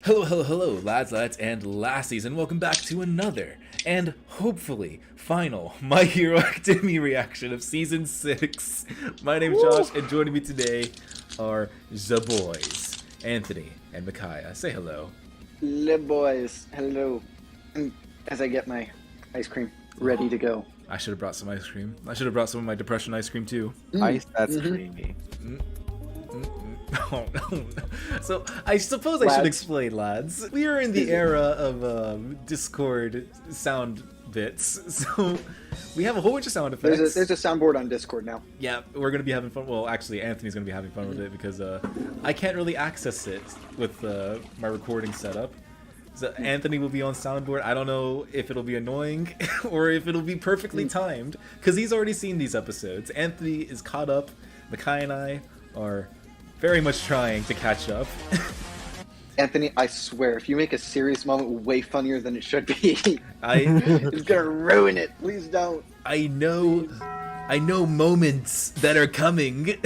Hello, hello, hello, lads, and lassies, and welcome back to another, and hopefully, final My Hero Academia reaction of Season 6. My name's Josh, and joining me today are the boys, Anthony and Micaiah. Say hello. Le boys, hello. As I get my ice cream ready to go. I should have brought some ice cream. I should have brought some of my depression ice cream too. Ice that's creamy. Oh, no. So, I suppose I should explain, lads. We are in the era of Discord sound bits, so we have a whole bunch of sound effects. There's a soundboard on Discord now. Yeah, we're going to be having fun. Well, actually, Anthony's going to be having fun with it because I can't really access it with my recording setup. So Anthony will be on soundboard. I don't know if it'll be annoying or if it'll be perfectly timed because he's already seen these episodes. Anthony is caught up. Micaiah and I are very much trying to catch up. Anthony, I swear, if you make a serious moment way funnier than it should be, it's gonna ruin it. Please don't. I know moments that are coming.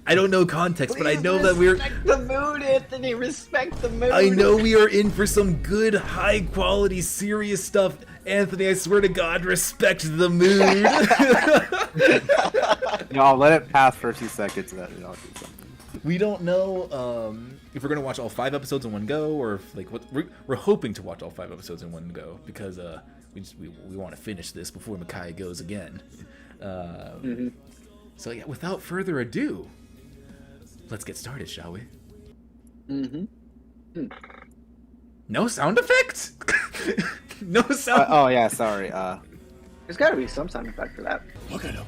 I don't know context, but I know that we're... Respect the mood, Anthony. Respect the mood. I know we are in for some good, high-quality, serious stuff. Anthony, I swear to God, respect the mood. No, I'll let it pass for a few seconds and then I'll do something. We don't know if we're gonna watch all 5 episodes in one go, or if, like, what we're hoping to watch all 5 episodes in one go because we want to finish this before Micaiah goes again. So yeah, without further ado, let's get started, shall we? No sound effect? No sound. Oh yeah, sorry. There's got to be some sound effect for that. Look at him.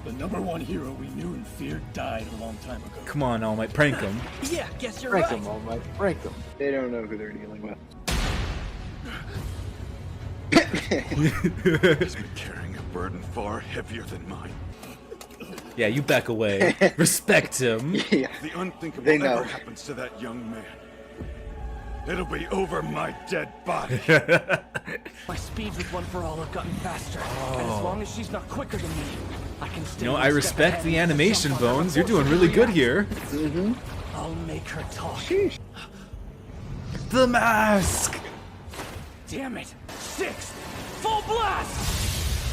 The #1 hero we knew and feared died a long time ago. Come on, All Might, prank him. Yeah, guess you're Break right. them, all right. Break them. They don't know who they're dealing with. He's been carrying a burden far heavier than mine. Yeah, you back away. Respect him. Yeah. If the unthinkable They know. ever happens to that young man, it'll be over my dead body. My speed with One for All have gotten faster, and as long as she's not quicker than me, I can stay. You know, one I step respect ahead the and animation, jump on her Bones. You're before doing she really good reacts. here. I'll make her talk. Sheesh. The mask! Damn it! 6! Full blast!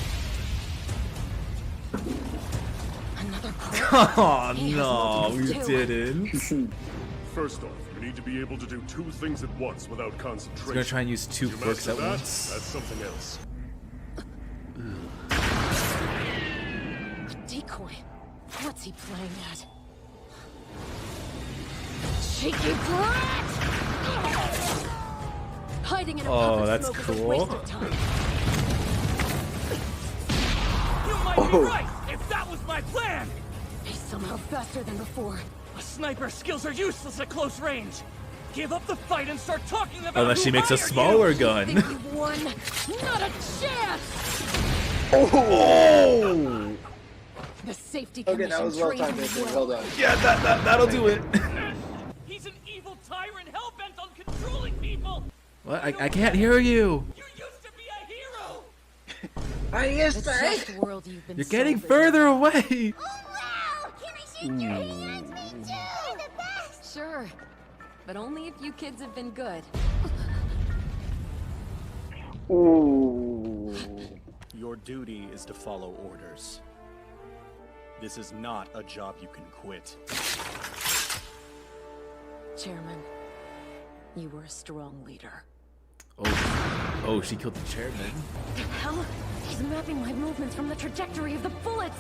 Another Oh no, we didn't. First off, you need to be able to do 2 things at once without We're concentration. gonna try and use 2 You quirks master at that, once. That's something else. decoy. What's he playing at? Cheeky brat! Hiding in a puff of that's smoke is a cool. waste of time. You might be right, if that was my plan! He's somehow faster than before. A sniper's skills are useless at close range. Give up the fight and start talking about Unless who she makes a hired smaller you. gun. Think you've won? Not a chance! Oh! The safety Okay, commission that was well trained timed, him Anthony. well. Well done. Yeah, that'll do it. He's an evil tyrant hell-bent on controlling people! What? I can't hear you. You used to be a hero! I used The just world you've been You're getting sold further away. Oh wow! Can I shake your hands? Me too! You're the best! Sure, but only if you kids have been good. Ooh. Your duty is to follow orders. This is not a job you can quit. Chairman, you were a strong leader. Oh, she killed the chairman. The hell? He's mapping my movements from the trajectory of the bullets!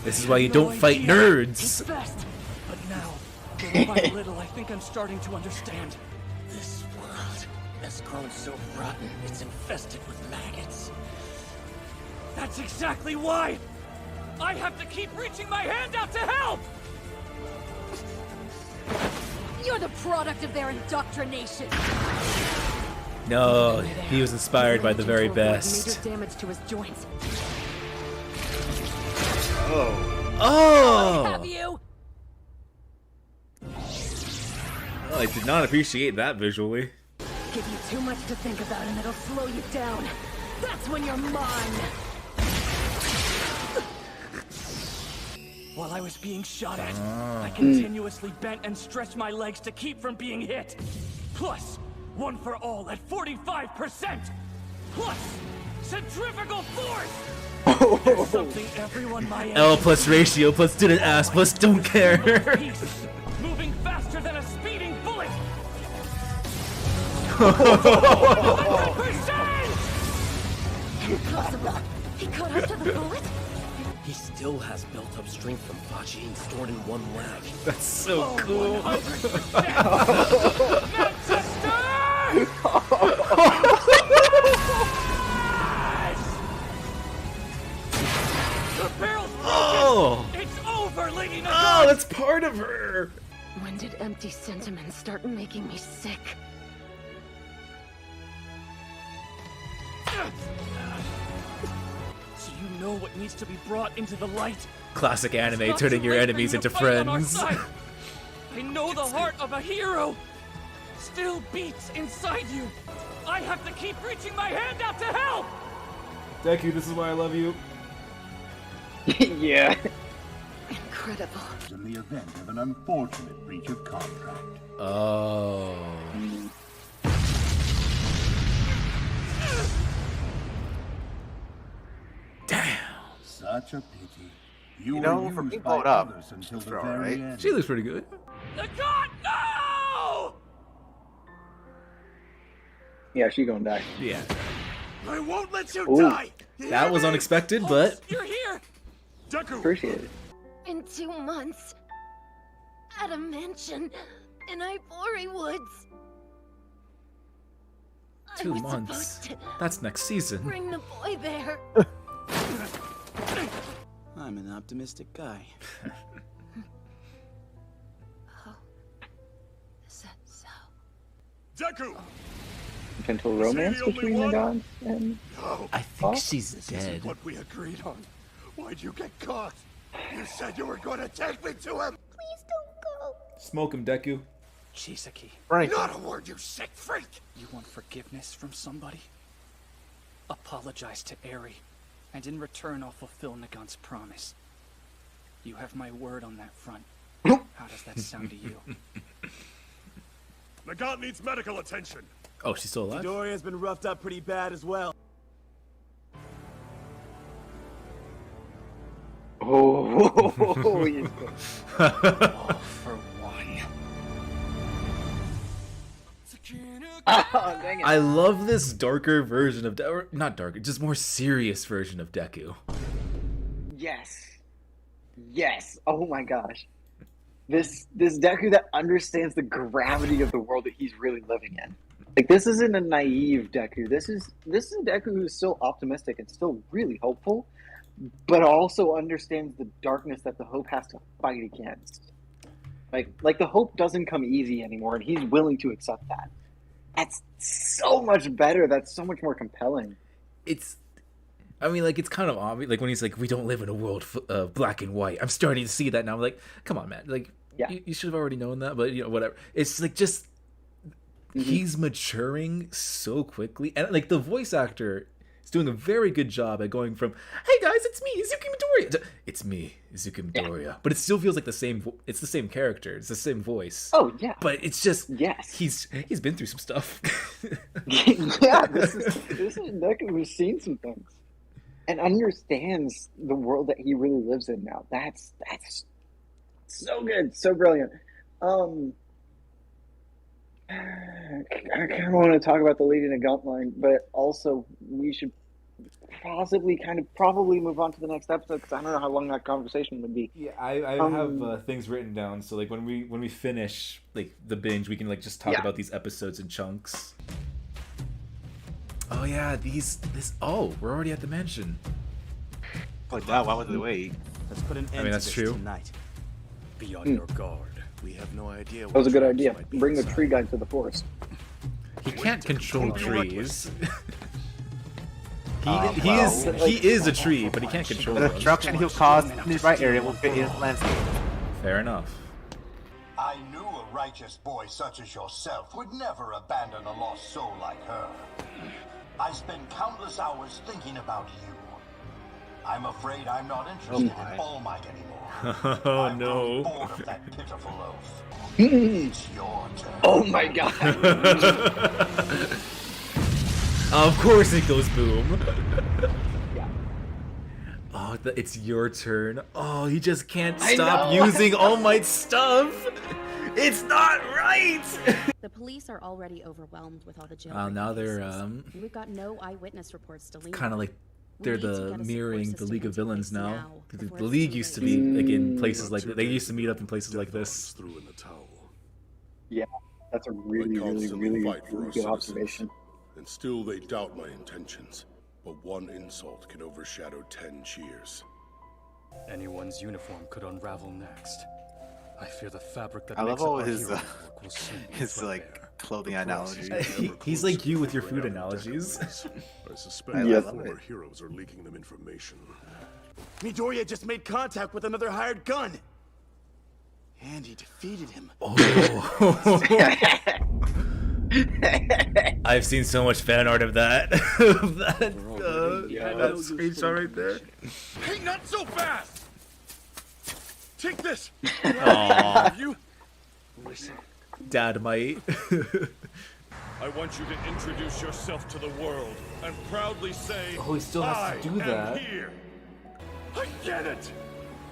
This is why you No don't fight idea. nerds. He's best. But now, little by little, I think I'm starting to understand. This world has grown so rotten, it's infested with maggots. That's exactly why! I have to keep reaching my hand out to help! You're the product of their indoctrination! No, he was inspired by the very best. Major damage to his joints. Have Oh! you? I did not appreciate that visually. Give you too much to think about and it'll slow you down. That's when you're mine! While I was being shot at, I continuously bent and stretched my legs to keep from being hit. Plus, one for all at 45%. Plus, centrifugal force. There's something everyone my age L plus ratio plus didn't ask plus don't care. moving faster than a speeding bullet. 100%! Impossible. He caught up to the bullet? He still has built-up strength from Fajin stored in one leg. That's so cool. 100%! The barrel's broken! Oh! It's over, Lady Nagant! Oh, that's part of her! When did empty sentiments start making me sick? So you know what needs to be brought into the light? Classic anime, Not turning too your late for enemies you to into fight on our friends. side. I know the heart of a hero still beats inside you. I have to keep reaching my hand out to help! Deku, this is why I love you. Yeah. Incredible. In the event of an unfortunate breach of contract. Oh. Damn. Such a pity. You know, were for used being by blown up, others until the you're very alright. end. She looks pretty good. God, no! Yeah, she gonna die. Yeah. I won't let you Ooh. die! That was unexpected, but You're here! Deku! Appreciate it. In 2 months. At a mansion in Ivory Woods. I 2 was months. supposed to That's next season. bring the boy there. I'm an optimistic guy. Is that so? Deku! Potential romance the only between one? Nagant and No, I think Oh, she's this isn't dead. what we agreed on. Why'd you get caught? You said you were going to take me to him! Please don't go. Smoke him, Deku. Chisaki, Frank. Not a word, you sick freak! you want forgiveness from somebody? Apologize to Eri, and in return I'll fulfill Nagant's promise. You have my word on that front. How does that sound to you? Nagant needs medical attention. Oh, she's still alive? Doria's been roughed up pretty bad as well. oh, he's All for one. oh, dang it. I love this darker version of or not darker, just more serious version of Deku. Yes. Yes. Oh my gosh. This Deku that understands the gravity of the world that he's really living in. Like, this isn't a naive Deku. This is a Deku who's still optimistic and still really hopeful, but also understands the darkness that the hope has to fight against. Like the hope doesn't come easy anymore, and he's willing to accept that. That's so much better. That's so much more compelling. I mean, like, it's kind of obvious. Like, when he's like, we don't live in a world of black and white. I'm starting to see that now. I'm like, come on, man. Like, Yeah. you should have already known that, but, you know, whatever. It's, like, just... He's maturing so quickly. And, like, the voice actor is doing a very good job at going from, hey, guys, it's me, Izuku Midoriya, to, it's me, Izuku Midoriya. Yeah. But it still feels like the same... It's the same character. It's the same voice. Oh, yeah. But it's just... Yes. He's been through some stuff. Yeah, this is Deku who's seen some things and understands the world that he really lives in now. That's so good, so brilliant. I kind of want to talk about the Lady Nagant line, but also we should probably move on to the next episode because I don't know how long that conversation would be. Yeah, I have things written down, so like when we finish like the binge, we can like just talk about these episodes in chunks. Oh yeah, we're already at the mansion. Oh, wow, why would they wait? Let's put an end mean, that's to this true. tonight. Be on your guard. We have no idea That was a good traps idea. might be Bring the inside. tree guy to the forest. He can't control trees. Well, he is a tree, but he can't control The them. destruction he'll cause in the nearby area will fit his landscape. Fair enough. I knew a righteous boy such as yourself would never abandon a lost soul like her. I spent countless hours thinking about you. I'm afraid I'm not interested in All Might anymore. Oh I've no. grown bored of that pitiful oath. Mm. It's your turn. Oh my god. Of course it goes boom. Yeah. Oh, it's your turn. Oh, he just can't I stop know. using All Might's stuff. It's not right. The police are already overwhelmed with all the jail. Now they're We've got no eyewitness reports to lean kind of on. like they're We need to the get a mirroring support the League of system into Villains place now. The before League it's too used to late. be like in places like they used to meet up in places like this. Threw in the towel. Yeah, that's a really, I really, constantly really, fight for really our good citizens, observation. And still they doubt my intentions. But one insult can overshadow 10 cheers. Anyone's uniform could unravel next. I fear the fabric that I makes love up all our his hero network will soon be his threadbare. like clothing The analogies. process is ever He's like closer you with to your food reality analogies. I suspect Yes. that former heroes are leaking them information. Midoriya just made contact with another hired gun. And he defeated him. Oh. I've seen so much fan art of that. that screenshot right there. Hey, not so fast! Take this! Aww. You? Dad might. I want you to introduce yourself to the world and proudly say, Oh, he still has to do I that. am here. I get it!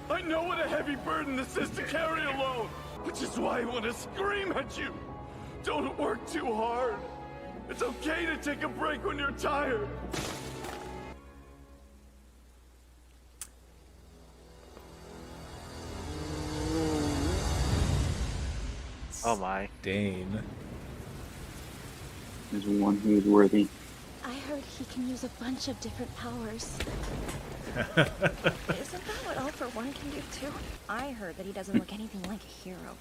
I know what a heavy burden this is to carry alone, which is why I want to scream at you. Don't work too hard. It's okay to take a break when you're tired. Oh my. Dane. There's one who is worthy. I heard he can use a bunch of different powers. Isn't that what All for One can do too? I heard that he doesn't look anything like a hero.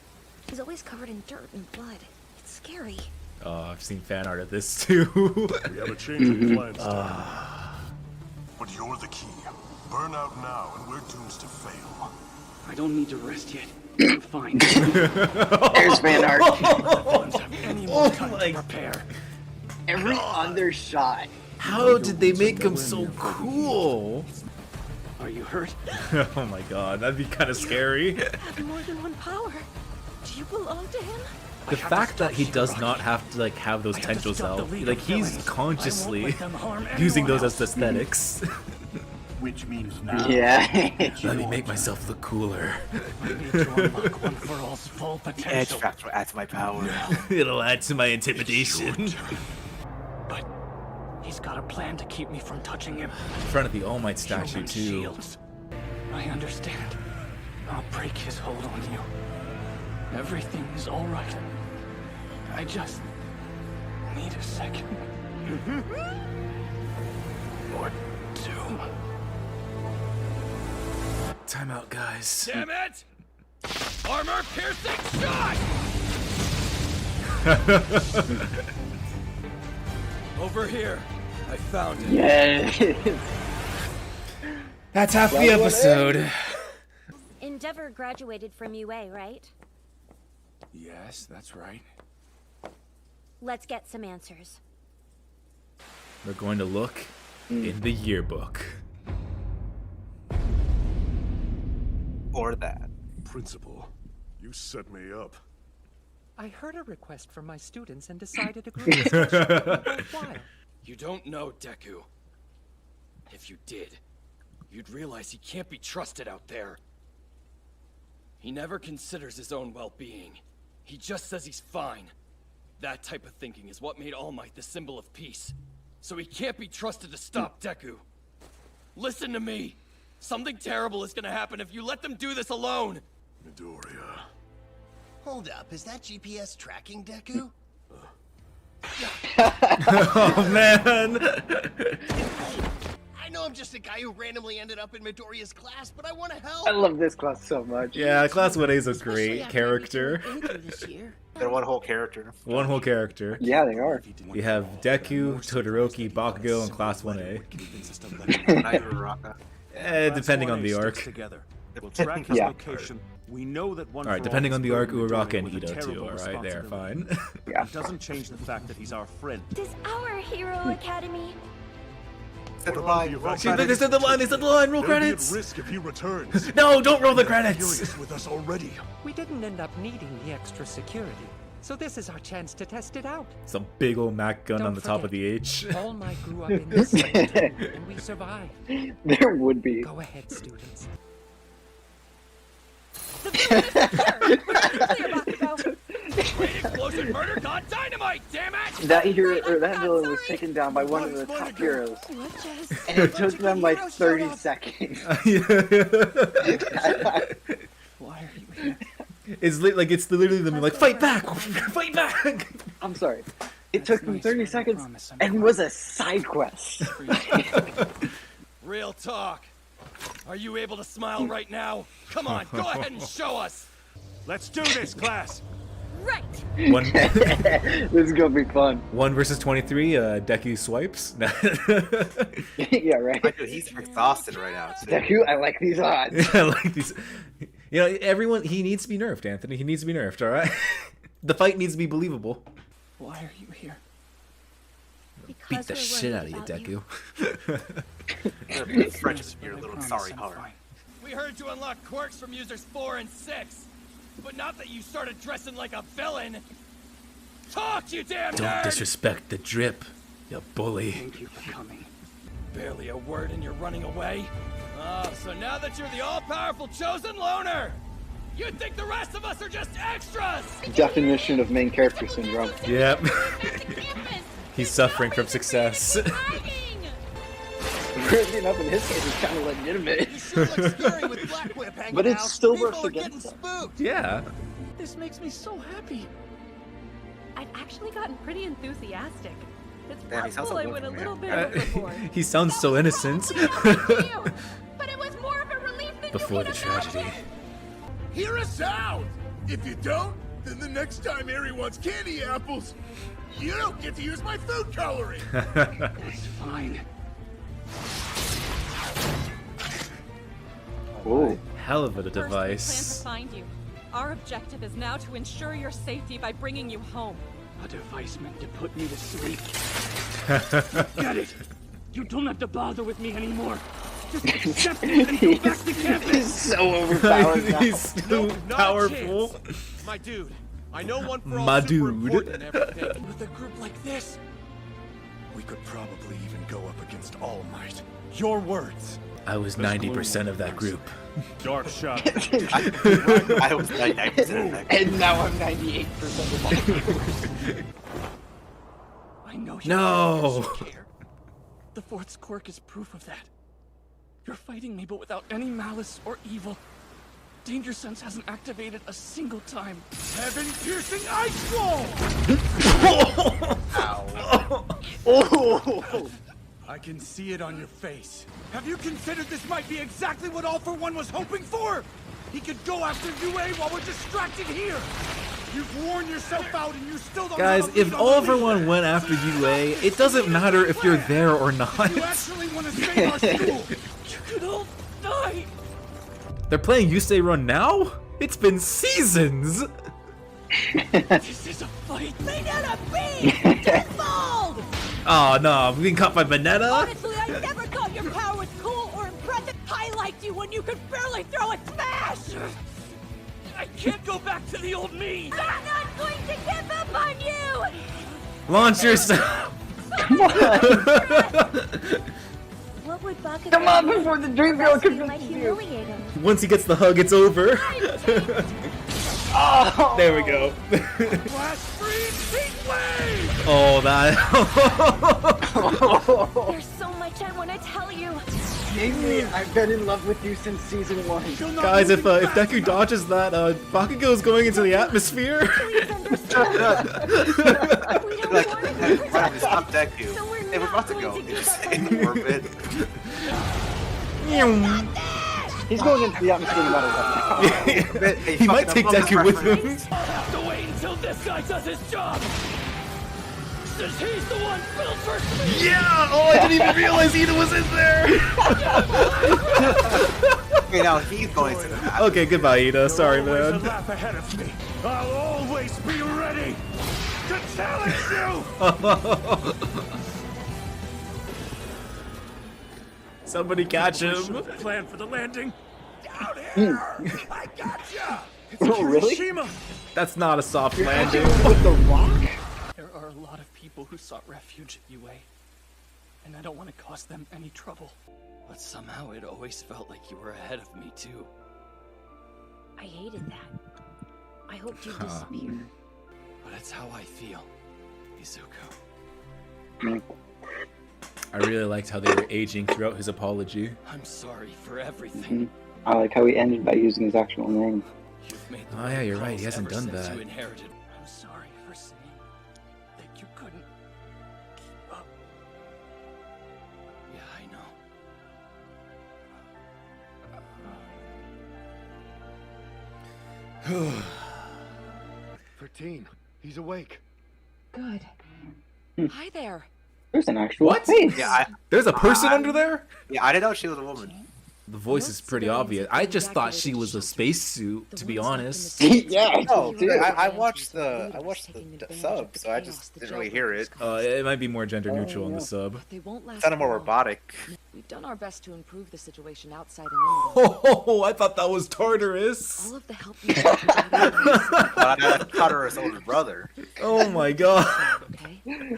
He's always covered in dirt and blood. It's scary. Oh, I've seen fan art of this too. We have a change in plans. But you're the key. Burn out now, and we're doomed to fail. I don't need to rest yet. I'm fine. There's fan art. The villains have any more time to prepare. Every undershot. How did they make him so cool? Are you hurt? Oh my god, that'd be kind of scary. Have more than one power. Do you belong to him? The fact that he does not have to like have those tendrils out, like he's consciously using those as aesthetics. Which means now. Yeah. Let me make myself look cooler. I need to unlock One for All's full Edge potential. factor adds to my power. It'll add to my intimidation. But he's got a plan to keep me from touching him. In front of the All Might statue Human too. shields. I understand. I'll break his hold on you. Everything is all right. I just need a second. Or two. Time out, guys. Damn it! Armor piercing shot! Over here. I found it. Yes. That's half the episode. Endeavor graduated from UA, right? Yes, that's right. Let's get some answers. We're going to look in the yearbook. Or that. Principal, you set me up. I heard a request from my students and decided a group discussion would be worthwhile. You don't know Deku. If you did, you'd realize he can't be trusted out there. He never considers his own well-being. He just says he's fine. That type of thinking is what made All Might the symbol of peace. So he can't be trusted to stop Deku. Listen to me. Something terrible is gonna happen if you let them do this alone. Midoriya. Hold up, is that GPS tracking Deku? Oh man! I know I'm just a guy who randomly ended up in Midoriya's class, but I want to help. I love this class so much. Yeah, Class 1A is a great character. They're one whole character. One whole character. Yeah, they are. We have Deku, Todoroki, Bakugo, and Class 1A. Depending on the arc. We'll track his Yeah. location. We know that one. Alright, depending on the arc, Uraraka and Ito too. Alright, they're fine. Yeah. It doesn't change the fact that he's our friend. Does our Hero Academy Said the line. Roll They credits. said the line. They said the line. Roll There'll be a credits. risk if he returns. No, don't roll the He's credits. furious with us already. We didn't end up needing the extra security, so this is our chance to test it out. Some big old Mac gun Don't on the top of forget, the H. All Might grew up in this same town, and we survived. There would be. Go ahead, students. Great explosion murder gone dynamite, damn it! That hero or that villain was taken down by one of the top heroes, and it took them like 30 seconds. Why are you here? It's it's literally them like fight back, fight back. I'm sorry. It took them 30 seconds and was a side quest. Real talk. Are you able to smile right now? Come on, go ahead and show us. Let's do this, class. Right. One, This is gonna be fun. 1 versus 23. Deku swipes. Yeah, right. Dude, he's exhausted right now. Too. Deku, I like these odds. I like these. You know, everyone. He needs to be nerfed, Anthony. He needs to be nerfed. All right. The fight needs to be believable. Why are you here? Beat the shit out of you, Deku. You're French, your little sorry heart. We heard you unlock quirks from users 4 and 6, but not that you started dressing like a villain. Talk, you damn nerd! Don't disrespect the drip, you bully. Thank you for coming. Barely a word and you're running away? Oh, so now that you're the all-powerful chosen loner, you think the rest of us are just extras! Definition of main character syndrome. Yep. He's suffering from success. Weirdly enough, in his case, it's kind of legitimate. But it still works against him. Yeah. This makes me so happy. I've actually gotten pretty enthusiastic. It's Damn, he sounds possible I like went a Wolfman. little bit overboard. He sounds so innocent. But it was more of a relief than Before the tragedy. Hear us out! If you don't, then the next time Ari wants candy apples, you don't get to use my food coloring! It's fine. Oh, hell of a First, we plan to device. find you. Our objective is now to ensure your safety by bringing you home. A device meant to put me to sleep. Get it! You don't have to bother with me anymore. Just accept it and go back to campus. He's so overpowered now. He's too powerful. My dude, I know one for all My super dude. important and everything. With a group like this, We could probably even go up against All Might. Your words. I was 90% of that group. Dark shot. I was 99% of that. And now I'm 98% of that. I know you No. care. The fourth quirk is proof of that. You're fighting me, but without any malice or evil. Danger Sense hasn't activated a single time. Heaven-piercing ice wall! Oh! I can see it on your face. Have you considered this might be exactly what All for One was hoping for? He could go after UA while we're distracted here. You've worn yourself out and you still don't Guys, have a if lead on All the for lead. One went after UA, it doesn't matter if you're there or not. You actually want to save our school? You could all die. They're playing Yusei Run now? It's been seasons! This is a fight. Minetta B! Tenfold! Oh no, I'm being caught by Minetta? Honestly, I never thought your power was cool or impressive. I liked you when you could barely throw a smash! I can't go back to the old me. I'm not going to give up on you! Launch yourself! Come on! What would Bakugo Come on, do? before the dream girl Rescue might convinces you! humiliate him. Once he gets the hug, it's over. Oh! There we go. Flash freeze heat wave! Oh, that. There's so much I want to tell you. Jamie, I've been in love with you since season 1. Guys, if Deku dodges that, Bakugo is going into the atmosphere. Please understand. We don't Like, want to hey, hurt why don't we you. stop Deku? So we're Hey, we're not about to going go to give just up in on you. orbit. He's going into the atmosphere no matter what. Hey, He might fucking take love this Deku with reference. him. Have to wait until this guy does his job. Since he's the one built for speed. Yeah! Oh, I didn't even realize Ida was in there! Okay, now he's going to the map. Okay, goodbye, Ida. Sorry, You're always a man. lap ahead of me. I'll always be ready to challenge you! Somebody catch him. Plan for the landing. Down here! I gotcha! It's Oh, really? Kirishima. That's not a soft landing. With the rock? There are a lot of people who sought refuge at UA, and I don't want to cause them any trouble. But somehow it always felt like you were ahead of me, too. I hated that. I hoped you'd disappear. But it's how I feel, Izuku. I really liked how they were aging throughout his apology. I'm sorry for everything. I like how he ended by using his actual name. You've made the Oh yeah, you're calls right. He hasn't ever done since that. You inherited. I'm sorry for saying that you couldn't keep up. Yeah, I know. 13. He's awake. Good. Hi there. There's an actual What? face. Yeah, There's a person under there? I didn't know she was a woman. The voice is pretty obvious. I just thought she was a spacesuit, to be honest. Yeah. No, dude, I watched the sub, so I just didn't really hear it. It might be more gender neutral in the sub. They won't last Sounded more long. robotic. We've done our best to improve the situation outside of England. Oh, I thought that was Tartarus. All of the help we have provided. I thought her as older brother. Oh my god. Okay.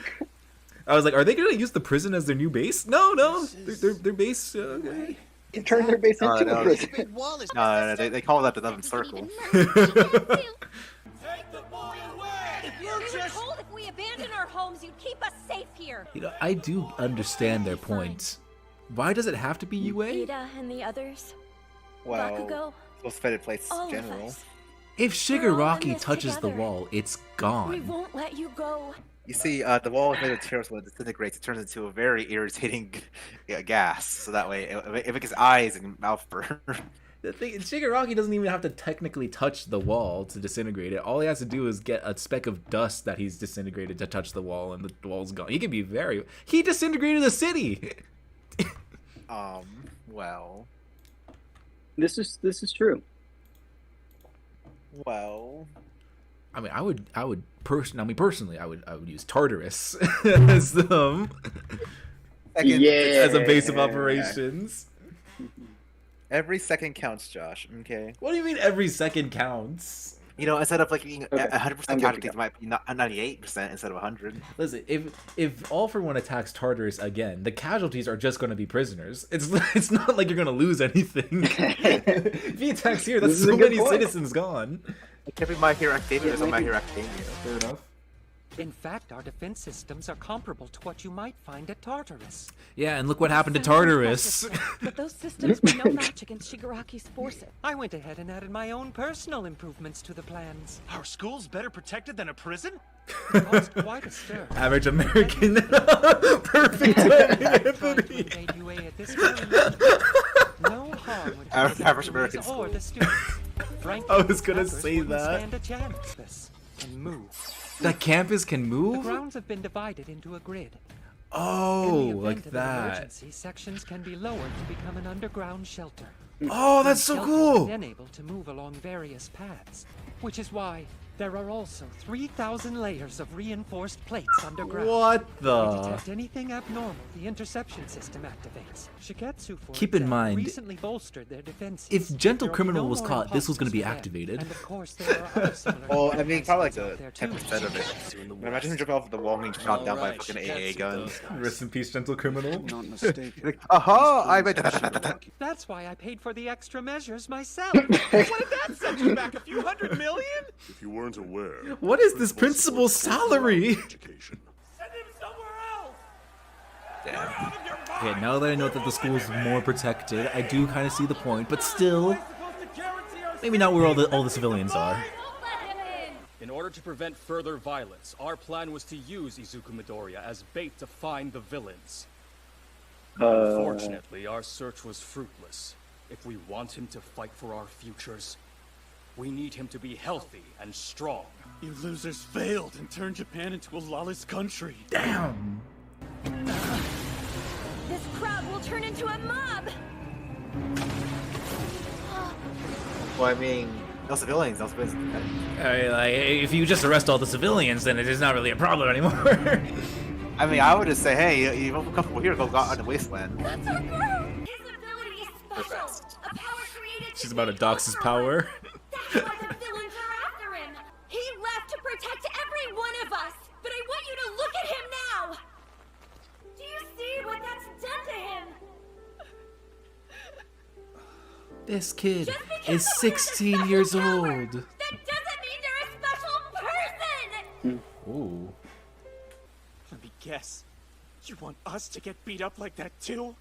I was like, are they gonna use the prison as their new base? No, their base. Okay. He turned their base into no. a prison. No, they call that the 11th circle. We were told if we abandon our homes, you'd keep us safe here. You know, I do understand their point. Why does it have to be UA? Ada and the others. Well, Bakugo. most fed place All in of general. us. If We're all in Shigaraki this touches the together. wall, it's We gone. won't let you go. You see, the wall is made of materials when it disintegrates, it turns into a very irritating gas. So that way, if it gets eyes and mouth burn. The thing, Shigaraki doesn't even have to technically touch the wall to disintegrate it. All he has to do is get a speck of dust that he's disintegrated to touch the wall, and the wall's gone. He can be very. He disintegrated the city. Well. This is true. Well. I mean, personally, I would use Tartarus as as a base of operations. Every second counts, Josh. Okay. What do you mean every second counts? You know, instead of like being Okay, 100% casualties, it might be 98% instead of 100. Listen, if All For One attacks Tartarus again, the casualties are just going to be prisoners. It's not like you're going to lose anything. If he attacks here, that's so many citizens gone. It could be My Hero Academia or My Hero Academia. Fair enough. In fact, our defense systems are comparable to what you might find at Tartarus. Yeah, and look what happened to Tartarus. But those systems were no match against Shigaraki's forces. I went ahead and added my own personal improvements to the plans. Our school's better protected than a prison? It caused quite a stir. Average American. Perfect timing, Anthony. Invade UA at this very moment. No harm would come to Average the American students or school. the students. Frankly, I was gonna others say wouldn't that. Stand a chance. And move. That campus can The move? grounds have been divided into a grid. Oh, In the like event of an that. emergency, sections can be lowered to become an underground shelter. Oh, that's so These shelters cool. are then able to move along various paths, which is why there are also 3,000 layers of reinforced plates underground. What To the? detect anything abnormal, the interception system activates. Shigetsu, for Keep in example, mind, recently bolstered their defenses. If Gentle There will be Criminal no was more caught, this was going to be imposters for them. activated. And of course, there are other similar Well, I mean, probably like devices the out there, too. 10% of it. But imagine him jumping off the wall and being shot down by a fucking AA gun. Rest in peace, Gentle Criminal. Not mistaken. Like, aha! I made That's why I paid for the extra measures myself. What did that set you back? A few $100 million? If you weren't aware, What is this principal's salary? education. Send him somewhere else! Okay, now that I know that the school is more protected, I do kind of see the point, but still, maybe not where all the civilians are. In order to prevent further violence, our plan was to use Izuku Midoriya as bait to find the villains. Unfortunately, our search was fruitless. If we want him to fight for our futures, we need him to be healthy and strong. You losers failed and turned Japan into a lawless country. Damn. This crowd will turn into a mob. Well, I mean, no civilians. Like, if you just arrest all the civilians, then it is not really a problem anymore. I mean, I would just say, hey, you don't feel comfortable here, go out on the wasteland. That's our girl. special. A power created She's about to dox his power. That's why the villains are after him. He left to protect every one of us. But I want you to look at him now. Do you see what that's done to him? This kid is 16 years old. That doesn't mean they're a special person. Ooh. Let me guess. You want us to get beat up like that too?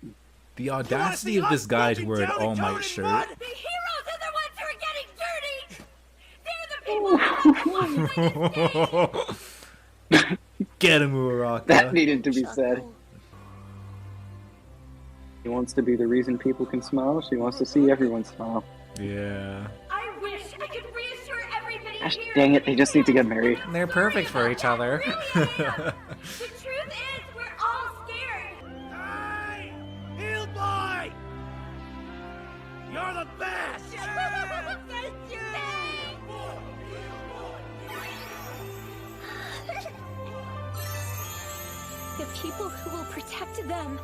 The audacity of this guy to wear an All Might shirt. The heroes are the ones who are getting dirty. They're the people who have Get him, Uraraka. That needed to be said. He wants to be the reason people can smile. She wants to see everyone smile. Yeah. I wish I could reassure everybody Gosh, here. dang it, they just need to get married. They're perfect for each other. The truth is, we're all scared. Hey! Heel boy! You're the best! Thank you. The people who will protect them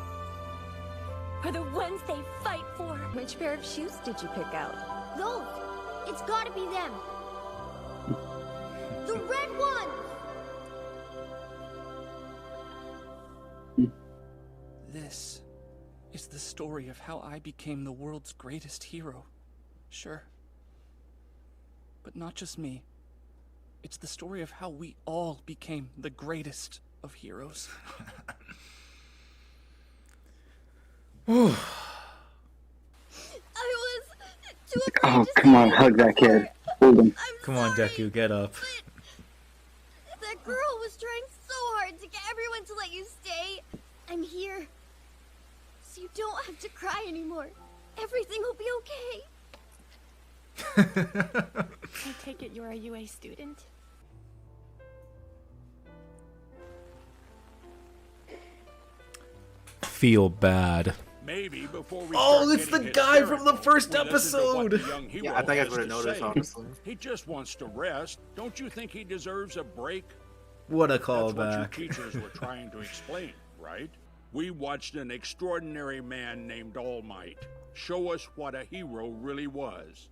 are the ones they fight for. Which pair of shoes did you pick out? Those! It's gotta be them! The red ones! This is the story of how I became the world's greatest hero. Sure. But not just me. It's the story of how we all became the greatest of heroes. I was too afraid Oh, to come on, say hug that kid. Hold him. Come on, Deku, get up. That girl was trying so hard to get everyone to let you stay. I'm here. So you don't have to cry anymore. Everything will be okay. I take it you're a UA student? Feel bad. Maybe before we Oh, start it's the getting guy from the hysterical, first we listen to what the episode. young hero Yeah, I think I has would have to noticed, say. honestly. He just wants to rest. Don't you think he deserves a break? What a That's what you callback. teachers were trying to explain, right? We watched an extraordinary man named All Might show us what a hero really was.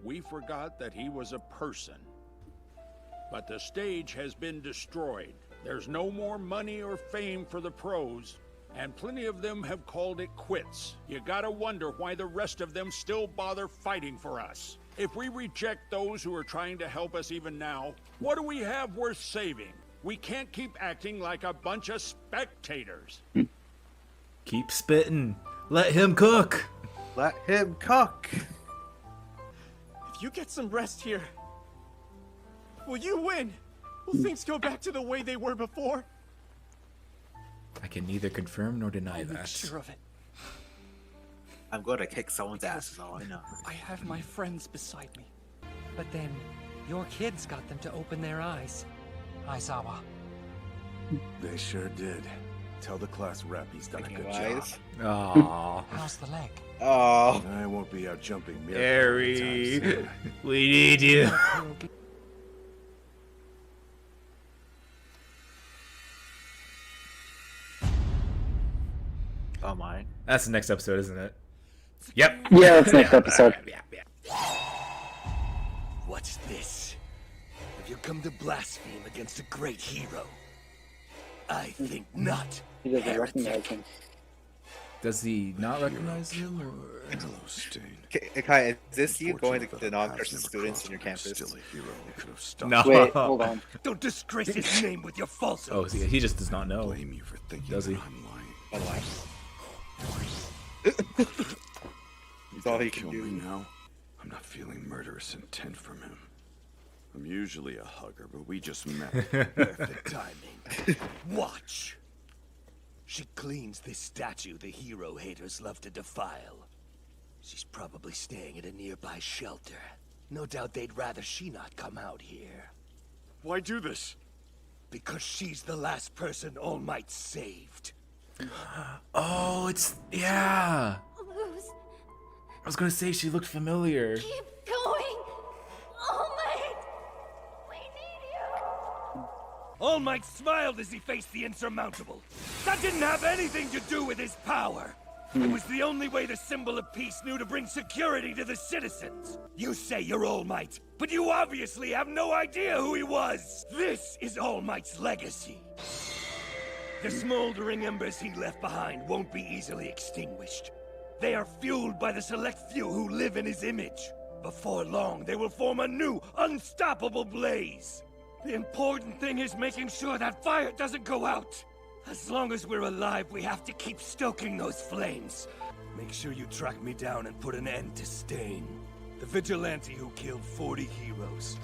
We forgot that he was a person. But the stage has been destroyed. There's no more money or fame for the pros, and plenty of them have called it quits. You gotta wonder why the rest of them still bother fighting for us. If we reject those who are trying to help us even now, what do we have worth saving? We can't keep acting like a bunch of spectators. Keep spitting. Let him cook. Let him cook. If you get some rest here, will you win? Will things go back to the way they were before? I can neither confirm nor deny I'll make that. sure of it. I'm going to kick someone's ass, is all I know. I have my friends beside me. But then, your kids got them to open their eyes. Aizawa. They sure did. Tell the class rep he's done a good job. Wise. Aww. How's the leg? Oh. I won't be out jumping Harry, we need you. Oh my. That's the next episode, isn't it? Yep. Yeah, that's next episode. What's this? Have you come to blaspheme against a great hero? I think not. He doesn't recognize him. Does he not recognize him? Or... Hello, Stain. Kai, is this you going to the non-Christian students in your campus? Still a hero who could have stopped. No. Wait, hold on. Don't disgrace his name with your falsehood. Oh, he just does not know. Blame you for thinking Does he? that I'm lying. Otherwise. That's all he can Kill do. me now. I'm not feeling murderous intent from him. I'm usually a hugger, but we just met. Perfect timing. Watch. She cleans this statue the hero haters love to defile. She's probably staying at a nearby shelter. No doubt they'd rather she not come out here. Why do this? Because she's the last person All Might saved. Oh, it's yeah. Lose. I was gonna say she looked familiar. Keep going. All Might. We need you. All Might smiled as he faced the insurmountable. That didn't have anything to do with his power. It was the only way the symbol of peace knew to bring security to the citizens. You say you're All Might, but you obviously have no idea who he was. This is All Might's legacy. The smoldering embers he left behind won't be easily extinguished. They are fueled by the select few who live in his image. Before long, they will form a new, unstoppable blaze. The important thing is making sure that fire doesn't go out. As long as we're alive, we have to keep stoking those flames. Make sure you track me down and put an end to Stain, the vigilante who killed 40 heroes.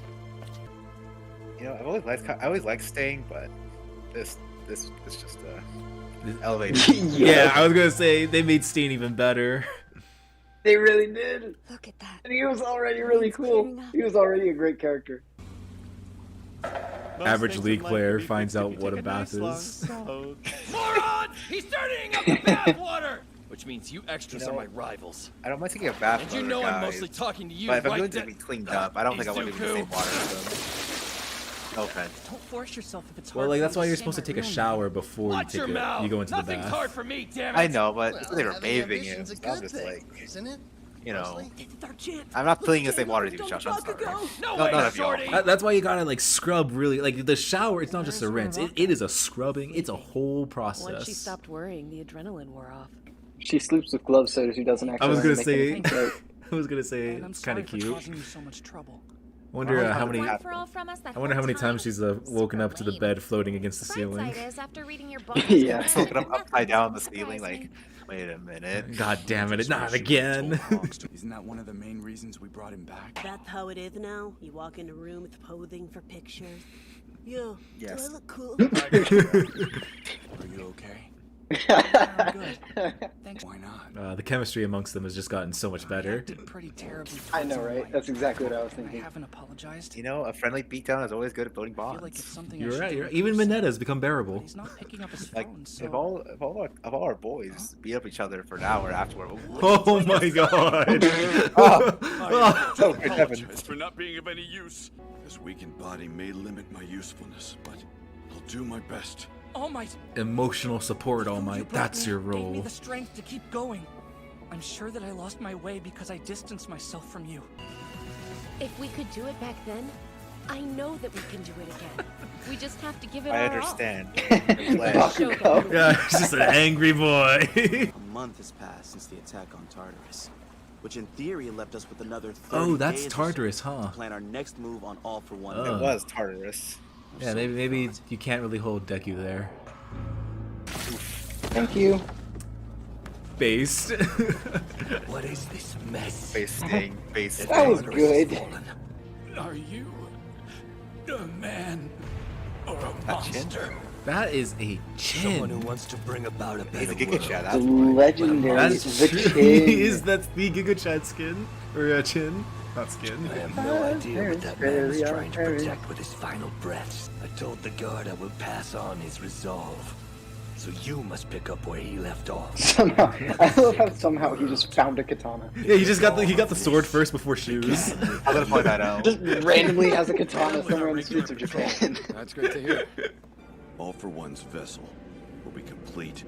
You know, I always liked Stain, but this just elevated. Yeah, I was gonna say they made Stain even better. They really did. Look at that. And he was already really cool. He was already a great character. Average League player finds out what a bath is. Moron! He's dirtying up the bathwater! Which means you extras are my rivals. I don't mind taking a bath. And you know I'm mostly talking to you, but if I'm White going to be cleaned up, I don't think I want to be in the same water as them. Okay. Don't force yourself if it's hard. Well, like that's for you why to you're say supposed to my take a real name. shower before you take a, you go into the Nothing's bath. hard for me, damn it. I know, but they were Having bathing you. ambition's a So I'm good just thing, like, isn't it? you know, It's our chance. I'm not playing in the same water as you, Josh. I'm sorry. No No, way, none of y'all. Shorty. That's why you gotta like scrub really. Like the shower, it's not just a rinse. It is a scrubbing. It's a whole Once she process. stopped worrying, the adrenaline wore off. She sleeps with gloves so she doesn't actually. I was gonna make say, anything hurt. I was gonna say, And I'm it's kind sorry of for cute. causing you so much trouble. I wonder how many. One for all from us, that I wonder how many whole times time. she's woken up to the bed floating against the Bright ceiling. side is, after reading your book, Yeah. Just looking up upside down on the ceiling, like, wait a minute. God damn it! Not again. Isn't that one of the main reasons we brought him back? That's how it is now. You walk in a room, it's posing for pictures. Yo, Yes. do I look cool? Are you okay? I'm good. Thanks. Why not? The chemistry amongst them has just gotten so much better. Did pretty terribly. I know, towards All right? Might. That's exactly what I was I thinking. haven't apologized. You know, a friendly beatdown is always good at building I feel bonds. like it's something I You're should right. do You're in right. Even person. Minetta's become But bearable. he's not picking up his Like, phone, so... if all our boys beat up each other for an hour afterward. Oh my god! Oh, so good heaven. Apologize for not being of any use. This weakened body may limit my usefulness, but I'll do my best. All Might. Emotional support, All Food you Might. brought That's me your Gave me role. the strength to keep going. I'm sure that I lost my way because I distanced myself from you. If we could do it back then, I know that we can do it again. We just have to give it I our understand. Bakugo. Yeah, he's just an angry boy. A month has passed since the attack on Tartarus, which in theory left us with another 30 Oh, that's days or so Tartarus, huh? to plan our next move on All for One. Oh. It was Tartarus. Yeah, maybe you can't really hold Deku there. Thank you. Based. What is this mess? Face sting, face sting. That was good. Are you a man or a monster? That is a Someone who chin. wants to bring about a It's better a Giga world. Chat, The that's why. legendary That's the true. king. That's the Giga Chad skin or chin, not skin. I have no idea what that man is trying to protect with his final breaths. I told the guard I will pass on his resolve. So you must pick up where he left off. Somehow, I love how somehow he just found a katana. Yeah, he just got the sword first before shoes. I'm gonna point that out. Just randomly has a katana somewhere in the streets of Japan. That's great to hear. All for One's vessel will be complete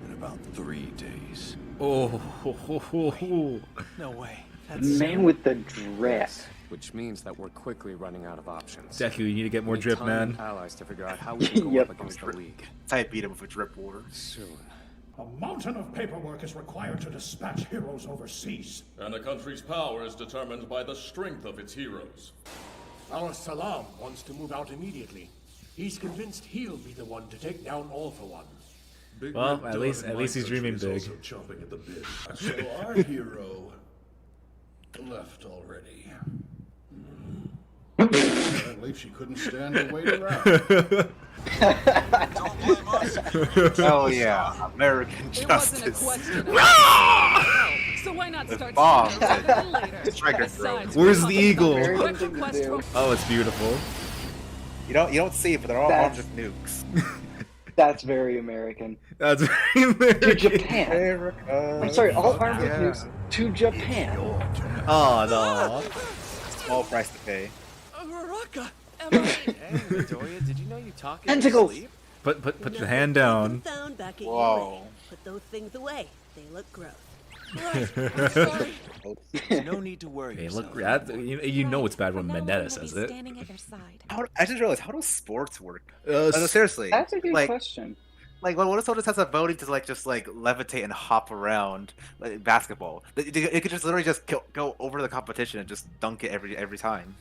in about 3 days. Oh, No way. Man with the dress. Which means that we're quickly running out of options. Deku, you need to get more We need drip, time man. and allies to figure out how we can go Yep. up against the League. I beat him with a drip water. Soon. A mountain of paperwork is required to dispatch heroes overseas. And a country's power is determined by the strength of its heroes. Our Salam wants to move out immediately. He's convinced he'll be the one to take down All for One. Big Well, Red at least Dog in he's my dreaming country is big. also chomping at the bit. So our hero left already. Apparently she couldn't stand to wait around. Oh yeah, American It wasn't a justice. question. So why not start Bombs sooner rather than later? Striker Besides, throws. we're Where's the talking eagle? about Very quick thing to request do. for- Oh, it's beautiful. You don't see it, but they're all armed with nukes. That's very American. That's very To American. Japan. America. I'm sorry, all armed with Yeah. nukes to Japan. Oh no. Small price to pay. Raka, Hey, Midoriya, did you know you talk in your Tentacles! sleep? Put your hand down. Found back at Whoa. UA. Put those things away. They look gross. Sorry. There's no need to worry. Hey, yourself. look, you know it's bad when From now on, Mendetta we'll says be it. standing at your side. I just realized, how does sports work? Uh, No, seriously. That's a good like, question. Like, what if someone just has the ability to just levitate and hop around like basketball? It could just literally just go over the competition and just dunk it every time,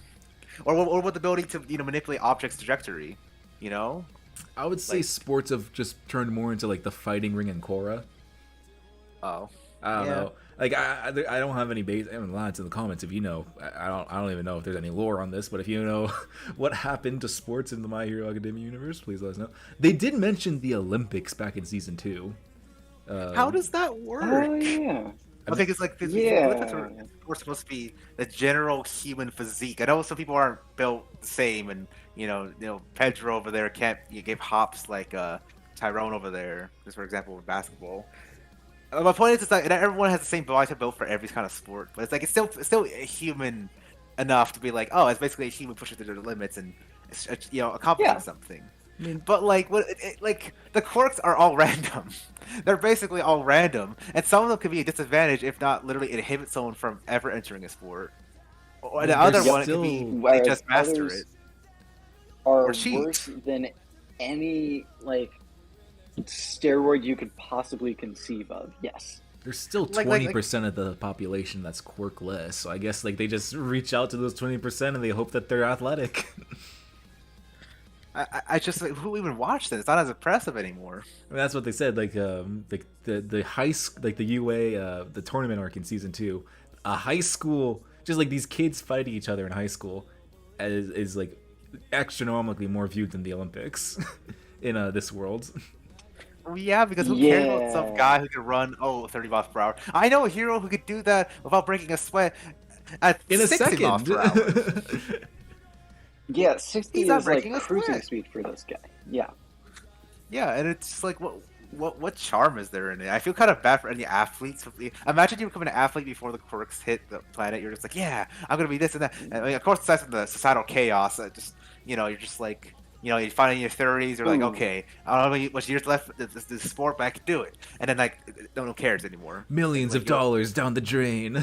or with the ability to manipulate objects' trajectory, you know? I would say sports have just turned more into like the fighting ring and Korra. Oh, I don't know. Like I don't have any base. I haven't lied in the comments if you know. I don't even know if there's any lore on this. But if you know what happened to sports in the My Hero Academia universe, please let us know. They did mention the Olympics back in season 2. How does that work? Oh yeah. Okay, because we're supposed to be the general human physique. I know some people aren't built the same, and Pedro over there can't give hops like Tyrone over there, just for example with basketball. My point is, it's like everyone has the same body built for every kind of sport, but it's still human enough to be like, oh, it's basically a human pushing through their limits and accomplishing something. But like the quirks are all random. They're basically all random, and some of them could be a disadvantage if not literally inhibit someone from ever entering a sport. Or the other one could be they just master it. Are Or cheat. worse than any steroid you could possibly conceive of. Yes. There's still 20% of the population that's quirkless, so I guess they just reach out to those 20% and they hope that they're athletic. I just who even watched it? It's not as impressive anymore. I mean, that's what they said. The high school, the UA, the tournament arc in season 2, a high school, just like these kids fighting each other in high school, is like astronomically more viewed than the Olympics in this world. Well, yeah, because who cares about some guy who can run 30 miles per hour? I know a hero who could do that without breaking a sweat at in a 60 miles per hour. Yeah, 60 He's not is like breaking a cruising sweat. speed for this guy. Yeah. Yeah, and it's just like what charm is there in it? I feel kind of bad for any athletes. Imagine you becoming an athlete before the quirks hit the planet. You're just like, yeah, I'm gonna be this and that. And, I mean, of course, aside from the societal chaos, you're just like, you find in your 30s, you're like, okay, I don't know how much years left this sport, but I can do it. And then no one cares anymore. Millions of dollars down the drain.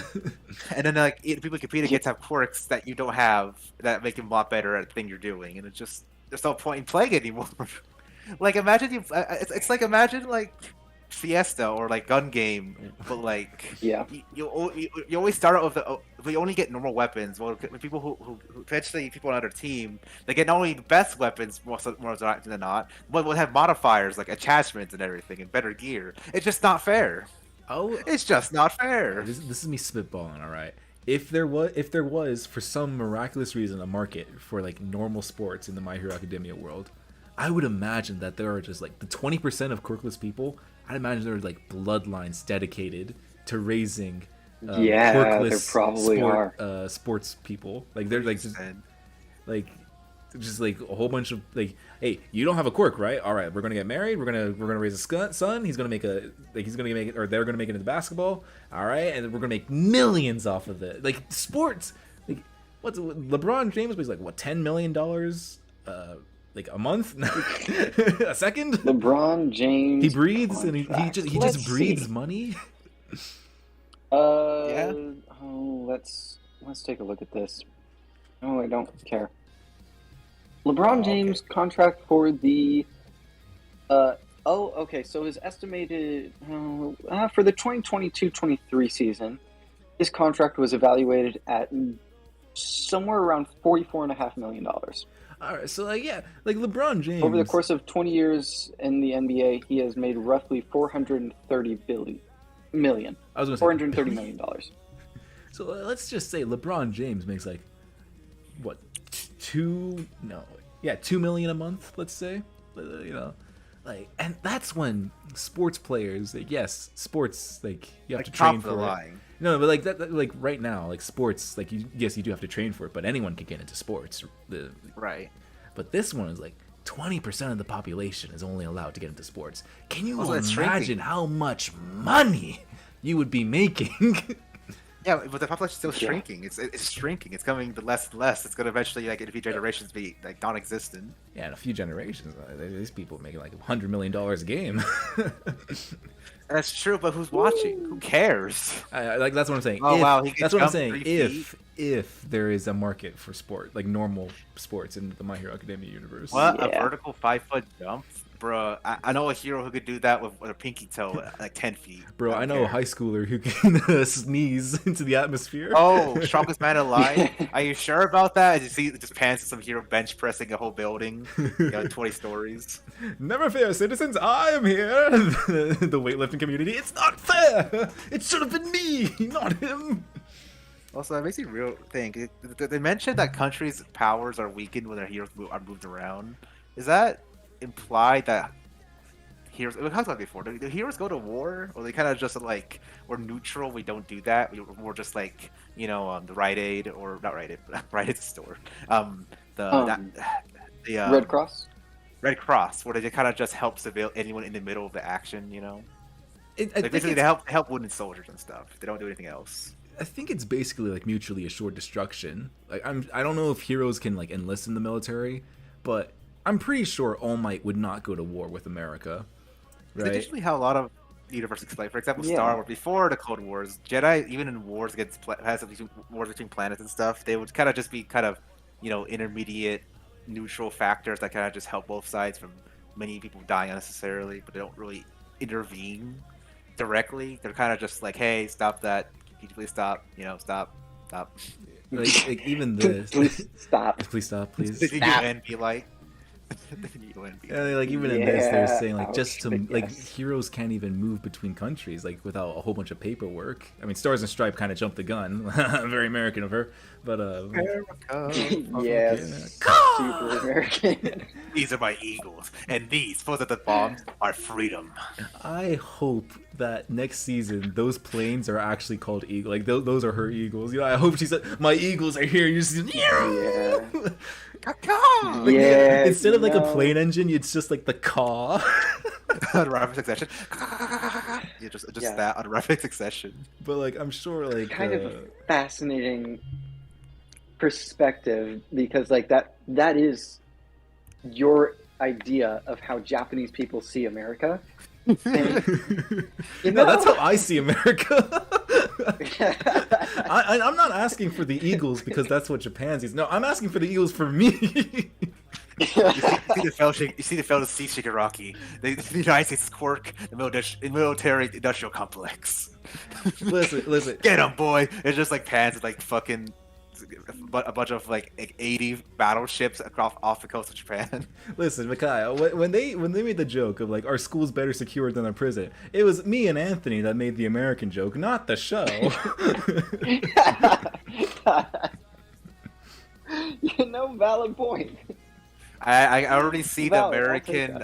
And then people compete against have quirks that you don't have that make them a lot better at the thing you're doing, and it's just there's no point in playing anymore. Imagine it's like imagine Fiesta or Gun Game, but you always start out with we only get normal weapons. Well, people who eventually people on other team, they get not only the best weapons more than not, but will have modifiers like attachments and everything and better gear. It's just not fair. Oh, it's just not fair. This is me spitballing, all right. If there was for some miraculous reason a market for normal sports in the My Hero Academia world, I would imagine that there are just the 20% of quirkless people. I'd imagine there are bloodlines dedicated to raising quirkless there probably are. Sports people. They're just a whole bunch of hey, you don't have a quirk, right? All right, we're gonna get married. We're gonna raise a son. He's gonna make it, or they're gonna make it into basketball. All right, and we're gonna make millions off of it. Sports. What's LeBron James makes $10 million a month, a second. LeBron James. He breathes and he just breathes money. Yeah. Oh, let's take a look at this. Oh, I don't care. LeBron James contract for the. Okay. So his estimated for the 2022-23 season, his contract was evaluated at somewhere around $44.5 million. All right, so LeBron James over the course of 20 years in the NBA, he has made roughly $430 million. I was going to say $430 million. So let's just say LeBron James makes what, $2 million a month, let's say, and that's when sports players, yes, sports, you have to train for it. No, but that right now, sports, yes, you do have to train for it, but anyone can get into sports, right? But this one is 20% of the population is only allowed to get into sports. Can you imagine how much money you would be making? Yeah, but the population's still shrinking. It's shrinking. It's coming to less and less. It's gonna eventually, like in a few generations, be like non-existent. Yeah, in a few generations, these people making like $100 million a game. That's true, but who's watching? Who cares? Like that's what I'm saying. Oh wow, that's what I'm saying. If there is a market for sport, like normal sports in the My Hero Academia universe. What a vertical 5-foot jump, bro! I know a hero who could do that with a pinky toe at like 10 feet. Bro, I know a high schooler who can sneeze into the atmosphere. Oh, strongest man alive. Are you sure about that? And you see, it just pans to some hero bench pressing a whole building, 20 stories. Never fear, citizens. I am here. The weightlifting community. It's not fair. It should have been me, not him. Also, that makes me real think. They mentioned that countries' powers are weakened when their heroes are moved around. Is that implied that heroes? We talked about it before. Do heroes go to war, or they kind of just like we're neutral? We don't do that. We're just like the Rite Aid or not Rite Aid, but Rite Aid store. The Red Cross. Red Cross, where they kind of just help anyone in the middle of the action. Basically they help wounded soldiers and stuff. They don't do anything else. I think it's basically like mutually assured destruction. Like I don't know if heroes can like enlist in the military, but I'm pretty sure All Might would not go to war with America. Right? That's usually how a lot of universes play. For example, Star Wars before the Cold Wars, Jedi even in wars against wars between planets and stuff, they would kind of just be intermediate neutral factors that kind of just help both sides from many people dying unnecessarily, but they don't really intervene directly. They're kind of just like, hey, stop that. Can you please stop? Stop. Like even this. Please stop. Please stop. Please. The UN be like. Like even in this, they're saying like just to like heroes can't even move between countries like without a whole bunch of paperwork. I mean, Stars and Stripe kind of jumped the gun. Very American of her, but America. Yes, super American. These are my eagles, and these the bombs are freedom. I hope that next season those planes are actually called eagle. Like those are her eagles. I hope she said, "My eagles are here." You just instead of like a plane engine, it's just like the caw. On rapid succession. Just that on rapid succession. But like I'm sure like kind of a fascinating perspective because like that is your idea of how Japanese people see America. And, no, that's how I see America. I'm not asking for the Eagles because that's what Japan sees. No, I'm asking for the Eagles for me. You see the fellow see Shigaraki. The United States quirk, the military industrial complex. Listen. Get him, boy! It's just like pans with like fucking a bunch of like 80 battleships off the coast of Japan. Listen, Micaiah, when they made the joke of like our school's better secured than a prison, it was me and Anthony that made the American joke, not the show. Valid point. I already see the American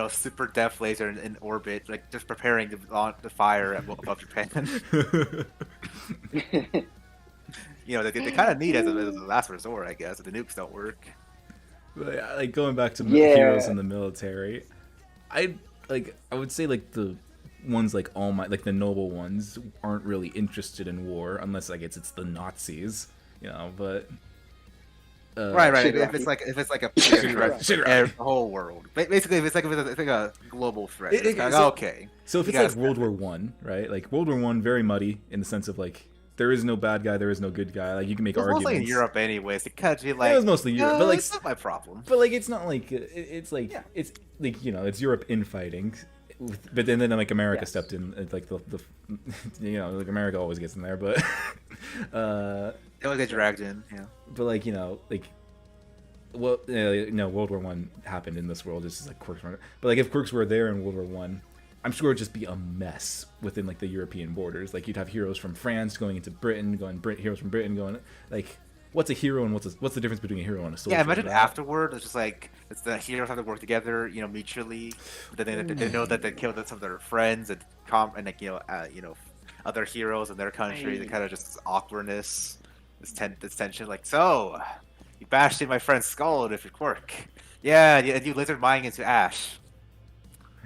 super def laser in orbit, like just preparing to launch the fire above Japan. They kind of need as a last resort, I guess, if the nukes don't work. But, like going back to heroes in the military, I would say like the ones like All Might, like the noble ones, aren't really interested in war unless I guess it's the Nazis, But right. If it's like a threat the whole world, basically, if it's like a global threat, it's kind of okay. So if it's like World War One, right? Like World War One, very muddy in the sense of like there is no bad guy, there is no good guy. Like you can make arguments. Mostly in Europe, anyways. It kind of be like it was mostly Europe, but like it's not my problem. But like it's not like it's like it's like it's Europe infighting. But then like America stepped in, like the like America always gets in there, but they always get dragged in, yeah. But like World War One happened in this world. It's just like quirks, but like if quirks were there in World War One, I'm sure it'd just be a mess within like the European borders. Like you'd have heroes from France going into Britain, heroes from Britain going like. What's a hero and what's the difference between a hero and a soldier? Yeah, imagine afterward, it's just like the heroes have to work together, mutually. But then they know that they killed some of their friends and other heroes in their country. They kind of just awkwardness, this tension. Like, so you bashed in my friend's skull with your quirk. Yeah, you lizard mining into ash.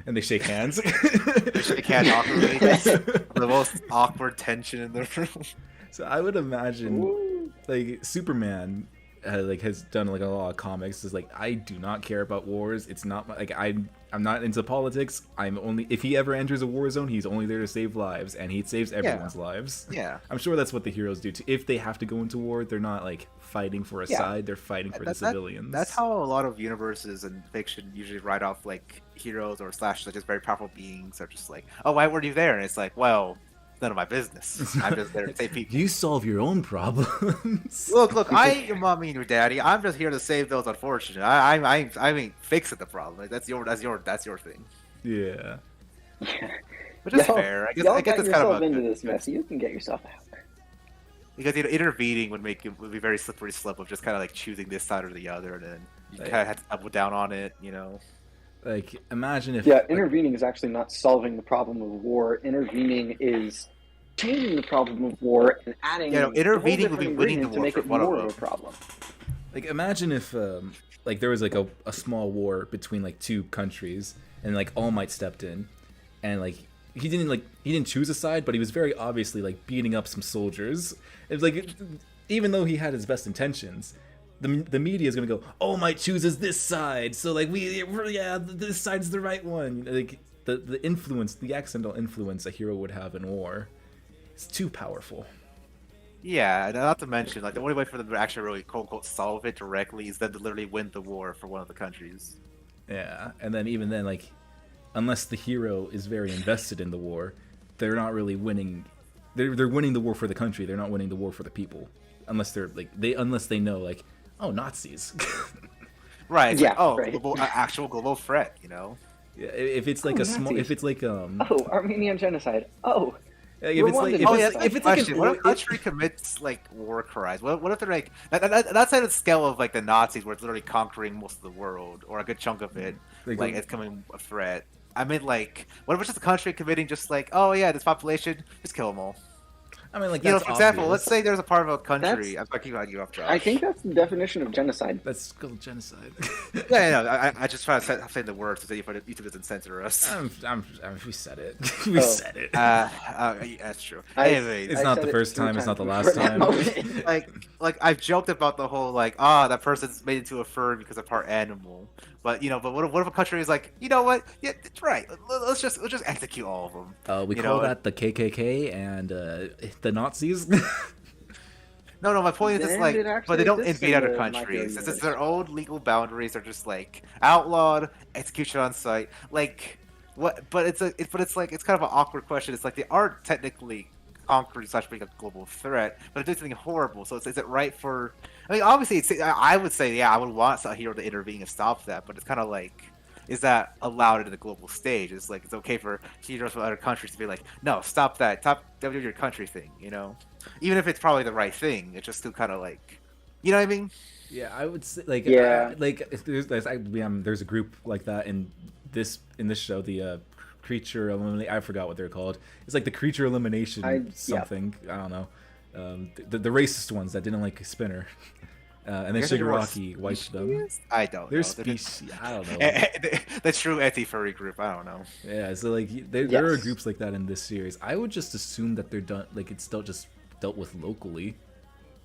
And they shake hands. They shake hands awkwardly. That's the most awkward tension in the room. So I would imagine, like, Superman, has done like a lot of comics. Is like, I do not care about wars. It's not like I'm not into politics. I'm only, if he ever enters a war zone, he's only there to save lives, and he saves everyone's lives. Yeah. I'm sure that's what the heroes do too. If they have to go into war, they're not like fighting for a side. They're fighting for the civilians. That's how a lot of universes and fiction usually write off like heroes or slash like just very powerful beings are just like, oh, why were you there? And it's like, well, it's none of my business. I'm just there to save people. You solve your own problems. Look, I ain't your mommy and your daddy. I'm just here to save those unfortunate. I ain't fixing the problem. Like, that's your thing. Yeah. Which is fair. I guess that's kind of into this mess. You can get yourself out. Because intervening would be very slippery slope of just kind of like choosing this side or the other, and then you kind of have to double down on it, you know. Like, imagine if... Yeah, intervening is actually not solving the problem of war. Intervening is changing the problem of war and adding... Yeah, no, intervening would be winning the war to make it more of a problem. Like, imagine if, like, there was, like, a small war between, like, two countries, and, like, All Might stepped in, and, like, he didn't choose a side, but he was very obviously, like, beating up some soldiers. It was, like, even though he had his best intentions... The media is gonna go, oh, Might chooses this side, so like this side's the right one. Like the influence, the accidental influence a hero would have in war, is too powerful. Yeah, not to mention like the only way for them to actually really quote unquote solve it directly is them to literally win the war for one of the countries. Yeah, and then even then, like, unless the hero is very invested in the war, they're not really winning. They're winning the war for the country. They're not winning the war for the people, unless they know like. Oh, Nazis. Right. It's actual global threat, you know? Yeah, if it's like if it's like Oh, Armenian genocide. Oh. If it's like what if a country commits like war crimes? What if they're like that's at a scale of like the Nazis where it's literally conquering most of the world or a good chunk of it, like it's coming a threat. I mean, like, what if it's just a country committing just like, oh yeah, this population, just kill them all. I mean, like, you know, for example, let's say there's a part of a country. I'm talking about you off track. I think that's the definition of genocide. That's called genocide. I just try to say the words so that YouTube doesn't censor us. We said it. We said it. That's true. Anyway, it's not the first time. It's not the last time. like I've joked about the whole like, that person's made into a fur because of part animal. But you know, but what if a country is like, you know what? Yeah, it's right. Let's just execute all of them. We call that the KKK and the Nazis. No, my point is like, but they don't invade other countries. It's their own legal boundaries are just like outlawed, execution on site. Like what? But it's kind of an awkward question. It's like they are technically conquering / being a global threat, but they're doing something horrible. So is it right for? I mean, obviously, I would say, yeah, I would want a hero to intervene and stop that, but it's kind of like, is that allowed in the global stage? It's like, it's okay for heroes from other countries to be like, no, stop that. Stop doing your country thing, you know? Even if it's probably the right thing, it's just still kind of like, you know what I mean? Yeah, I would say, like, there's a group like that in this show, the creature eliminate. I forgot what they're called. It's like the creature elimination something. I don't know. The racist ones that didn't like Spinner. And then Shigaraki wiped them. I don't know. They're species. I don't know. The true anti-furry group. I don't know. Yeah, so like there are groups like that in this series. I would just assume that they're done. Like it's still just dealt with locally.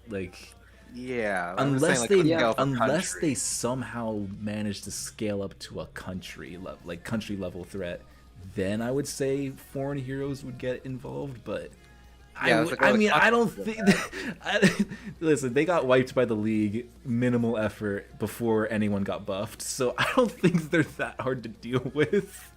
Like yeah, unless they somehow manage to scale up to a country level threat, then I would say foreign heroes would get involved. But I don't think. Listen, they got wiped by the League, minimal effort before anyone got buffed, so I don't think they're that hard to deal with.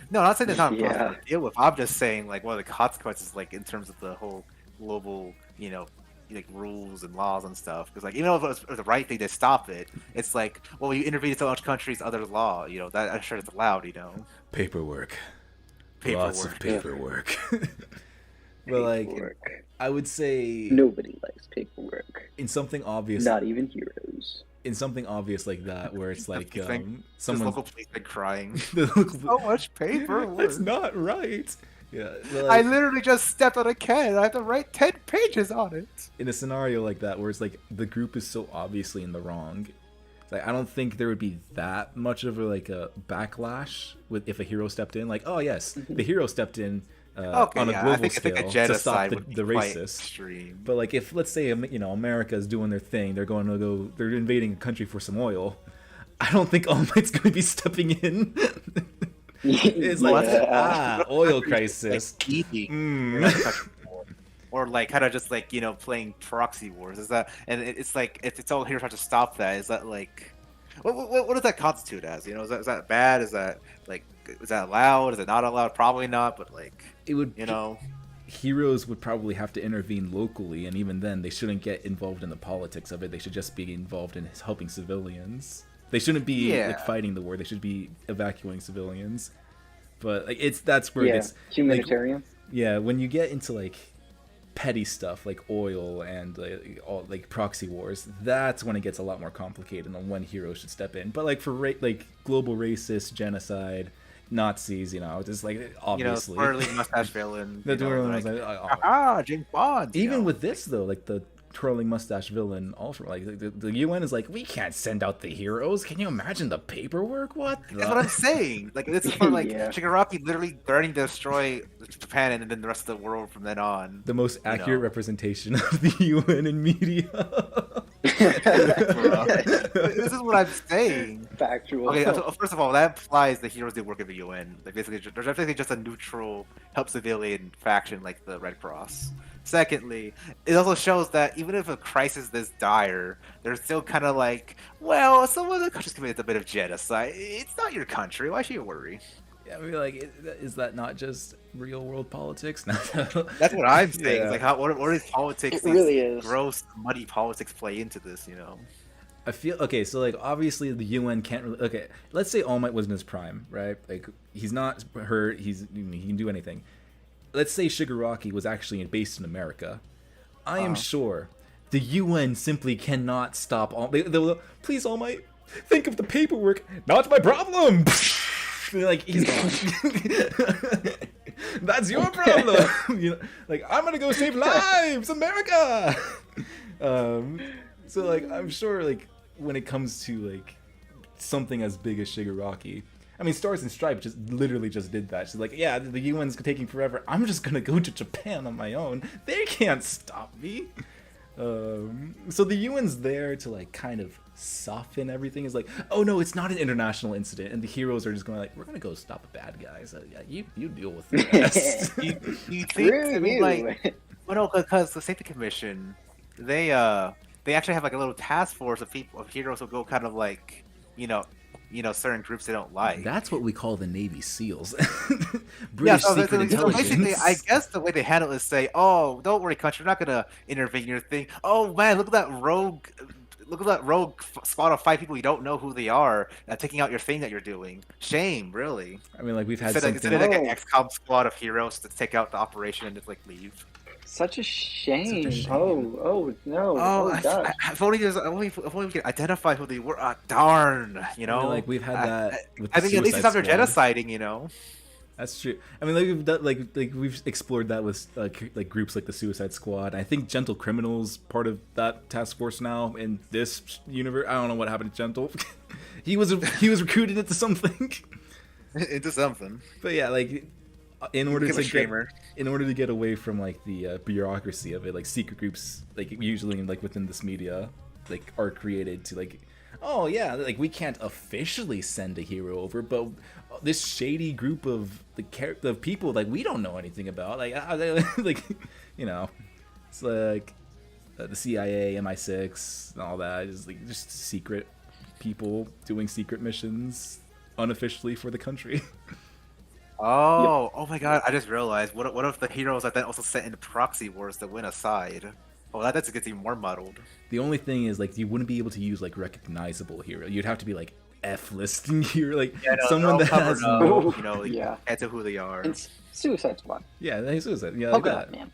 No, I'm not saying they're not impossible to deal with. I'm just saying, like, one of the consequences, like, in terms of the whole global, you know, like rules and laws and stuff. Because, like, even though if it was the right thing to stop it, it's like, well, you intervene in so much countries, other law, you know, that I'm sure it's allowed, you know. Paperwork. Lots of paperwork. But like, I would say nobody likes paperwork. In something obvious, not even heroes. In something obvious like that, where it's like someone local policeman crying. So much paper. That's not right. Yeah, like, I literally just stepped on a can. I have to write 10 pages on it. In a scenario like that, where it's like the group is so obviously in the wrong, Like, I don't think there would be that much of a backlash with if a hero stepped in. Like, oh yes, the hero stepped in on a global scale to stop the racist. But like, if let's say America is doing their thing, they're invading a country for some oil. I don't think All Might's going to be stepping in. It's like oil crisis. Or like kind of just like playing proxy wars. Is that it's like it's all here trying to stop that. Is that like what does that constitute as? Is that bad? Is that allowed? Is it not allowed? Probably not. But like it would heroes would probably have to intervene locally, and even then they shouldn't get involved in the politics of it. They should just be involved in helping civilians. They shouldn't be like fighting the war. They should be evacuating civilians. But like that's where it gets humanitarian. Like, when you get into like petty stuff like oil and like proxy wars, that's when it gets a lot more complicated on when heroes should step in. But like for like global racist genocide, Nazis, just like obviously twirling mustache villain. The twirling mustache. James Bond. Even with this though, like the twirling mustache villain, also like the UN is like, we can't send out the heroes. Can you imagine the paperwork? That's what I'm saying. Like this is for like Shigaraki literally threatening to destroy Japan and then the rest of the world from then on. The most accurate representation of the UN in media. This is what I'm saying. Factual. Okay, so first of all, that implies the heroes did work at the UN. Like basically, they're basically just a neutral, help civilian faction like the Red Cross. Secondly, it also shows that even if a crisis this dire, they're still kind of like, well, some of the countries committed a bit of genocide. It's not your country. Why should you worry? Yeah, I mean, like, is that not just real world politics? That's what I'm saying. It's like, what is politics? It really is. Gross, muddy politics play into this, I feel okay. So like, obviously the UN can't really. Okay, let's say All Might was in his prime, right? Like, he's not hurt. He can do anything. Let's say Shigaraki was actually based in America. I am sure the UN simply cannot stop all. They'll please, All Might, think of the paperwork. Not my problem. Like, he's gone. That's your problem. Like, I'm gonna go save lives, America. So like, I'm sure like when it comes to like something as big as Shigaraki. I mean, Stars and Stripes literally just did that. She's like, yeah, the UN's taking forever. I'm just gonna go to Japan on my own. They can't stop me. So the UN's there to like kind of soften everything. Is like, oh no, it's not an international incident, and the heroes are just going like, we're gonna go stop a bad guy. So yeah, you deal with the rest. you think? I mean, like, well, no, because the Safety Commission, they actually have like a little task force of heroes who go kind of like, certain groups they don't like. That's what we call the Navy SEALs. British secret intelligence. So basically, I guess the way they handle it is say, "Oh, don't worry, country, we're not gonna intervene in your thing." Oh man, look at that rogue squad of 5 people you don't know who they are, taking out your thing that you're doing. Shame, really. I mean, like we've had instead of like an XCOM squad of heroes to take out the operation and just like leave. Such a shame. Oh no. Oh gosh. If only we could identify who they were. Darn. I mean, like we've had that. With I think at least it's after genociding. That's true. I mean, like we've done, like we've explored that with like groups like the Suicide Squad. I think Gentle Criminal's part of that task force now in this universe. I don't know what happened to Gentle. he was recruited into something. Into something. But yeah, like. In order to get away from like the bureaucracy of it, like secret groups, like usually like within this media, like are created to like, oh yeah, like we can't officially send a hero over, but this shady group of the people like we don't know anything about, like like it's like the CIA, MI6, and all that is like just secret people doing secret missions unofficially for the country. Oh my god, I just realized, what if the heroes are then also sent into proxy wars to win a side? Oh, that gets even more muddled. The only thing is, like, you wouldn't be able to use, like, recognizable hero. You'd have to be, like, F-listing hero, like, someone that has no, can't tell who they are. It's Suicide Squad. Yeah, Suicide, yeah, like that. Man.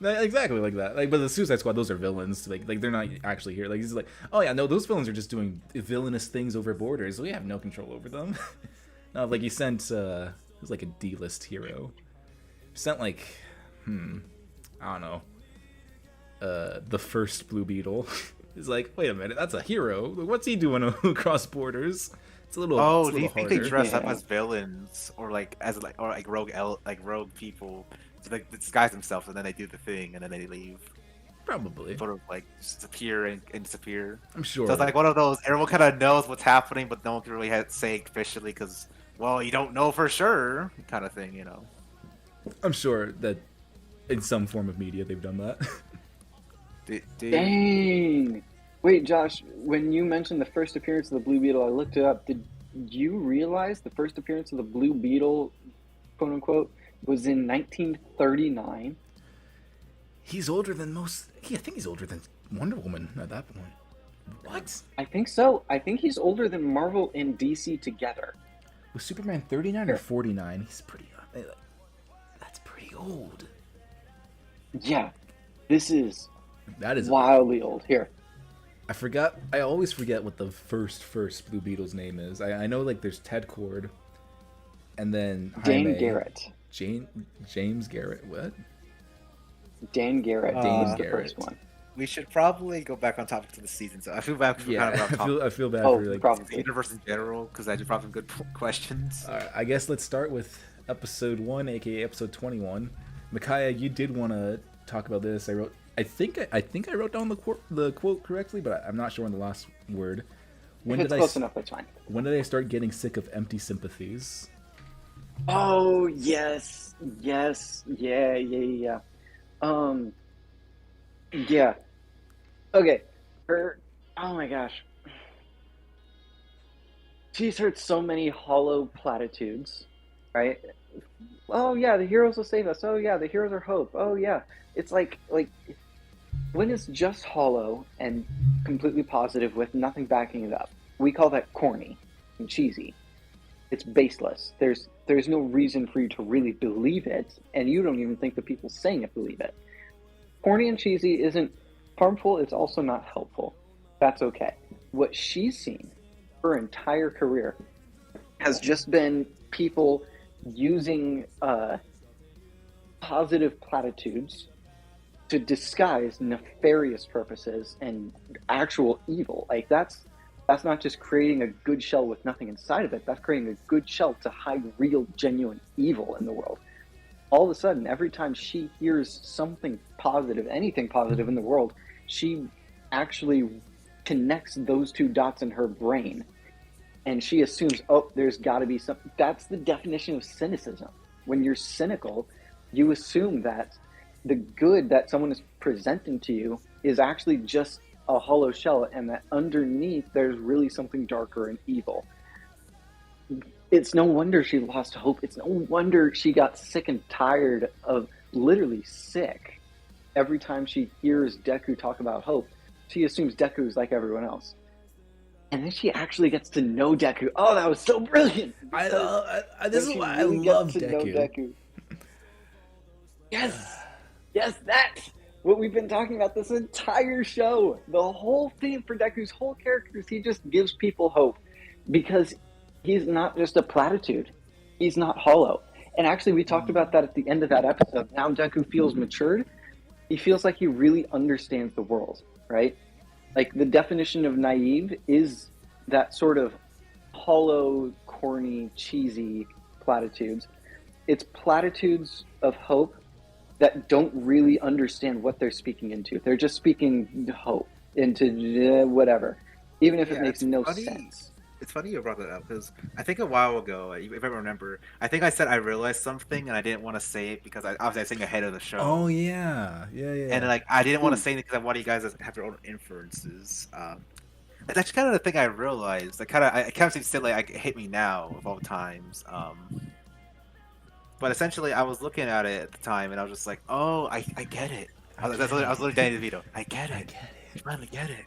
Exactly like that. Like, but the Suicide Squad, those are villains. Like they're not actually here. Like, it's like, oh yeah, no, those villains are just doing villainous things over borders. We have no control over them. No, like you sent... it was like a D-list hero. Sent like, I don't know, the first Blue Beetle. It's like, wait a minute, that's a hero. What's he doing across borders? It's a little. Oh, it's a do you little think harder. they dress up as villains or like rogue people to like disguise themselves, and then they do the thing, and then they leave? Probably. Sort of like just appear and disappear. I'm sure. So it's like one of those. Everyone kind of knows what's happening, but no one can really say officially because, well, you don't know for sure, kind of thing, you know. I'm sure that in some form of media they've done that. Dang. Wait, Josh, when you mentioned the first appearance of the Blue Beetle, I looked it up. Did you realize the first appearance of the Blue Beetle, quote unquote, was in 1939? He's older than most. I think he's older than Wonder Woman at that point. What? I think so. I think he's older than Marvel and DC together. Was Superman 39 or 49? He's pretty. That's pretty old. Yeah, this is. That is wildly old. Here. I forgot. I always forget what the first Blue Beetle's name is. I know like there's Ted Cord, and then Dan Garrett. James Garrett. What? Dan Garrett. Dan the Garrett. first one. We should probably go back on topic to the season. So I feel bad. I feel bad for like the universe in general because I just brought some good questions. All right, I guess let's start with episode 1, aka episode 21. Micaiah, you did want to talk about this. I think I wrote down the quote correctly, but I'm not sure on the last word. If it's close enough, that's fine. When did I start getting sick of empty sympathies? Oh yes, yeah. Yeah. Okay. Oh my gosh. She's heard so many hollow platitudes, right? Oh yeah, the heroes will save us. Oh yeah, the heroes are hope. Oh yeah. It's like when it's just hollow and completely positive with nothing backing it up, we call that corny and cheesy. It's baseless. There's no reason for you to really believe it, and you don't even think the people saying it believe it. Corny and cheesy isn't harmful, it's also not helpful. That's okay. What she's seen her entire career has just been people using positive platitudes to disguise nefarious purposes and actual evil. Like that's not just creating a good shell with nothing inside of it, that's creating a good shell to hide real, genuine evil in the world. All of a sudden, every time she hears something positive, anything positive in the world, she actually connects those two dots in her brain. And she assumes, oh, there's got to be something. That's the definition of cynicism. When you're cynical, you assume that the good that someone is presenting to you is actually just a hollow shell, and that underneath there's really something darker and evil. It's no wonder she lost hope. It's no wonder she got sick and tired of, literally sick. Every time she hears Deku talk about hope, she assumes Deku is like everyone else. And then she actually gets to know Deku. Oh, that was so brilliant! This is why I love Deku. Yes, that's what we've been talking about this entire show. The whole theme for Deku's whole character is he just gives people hope. Because he's not just a platitude. He's not hollow. And actually, we talked about that at the end of that episode. Now Deku feels matured. He feels like he really understands the world, right? Like, the definition of naive is that sort of hollow, corny, cheesy platitudes. It's platitudes of hope that don't really understand what they're speaking into. They're just speaking hope into whatever, even if it makes no sense. It's funny you brought that up because I think a while ago, if I remember, I think I said I realized something and I didn't want to say it because I was saying ahead of the show. Oh yeah. And like I didn't want to say it because I wanted you guys to have your own inferences. That's kind of the thing I realized. I kind of seems silly. Like it hit me now of all times. But essentially, I was looking at it at the time and I was just like, oh, I get it. I was literally Danny DeVito. I get it. You finally get it.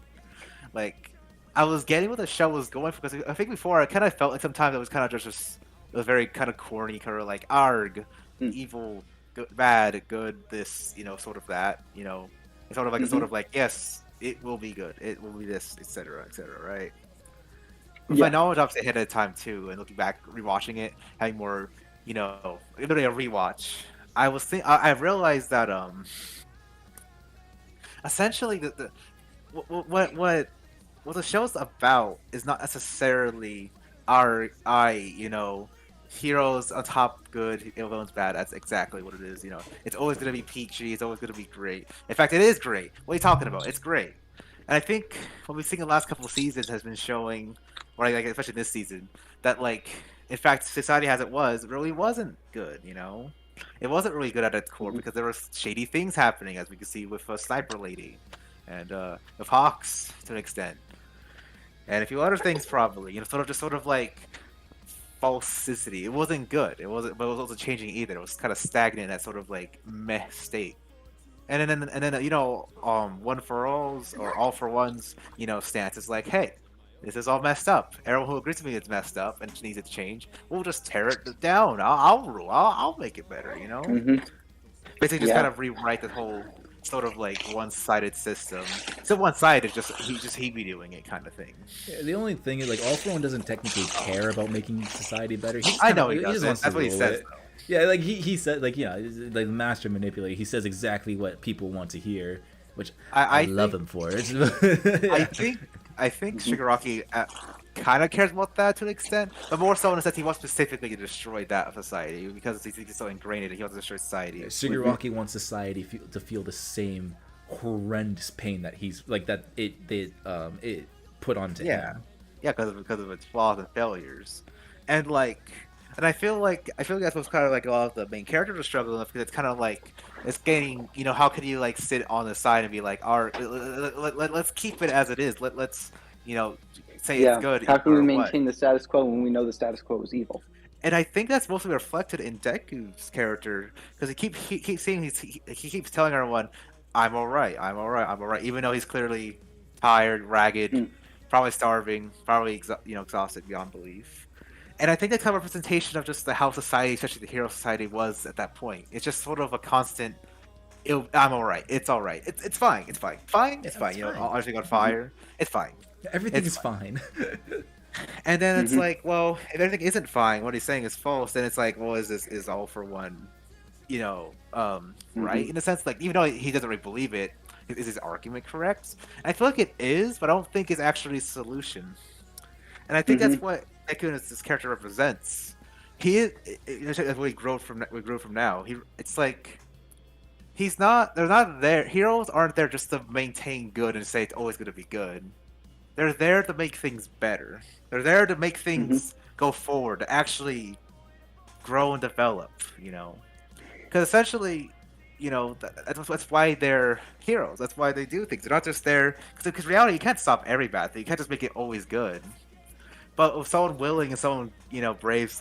Like. I was getting what the show was going for because I think before I kind of felt like sometimes it was kind of just it was very kind of corny, kind of like arg, evil, good, bad, good, this, sort of that, it's sort of like yes, it will be good, it will be this, etc., right? With my knowledge obviously ahead of time too, and looking back, rewatching it, having more, literally a rewatch, I realized that essentially what the show's about is not necessarily heroes on top good, villains bad. That's exactly what it is. It's always gonna be peachy. It's always gonna be great. In fact, it is great. What are you talking about? It's great. And I think what we've seen in the last couple of seasons has been showing, or like especially this season, that in fact, society as it was really wasn't good. It wasn't really good at its core because there were shady things happening, as we can see with Sniper Lady, and with Hawks to an extent, and a few other things probably. Sort of like falsicity. It wasn't good. It wasn't, but it was also changing either. It was kind of stagnant in that sort of like meh state. And then one for alls or all for ones, stance is like, hey, this is all messed up. Everyone who agrees with me it's messed up and needs to change, we'll just tear it down. I'll rule. I'll make it better. Basically, just kind of rewrite the whole sort of like one-sided system. So one-sided, just he be doing it kind of thing. Yeah, the only thing is All For One doesn't technically care about making society better. I know he doesn't. That's what he says. Yeah, he said like the master manipulator. He says exactly what people want to hear, which I love him for. I think Shigaraki kind of cares about that to an extent, but more so in the sense he wants specifically to destroy that society because he's so ingrained in it. He wants to destroy society. Shigaraki wants society to feel the same horrendous pain that it put onto him. Yeah, because of its flaws and failures, and I feel like that's what's kind of like a lot of the main characters are struggling with, because it's kind of like it's getting, how can you sit on the side and be like, let's keep it as it is. Let's say it's good. How can we maintain the status quo when we know the status quo is evil? And I think that's mostly reflected in Deku's character, because he keeps saying he keeps telling everyone, I'm all right, even though he's clearly tired, ragged, probably starving, probably exhausted beyond belief. And I think that's kind of a representation of just how society, especially the hero society, was at that point. It's just sort of a constant, I'm alright, it's alright, it's fine, it's fine, it's fine. Everything on fire, it's fine. Everything is fine. And then it's like, well, if everything isn't fine, what he's saying is false, then it's like, well, is All For One, right? In a sense, even though he doesn't really believe it, is his argument correct? And I feel like it is, but I don't think it's actually a solution. And I think that's what Deku and his character represents. He is. As we grew from now. It's like he's not. They're not there. Heroes aren't there just to maintain good and say it's always going to be good. They're there to make things better. They're there to make things go forward, to actually grow and develop. Because essentially, that's why they're heroes. That's why they do things. They're not just there because reality, you can't stop every bad thing. You can't just make it always good. But if someone willing and someone brave /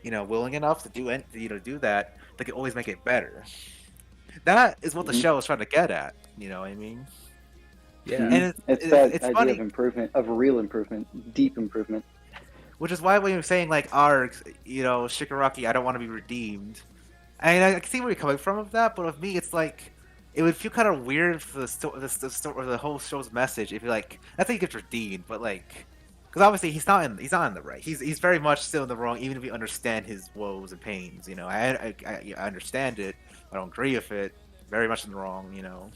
willing enough to do that, they can always make it better. That is what the show is trying to get at. You know what I mean? Yeah, and it's idea funny. Of improvement, of real improvement, deep improvement. Which is why when you're saying Shigaraki, I don't want to be redeemed. I can see where you're coming from with that, but with me, it's like it would feel kind of weird for the whole show's message if you're like, I think he gets redeemed, but because obviously he's not in the right. He's very much still in the wrong, even if you understand his woes and pains. I understand it. I don't agree with it. Very much in the wrong.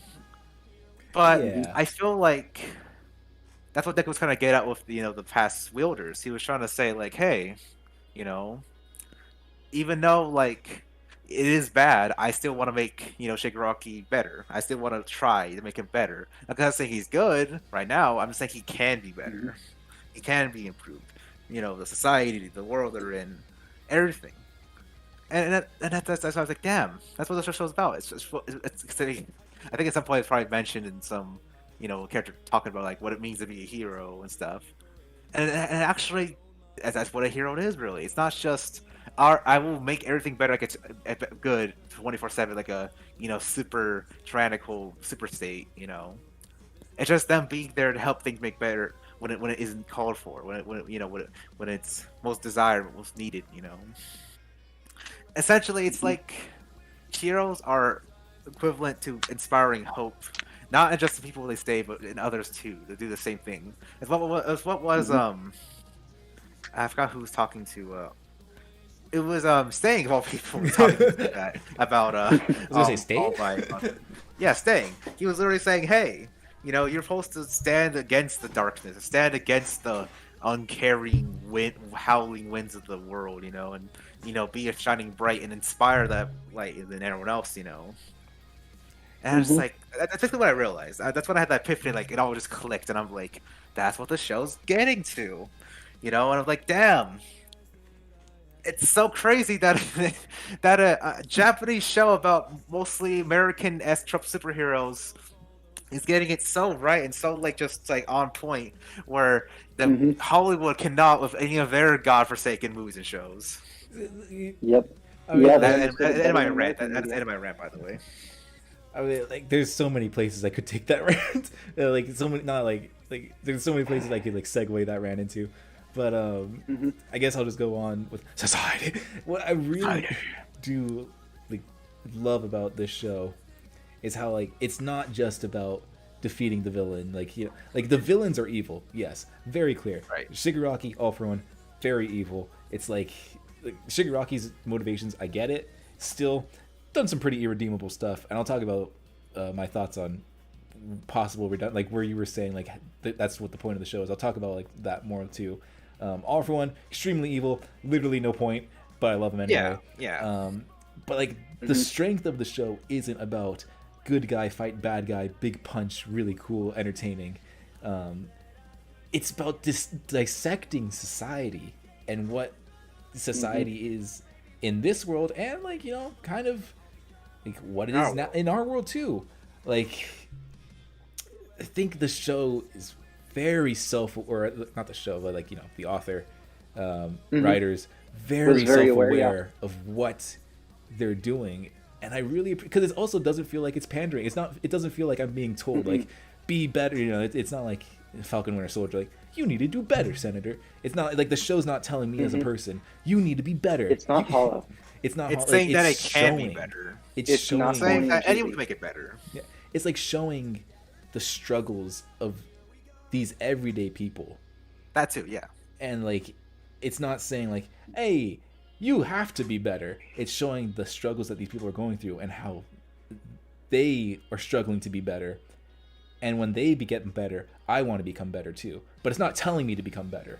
But I feel like that's what Deku was trying to get at with the past wielders. He was trying to say hey, even though it is bad, I still want to make Shigaraki better. I still want to try to make him better. I'm not saying he's good right now. I'm just saying he can be better. He can be improved. The society, the world they're in, everything. And that's why I was like, damn, that's what the show's about. It's I think at some point it's probably mentioned in some, character talking about what it means to be a hero and stuff. And actually, that's what a hero is really. It's not just I will make everything better, it's good 24/7, like a super tyrannical super state. It's just them being there to help things make better when it isn't called for, when it's most desired, most needed. Essentially, it's like heroes are equivalent to inspiring hope, not in just the people they stay, but in others too, to do the same thing. It's what was I forgot who was talking to. It was Staying of all people talking that about was I say Staying? yeah, Staying. He was literally saying, hey, You know, you're supposed to stand against the darkness, stand against the uncaring howling winds of the world, you know, and be a shining bright and inspire that light in everyone else, you know. And I was like, that's exactly what I realized. That's when I had that epiphany, like it all just clicked, and I'm like, that's what the show's getting to, you know. And I'm like, damn, it's so crazy that that a Japanese show about mostly American-esque trope superheroes is getting it so right and so just on point, where the Hollywood cannot with any of their godforsaken movies and shows. Yep. I mean, That's my rant. That's the end of my rant, by the way. I mean, like, there's so many places I could take that rant. Like, so many, not like there's so many places I could segue that rant into. But I guess I'll just go on with society. What I really do love about this show is how it's not just about defeating the villain. The villains are evil, yes, very clear. Right. Shigaraki, all for one, very evil. It's Shigaraki's motivations, I get it. Still, done some pretty irredeemable stuff, and I'll talk about my thoughts on possible redemption, where you were saying that's what the point of the show is. I'll talk about that more too. All for one, extremely evil, literally no point, but I love him anyway. Yeah. But the strength of the show isn't about good guy fight bad guy, big punch, really cool, entertaining. It's about dissecting society and what society is in this world, and kind of what it is now in our world too. I think the show is very or not the show, but the author, writers, very self-aware of what they're doing, and I really, because it also doesn't feel like it's pandering. It doesn't feel like I'm being told be better. It's not like Falcon Winter Soldier, you need to do better, Senator. It's not the show's not telling me as a person you need to be better. It's not hollow. It's not. It's saying that it can be better. It's showing, not saying that anyone can make it better. Yeah, it's showing the struggles of these everyday people. That too, yeah. And it's not saying hey, you have to be better. It's showing the struggles that these people are going through and how they are struggling to be better. And when they get better, I want to become better too. But it's not telling me to become better.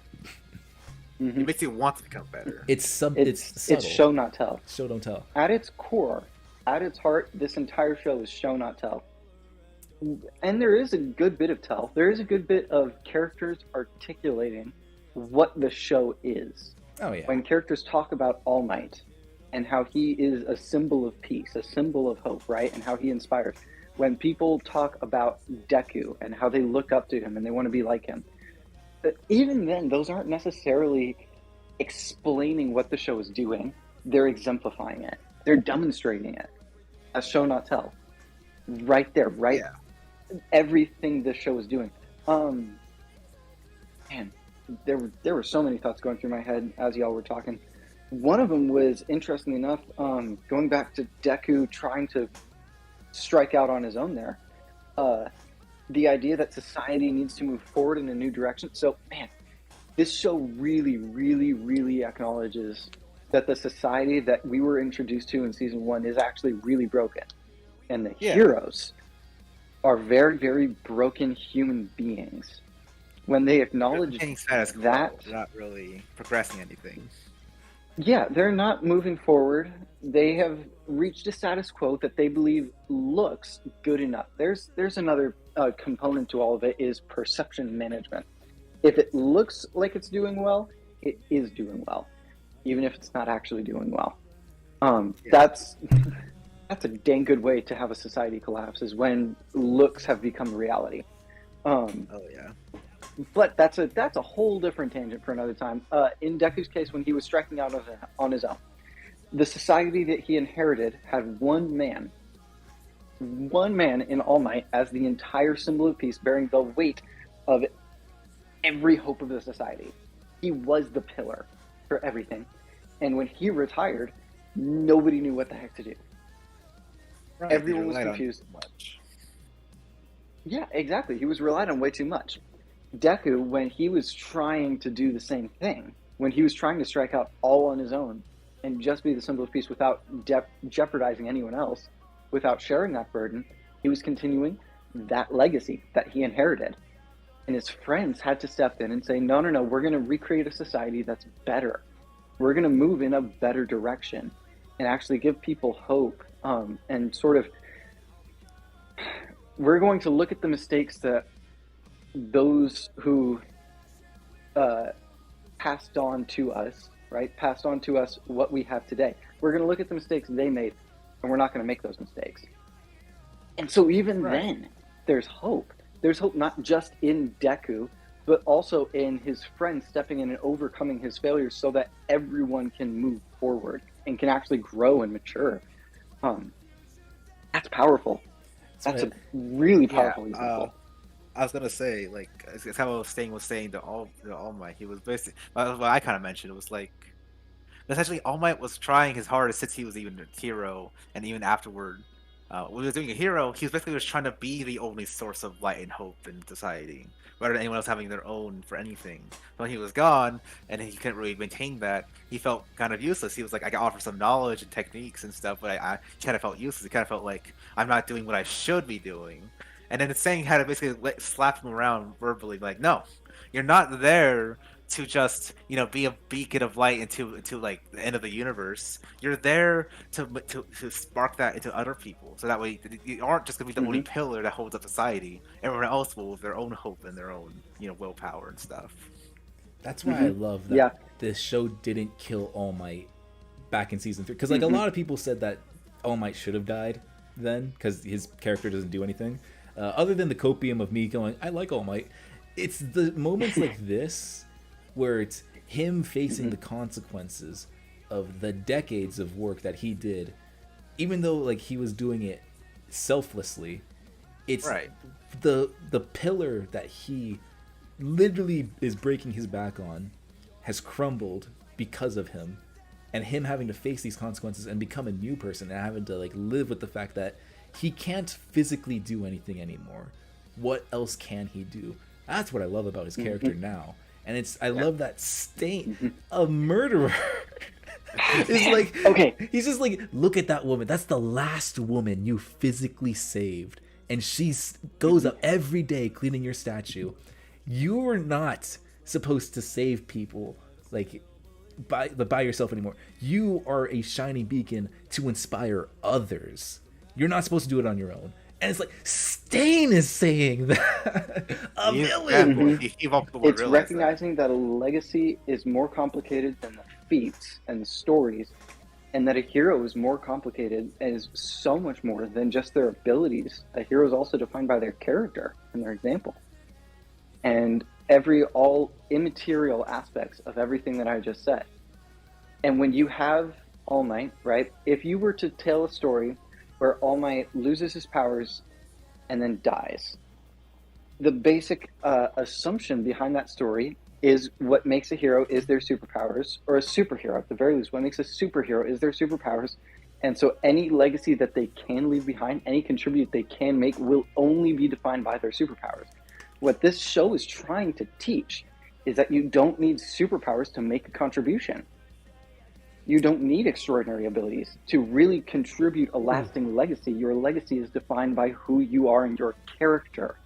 It makes you want to become better. It's subtle. It's show not tell. Show don't tell. At its core, at its heart, this entire show is show not tell. And there is a good bit of tell. There is a good bit of characters articulating what the show is. Oh yeah. When characters talk about All Might and how he is a symbol of peace, a symbol of hope, right? And how he inspires. When people talk about Deku and how they look up to him and they want to be like him, even then, those aren't necessarily explaining what the show is doing. They're exemplifying it. They're demonstrating it. As show not tell. Right there, right? Yeah. Everything the show is doing. Man, there were so many thoughts going through my head as y'all were talking. One of them was, interestingly enough, going back to Deku trying to strike out on his own there. The idea that society needs to move forward in a new direction. So, man, this show really, really, really acknowledges that the society that we were introduced to in season 1 is actually really broken. And the heroes are very, very broken human beings. When they acknowledge that... They're not really progressing anything. Yeah, they're not moving forward. They have reached a status quo that they believe looks good enough. There's another component to all of it, is perception management. If it looks like it's doing well, it is doing well, even if it's not actually doing well. That's a dang good way to have a society collapse, is when looks have become reality. But that's a whole different tangent for another time. In Deku's case, when he was striking out on his own, the society that he inherited had one man in All Might as the entire symbol of peace, bearing the weight of every hope of the society. He was the pillar for everything. And when he retired, nobody knew what the heck to do. Right, everyone was confused. Yeah, exactly. He was relied on way too much. Deku, when he was trying to do the same thing, when he was trying to strike out all on his own and just be the symbol of peace without jeopardizing anyone else, without sharing that burden, he was continuing that legacy that he inherited. And his friends had to step in and say, no, we're going to recreate a society that's better. We're going to move in a better direction and actually give people hope. And sort of, we're going to look at the mistakes that those who passed on to us, right? Passed on to us what we have today. We're going to look at the mistakes they made, and we're not going to make those mistakes. And so even then, there's hope. There's hope not just in Deku, but also in his friends stepping in and overcoming his failures so that everyone can move forward and can actually grow and mature. That's powerful. That's a really powerful example. I was gonna say, like, it's how Sting was saying the All Might. He was basically what I kind of mentioned. It was like essentially All Might was trying his hardest since he was even a hero, and even afterward, when he was doing a hero, he was basically just trying to be the only source of light and hope in society, rather than anyone else having their own for anything. So when he was gone, and he couldn't really maintain that, he felt kind of useless. He was like, I can offer some knowledge and techniques and stuff, but I kind of felt useless. He kind of felt like I'm not doing what I should be doing. And then Sang had to basically slap him around verbally, like, no, you're not there to just, be a beacon of light into like the end of the universe. You're there to spark that into other people, so that way you aren't just gonna be the only pillar that holds up society. Everyone else will with their own hope and their own willpower and stuff. That's why I love that this show didn't kill All Might back in season 3, because like a lot of people said that All Might should have died then because his character doesn't do anything. Other than the copium of me going, I like All Might, it's the moments like this where it's him facing the consequences of the decades of work that he did, even though like he was doing it selflessly. It's the pillar that he literally is breaking his back on has crumbled because of him, and him having to face these consequences and become a new person and having to like live with the fact that he can't physically do anything anymore. What else can he do? That's what I love about his character now. And I love that Stain, a murderer. It's like, he's just like, look at that woman. That's the last woman you physically saved. And she goes up every day cleaning your statue. You're not supposed to save people like by yourself anymore. You are a shining beacon to inspire others. You're not supposed to do it on your own. And it's like, Stain is saying that. A villain! It's recognizing that a legacy is more complicated than the feats and the stories, and that a hero is more complicated and is so much more than just their abilities. A hero is also defined by their character and their example. And all immaterial aspects of everything that I just said. And when you have All Might, right? If you were to tell a story where All Might loses his powers and then dies, the basic assumption behind that story is what makes a hero is their superpowers, or a superhero at the very least. What makes a superhero is their superpowers. And so any legacy that they can leave behind, any contribute they can make, will only be defined by their superpowers. What this show is trying to teach is that you don't need superpowers to make a contribution. You don't need extraordinary abilities to really contribute a lasting legacy. Your legacy is defined by who you are and your character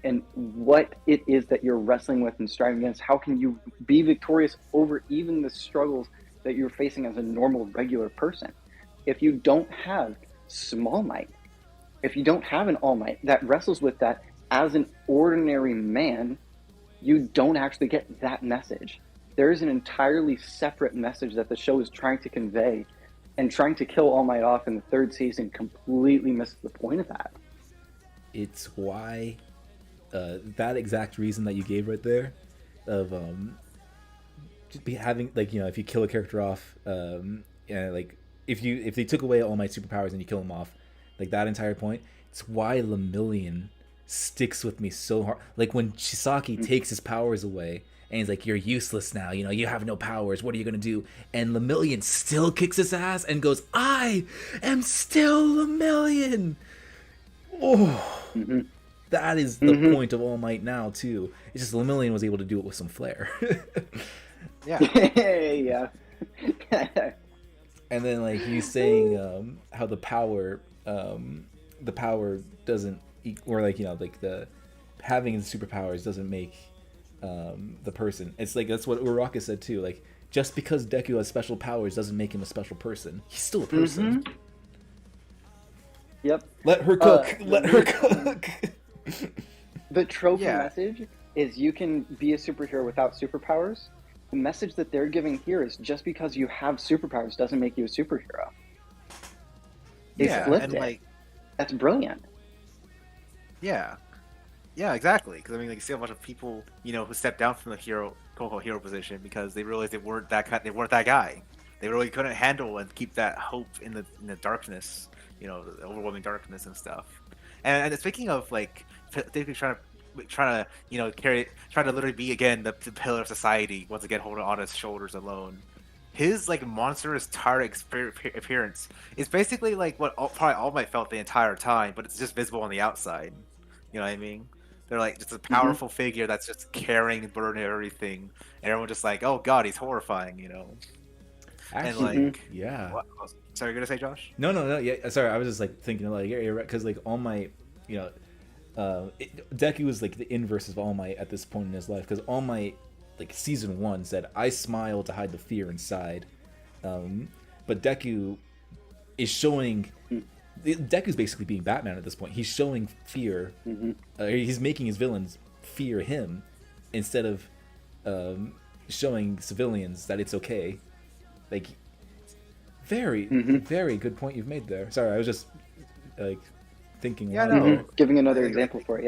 and what it is that you're wrestling with and striving against. How can you be victorious over even the struggles that you're facing as a normal, regular person? If you don't have Small Might, if you don't have an All Might that wrestles with that as an ordinary man, you don't actually get that message. There is an entirely separate message that the show is trying to convey, and trying to kill All Might off in the third season completely misses the point of that. It's why that exact reason that you gave right there of just be having, like, if you kill a character off, like if they took away All Might's superpowers and you kill him off, like that entire point, it's why Lemillion sticks with me so hard. Like when Chisaki takes his powers away and he's like, you're useless now, you have no powers, what are you gonna do? And Lemillion still kicks his ass and goes, I am still Lemillion. That is the point of All Might now too. It's just Lemillion was able to do it with some flair. Yeah. And then like you saying how the power doesn't or like like the having the superpowers doesn't make the person. It's like that's what Uraraka said too. Like just because Deku has special powers doesn't make him a special person. He's still a person. Mm-hmm. Yep. Let her cook. Let her cook. The trope message is you can be a superhero without superpowers. The message that they're giving here is just because you have superpowers doesn't make you a superhero. They flipped it. Like, that's brilliant. Yeah. Yeah, exactly. Because I mean, like, you see a bunch of people, who stepped down from the quote-unquote hero position because they realized they weren't that guy. They really couldn't handle and keep that hope in the darkness, the overwhelming darkness and stuff. And speaking of like, Deku trying to literally be again the pillar of society once again, holding on his shoulders alone. His like monstrous tired appearance is basically like what probably All Might felt the entire time, but it's just visible on the outside. You know what I mean? They're like just a powerful figure that's just carrying and burning everything, and everyone just like, oh god, he's horrifying, Actually, and like, yeah. What? Sorry, you're gonna say, Josh? No. Yeah, sorry. I was just like thinking like, because like All Might, Deku was like the inverse of All Might at this point in his life, because All Might, like season 1 said, I smile to hide the fear inside, but Deku is showing. Deku's basically being Batman at this point. He's showing fear. He's making his villains fear him instead of showing civilians that it's okay. Like, very, very good point you've made there. Sorry, I was just like thinking. Giving another example for it.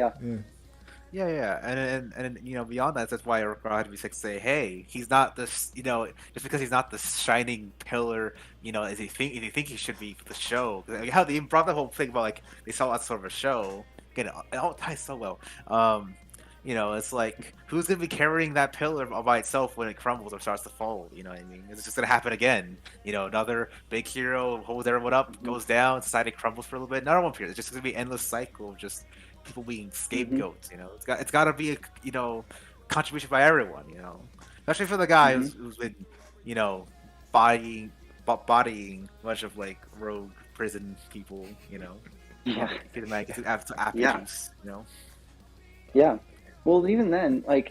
Yeah, and beyond that, that's why I had to be sick to say, hey, he's not this, just because he's not the shining pillar, as you think he should be for the show. Like, how they brought the whole thing about like they saw that sort of a show. Again, it all ties so well. It's like, who's gonna be carrying that pillar all by itself when it crumbles or starts to fall? You know what I mean? It's just gonna happen again. Another big hero holds everyone up, goes down, society crumbles for a little bit. Another one appears. It's just gonna be an endless cycle of just people being scapegoats. It's got to be a contribution by everyone. Especially for the guy who's been bodying a bunch of like rogue prison people. Yeah. Well, even then, like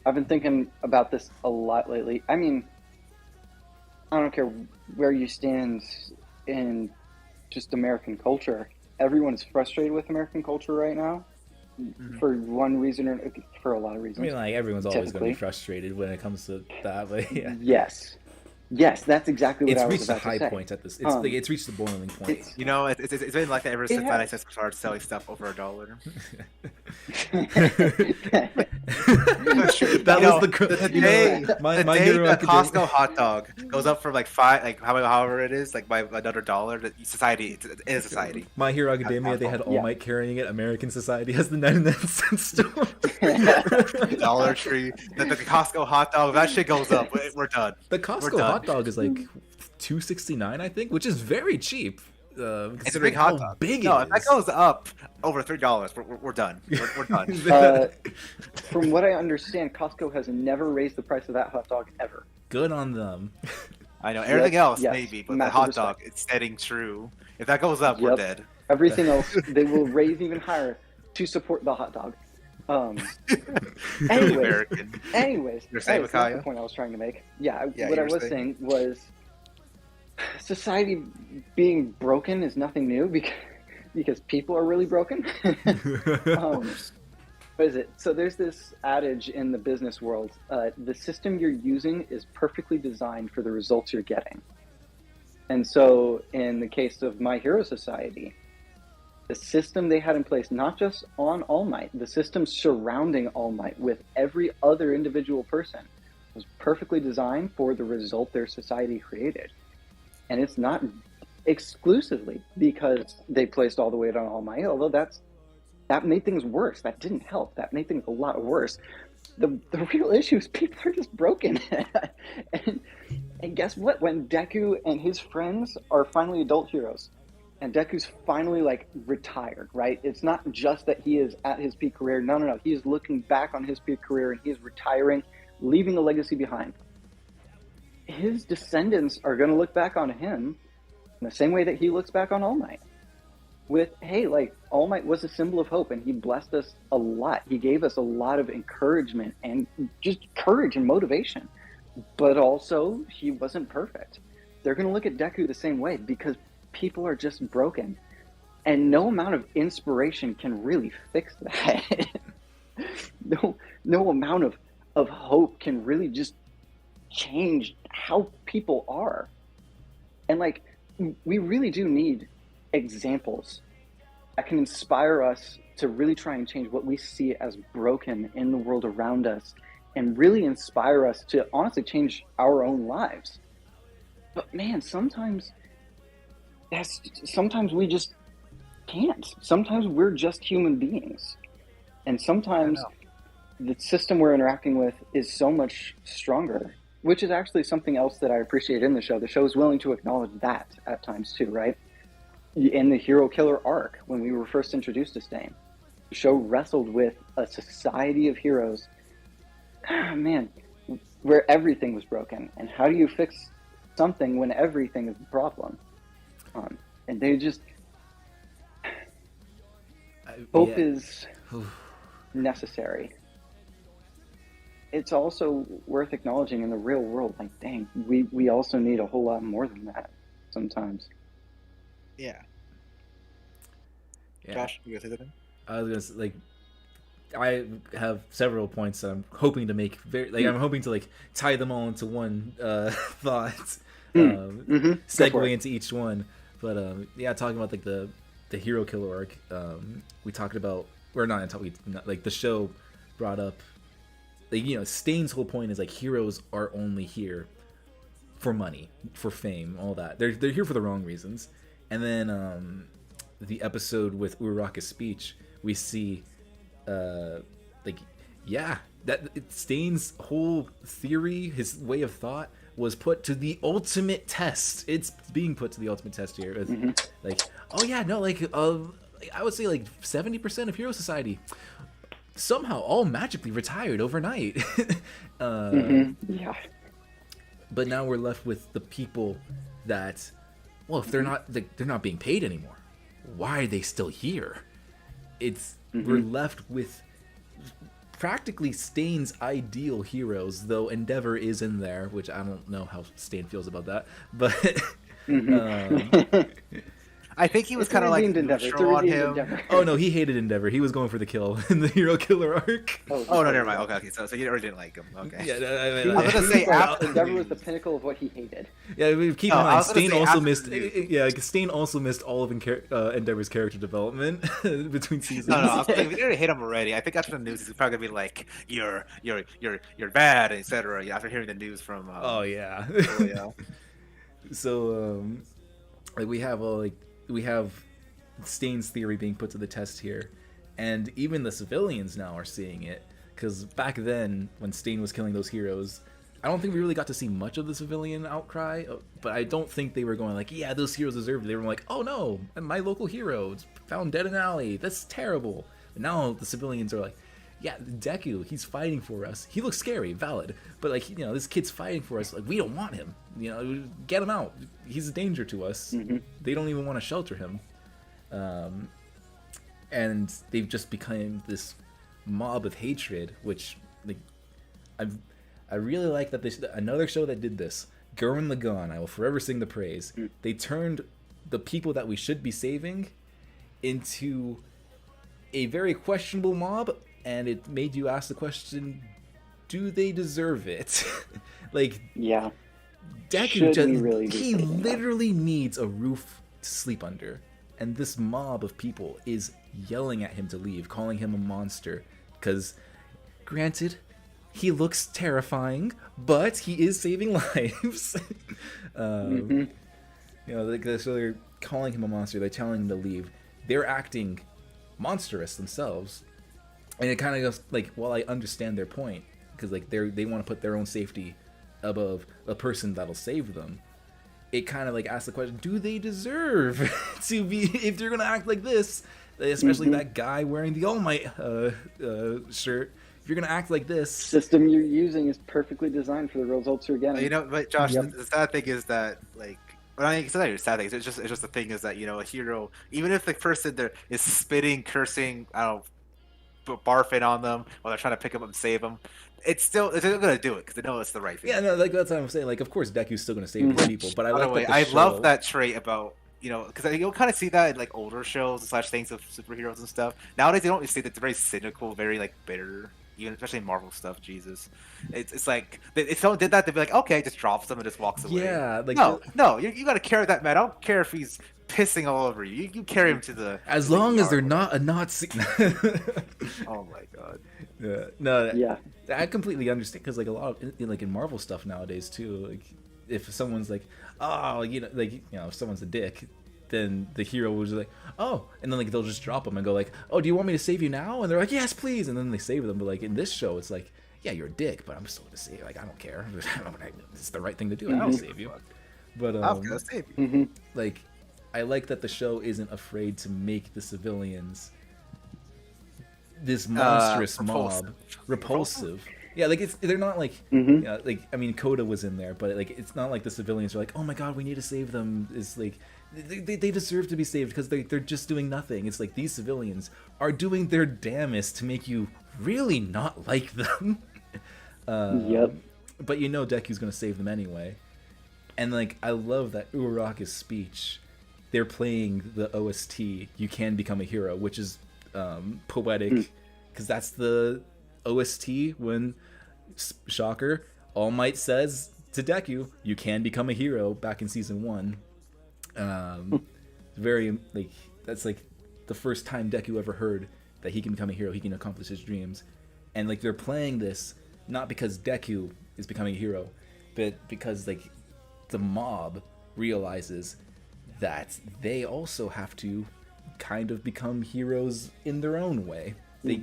I've been thinking about this a lot lately. I mean, I don't care where you stand in just American culture. Everyone is frustrated with American culture right now, for one reason or for a lot of reasons. I mean, like everyone's always going to be frustrated when it comes to that, but yeah. Yes, that's exactly what I was about to say. It's reached the high point at this. It's reached the boiling point. It's been like that ever since I started selling stuff over $1. That was the day the Costco hot dog goes up from like $5, like however it is, like by another $1. That society is society. My Hero Academia, they had All Might carrying it. American Society has the 99-cent store. Dollar Tree, the Costco hot dog, that shit goes up. We're done. The Costco hot dog is like $2.69, I think, which is very cheap. It's a big hot dog. Big no, if that goes up over $3, we're done. We're done. From what I understand, Costco has never raised the price of that hot dog ever. Good on them. I know everything else maybe, but the hot dog, it's staying true. If that goes up, we're dead. Everything else they will raise even higher to support the hot dog. Anyways, that's the point I was trying to make. What I was saying was society being broken is nothing new because people are really broken. What is it? So there's this adage in the business world: the system you're using is perfectly designed for the results you're getting. And so, in the case of My Hero Society, the system they had in place, not just on All Might, the system surrounding All Might with every other individual person, was perfectly designed for the result their society created. And it's not exclusively because they placed all the weight on All Might, although that made things worse. That didn't help. That made things a lot worse. The real issue is people are just broken. and guess what? When Deku and his friends are finally adult heroes, and Deku's finally like retired, right? It's not just that he is at his peak career. No. He is looking back on his peak career and he is retiring, leaving a legacy behind. His descendants are going to look back on him in the same way that he looks back on All Might. with, hey, like, All Might was a symbol of hope, and he blessed us a lot. He gave us a lot of encouragement and just courage and motivation. But also, he wasn't perfect. They're going to look at Deku the same way because people are just broken. And no amount of inspiration can really fix that. no amount of hope can really just change how people are. And, like, we really do need examples that can inspire us to really try and change what we see as broken in the world around us, and really inspire us to honestly change our own lives. But man, sometimes we just can't. Sometimes we're just human beings, and sometimes the system we're interacting with is so much stronger, which is actually something else that I appreciate in the show. The show is willing to acknowledge that at times too, right? In the hero killer arc, when we were first introduced to Stain, the show wrestled with a society of heroes, man, where everything was broken. And how do you fix something when everything is the problem? And they just... Hope is necessary. It's also worth acknowledging in the real world, like, dang, we also need a whole lot more than that sometimes. Yeah. Josh, you gonna say that? I was gonna say, like, I have several points that I'm hoping to make. I'm hoping to like tie them all into one thought, segue into each one. But yeah, talking about like the hero killer arc, we talked about, or not like the show brought up, like, you know, Stain's whole point is like heroes are only here for money, for fame, all that. They're here for the wrong reasons. And then the episode with Uraraka's speech, we see like, yeah, that Stain's whole theory, his way of thought, was put to the ultimate test. It's being put to the ultimate test here. Like, oh yeah, no, like I would say like 70% of Hero Society somehow all magically retired overnight. Yeah. But now we're left with the people that, well, if they're not being paid anymore, why are they still here? We're left with practically Stain's ideal heroes, though Endeavor is in there, which I don't know how Stain feels about that, but I think he was kind of like neutral on him. Oh no, he hated Endeavor. He was going for the kill in the hero killer arc. Oh no, never mind. Okay, so you already didn't like him. Okay. Yeah, I was gonna say Endeavor was the pinnacle of what he hated. Yeah, keep in mind, Stain also missed. Yeah, Stain also missed all of Endeavor's character development between seasons. No, I was thinking, we already hit him already. I think after the news, he's probably gonna be like, "You're bad," etc. After hearing the news from. Oh yeah. So like we have Stain's theory being put to the test here, and even the civilians now are seeing it, because back then when Stain was killing those heroes, I don't think we really got to see much of the civilian outcry, but I don't think they were going like, yeah, those heroes deserve it. They were like, oh no, my local hero found dead in an alley, that's terrible. But now the civilians are like, yeah, Deku, he's fighting for us. He looks scary, valid, but like, you know, this kid's fighting for us. Like, we don't want him. You know, get him out. He's a danger to us. They don't even want to shelter him. And they've just become this mob of hatred, which, like, I really like that another show that did this, Gurren Lagann, I will forever sing the praise. They turned the people that we should be saving into a very questionable mob, and it made you ask the question, do they deserve it? Like, yeah, Deku he literally needs a roof to sleep under, and this mob of people is yelling at him to leave, calling him a monster, because granted, he looks terrifying, but he is saving lives. You know, so they're calling him a monster, they're telling him to leave, they're acting monstrous themselves. And it kind of goes like, well, I understand their point, because like they want to put their own safety above a person that'll save them. It kind of like asks the question, do they deserve to be, if they're gonna act like this, especially that guy wearing the All Might shirt, if you're gonna act like this, system you're using is perfectly designed for the results you're getting. You know, but Josh, the sad thing is that like But I mean, it's not your sad things. It's just the thing is that a hero, even if the person there is spitting, cursing, I don't know, barfing on them while they're trying to pick them up and save them, they're still gonna do it because they know it's the right thing. Yeah, no, like that's what I'm saying. Like, of course, Deku's still gonna save these people, but I By the like way, that the I show... love that trait about because you'll kind of see that in like older shows / things of superheroes and stuff. Nowadays, they don't really see that they're very cynical, very like bitter. Even especially in Marvel stuff, Jesus, it's like if someone did that, they'd be like, okay, just drops them and just walks away. Yeah, like no, you got to carry that man. I don't care if he's pissing all over you. You carry him to the as long as they're not a Nazi. Oh my god. Yeah. No. Yeah. I completely understand because like a lot of like in Marvel stuff nowadays too. Like if someone's like, oh, if someone's a dick, then the hero was like, oh, and then like they'll just drop them and go like, oh, do you want me to save you now? And they're like, yes, please, and then they save them. But like in this show, it's like, yeah, you're a dick, but I'm still gonna save you. Like I don't care. It's the right thing to do. I'll save you. But I'm gonna save you. Like, I like that the show isn't afraid to make the civilians this monstrous mob repulsive. Yeah, like they're not like like I mean Coda was in there, but like it's not like the civilians are like, oh my god, we need to save them. It's like they deserve to be saved because they're just doing nothing. It's like these civilians are doing their damnest to make you really not like them. Yep. But Deku's gonna save them anyway. And like I love that Uraraka's speech. They're playing the OST "You Can Become a Hero," which is poetic because that's the OST when shocker All Might says to Deku, "You can become a hero" back in season 1. Very like that's like the first time Deku ever heard that he can become a hero, he can accomplish his dreams. And like they're playing this not because Deku is becoming a hero, but because like the mob realizes that they also have to kind of become heroes in their own way. They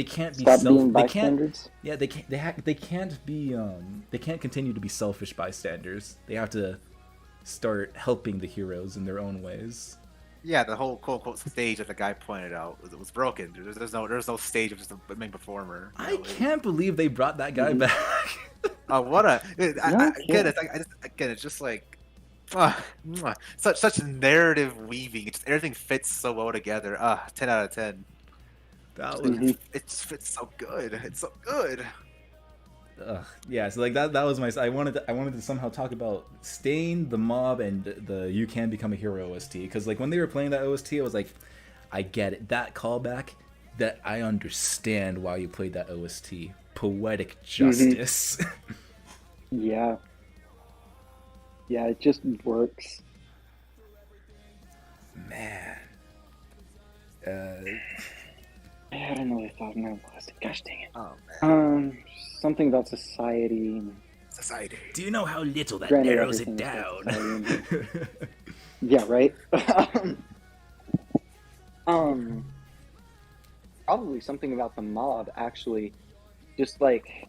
can't be bystanders. They can't continue to be selfish bystanders. They have to start helping the heroes in their own ways. Yeah, the whole quote unquote stage that the guy pointed out was broken. There's no stage of just a main performer. I can't believe they brought that guy back. Oh, what a again! It's just like such narrative weaving. Everything fits so well together. 10 out of 10. It just fits so good. It's so good. Yeah, so like that was my. I wanted to somehow talk about Stain, the mob, and the "You Can Become a Hero" OST because like when they were playing that OST, I was like, I get it. That callback, that I understand why you played that OST. Poetic justice. Yeah. Yeah, it just works. Man. I had another thought and I lost it. Gosh dang it. Oh man. Something about society. Society. Do you know how little that Granted, narrows it everything is down? Yeah, right. Probably something about the mob actually, just like.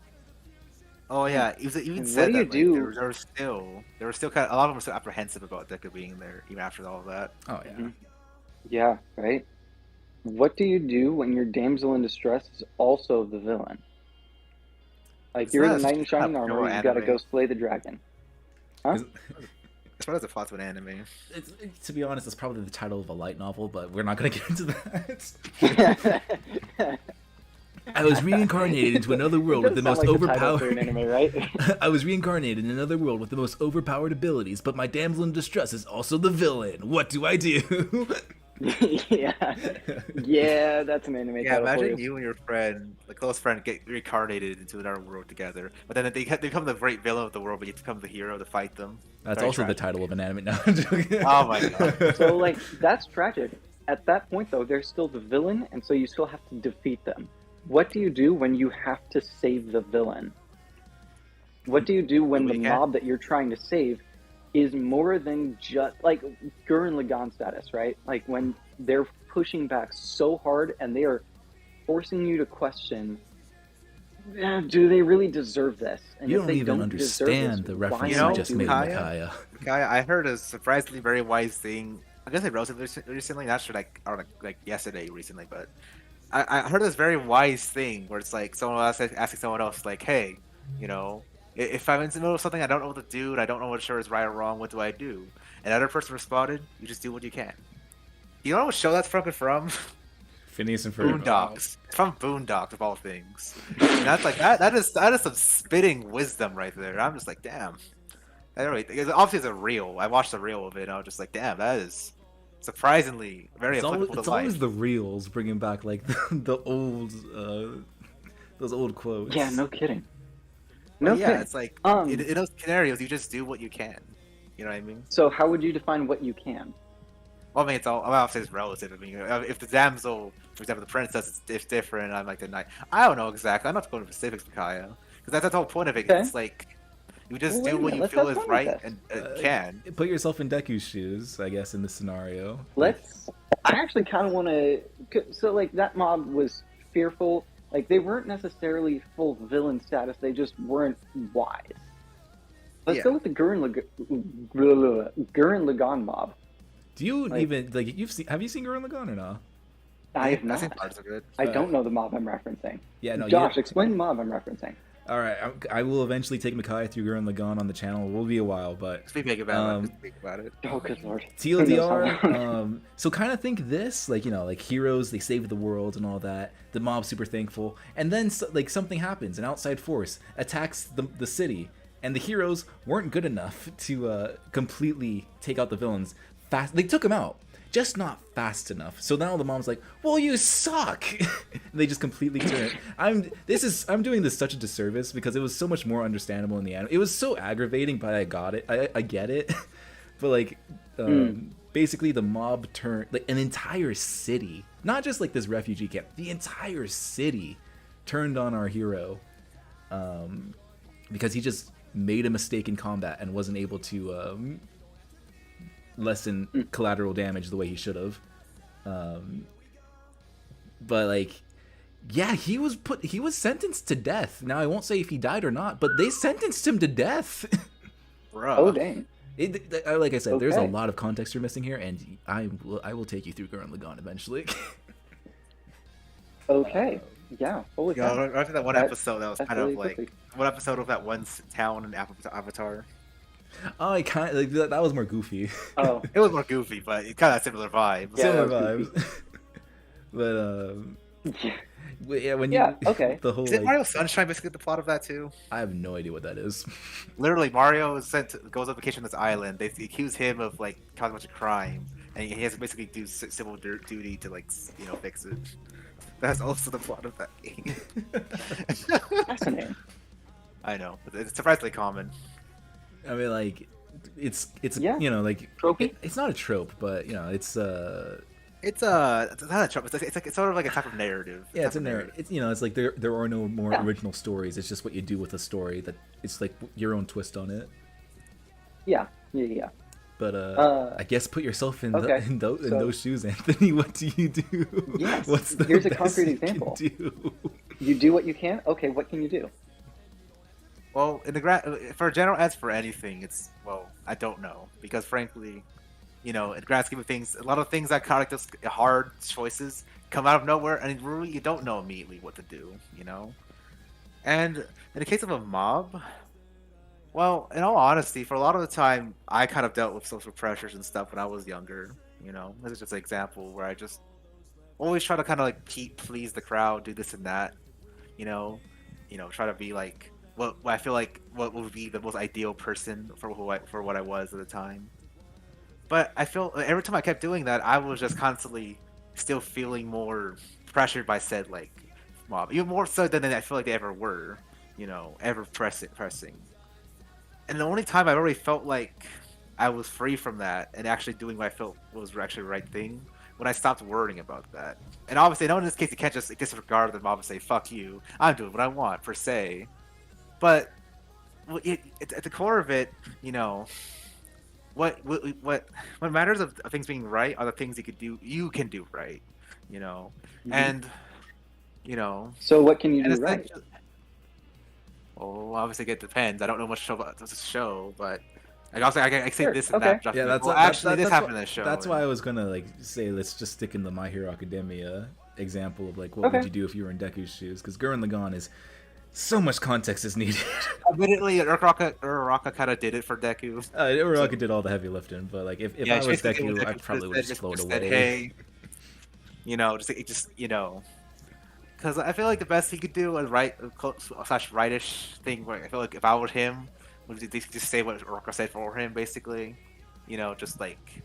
Oh yeah, even said that. There were still kind of a lot of them were still apprehensive about Deku being there even after all of that. Oh yeah. Yeah, right. What do you do when your damsel in distress is also the villain? Like you're in a knight in shining armor, you gotta go slay the dragon. Huh? As far as the plots of an anime. To be honest, it's probably the title of a light novel, but we're not gonna get into that. I was reincarnated into another world with the most overpowered. Anime, right? I was reincarnated in another world with the most overpowered abilities, but my damsel in distress is also the villain. What do I do? yeah, that's an anime. Yeah, imagine you and your friend, the close friend, get reincarnated into another world together, but then they become the great villain of the world, but you become the hero to fight them. That's Very also tragic. the title of an anime. No, I'm joking. Oh my god. So like that's tragic. At that point though, they're still the villain, and so you still have to defeat them. What do you do when you have to save the villain? What do you do when the mob that you're trying to save is more than just like Gurren Lagann status, right? Like when they're pushing back so hard and they are forcing you to question, do they really deserve this? And you if don't they even don't understand this, the reference you just made, Micaiah. Micaiah, I heard a surprisingly very wise thing. I guess I wrote it recently, not sure, like yesterday recently, but I heard this very wise thing where it's like someone else asking someone else, like, hey, If I'm in the middle of something, I don't know what to do, and I don't know what sure is right or wrong, what do I do? And the other person responded, you just do what you can. You know what show that's fucking from? Phineas and Ferb. Boondocks. It's from Boondocks, of all things. And that's like, that is some spitting wisdom right there. I'm just like, damn. Obviously it's a reel. I watched the reel of it, and I was just like, damn, that is surprisingly very applicable to It's life. always the reels bringing back like the old, those old quotes. Yeah, no kidding. No, No yeah, kidding. it's like in those scenarios, you just do what you can. You know what I mean? So how would you define what you can? Well, I mean, it's all. Obviously, it's relative. I mean, if the damsel, for example, the princess is different, I'm like the knight. I don't know exactly. I'm not going to specifics, Micaiah, because that's the whole point of it. Okay. It's like you just Well, do wait a what minute, you let's feel have is fun right with and can. Put yourself in Deku's shoes, I guess, in this scenario. I actually kind of want to. So like that mob was fearful. Like they weren't necessarily full villain status. They just weren't wise. Let's go with the Gurren Lagann mob. Do you even like have you seen Gurren Lagann or not? I have not. I don't know the mob I'm referencing. Yeah, no. Josh, explain the mob I'm referencing. All right, I will eventually take Micaiah through Gurren Lagann on the channel. It will be a while, but speak about it. Oh, good lord. TLDR. So kind of think this, like like heroes, they save the world and all that. The mob's super thankful, and then like something happens, an outside force attacks the city, and the heroes weren't good enough to completely take out the villains. Fast, they took them out, just not fast enough. So now the mom's like, "Well, you suck." They just completely turn it. I'm doing this such a disservice because it was so much more understandable in the anime. It was so aggravating, but I got it. I get it. But like, basically, the mob turned like an entire city, not just like this refugee camp. The entire city turned on our hero because he just made a mistake in combat and wasn't able to lessen collateral damage the way he should have. But like, yeah, he was sentenced to death. Now I won't say if he died or not, but they sentenced him to death. Bro. Oh dang. Like I said, there's a Okay. lot of context you're missing here, and I will take you through Gurren Lagann eventually. Okay. Yeah. Holy Yeah, cow. after that one episode, that was kind of escalated like quickly. one episode of that one town in Avatar. Oh, I kind of like that was more goofy. Oh, it was more goofy, but it kind of similar vibes. Similar vibes. But yeah, when okay. the whole Is it like, Mario Sunshine basically the plot of that too? I have no idea what that is. Literally, Mario is goes on vacation on this island. They accuse him of like causing a bunch of crime, and he has to basically do civil duty to like fix it. That's also the plot of that game. Fascinating. I know, it's surprisingly common. I mean, like, it's Yeah. like Tropey? it's not a trope, but it's It's not a trope. It's sort of like a type of narrative. yeah, it's a narrative. It's like there are no more Yeah. original stories. It's just what you do with a story that it's like your own twist on it. Yeah. But I guess put yourself in okay, in so- those shoes, Anthony. What do you do? Yes. What's the Here's a best concrete you can example. do? You do what you can. Okay, what can you do? Well, for a general answer for anything, it's I don't know because frankly, in the grand scheme of things, a lot of things that characters hard choices come out of nowhere, and really you don't know immediately what to do. And in the case of a mob, well, in all honesty, for a lot of the time, I kind of dealt with social pressures and stuff when I was younger. This is just an example where I just always try to kind of like please the crowd, do this and that. Try to be like what I feel like what would be the most ideal person for what I was at the time. But I feel every time I kept doing that, I was just constantly still feeling more pressured by said like mob, even more so than I feel like they ever were. Ever pressing. And the only time I really felt like I was free from that and actually doing what I felt was actually the right thing when I stopped worrying about that. And obviously, I know in this case you can't just disregard the mob and say "fuck you," I'm doing what I want per se. But at the core of it, what matters of things being right are the things you can do right, and So what can you and do right? essentially- well, obviously it depends. I don't know much about this show, but I say Sure, this and okay. that. Yeah, This that's happened in the show. That's why I was gonna like say let's just stick in the My Hero Academia example of like what would Okay. you do if you were in Deku's shoes, because Gurren Lagann is So much context is needed. Admittedly, Uraraka kind of did it for Deku. Uraraka did all the heavy lifting, but like if I was Deku, I probably would just float away. Said, hey, because I feel like the best he could do a rightish thing. Where I feel like if I were him, would just say what Uraraka said for him, basically. Just like.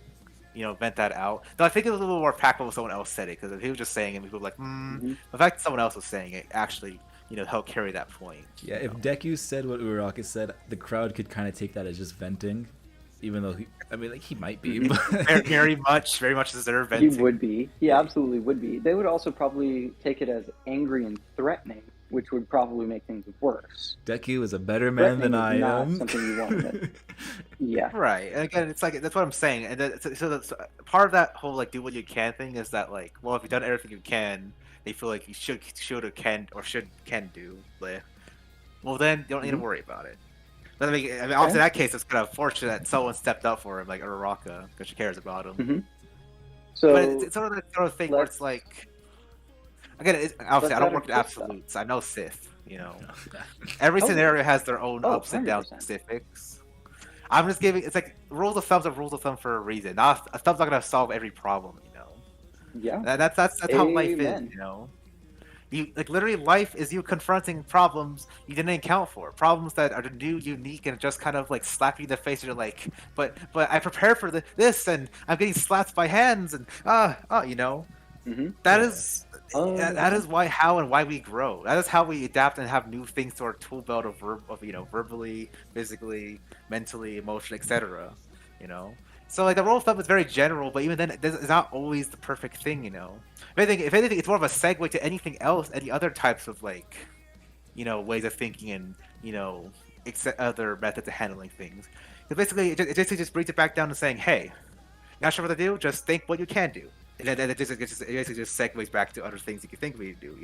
Vent that out. Though I think it was a little more practical if someone else said it, because if he was just saying it, people were like, The fact that someone else was saying it actually, helped carry that point. Yeah, if Deku said what Uraraka said, the crowd could kind of take that as just venting, even though he might be. But... very much deserve venting. He would be. He absolutely would be. They would also probably take it as angry and threatening, which would probably make things worse. Deku is a better man than I am. Something you want. Yeah. Right. And again, it's like that's what I'm saying. And so that's part of that whole like do what you can thing is that like, well, if you've done everything you can, they feel like you should or can do. Well, then you don't need to worry about it. But obviously in that case, it's kind of fortunate that someone stepped up for him, like Uraraka, because she cares about him. So, but it's sort of that sort of thing where it's like, again, obviously I don't work with absolutes. I know Sith. Every scenario has their own ups and downs specifics. I'm just giving. It's like rules of thumb are rules of thumb for a reason. Not a thumb's not gonna solve every problem. Yeah. That's how life is. You like literally life is you confronting problems you didn't account for. Problems that are new, unique, and just kind of like slap you in the face. And you're like, but I prepared for this, and I'm getting slapped by hands, and That is. That is why we grow. That is how we adapt and have new things to our tool belt of verbally, physically, mentally, emotionally, etc. So like the rule of thumb is very general, but even then, it's not always the perfect thing. If anything, it's more of a segue to anything else, any other types of like, ways of thinking and other methods of handling things. Because basically, it just brings it back down to saying, hey, not sure what to do, just think what you can do. And then it basically just segues back to other things you can think we do.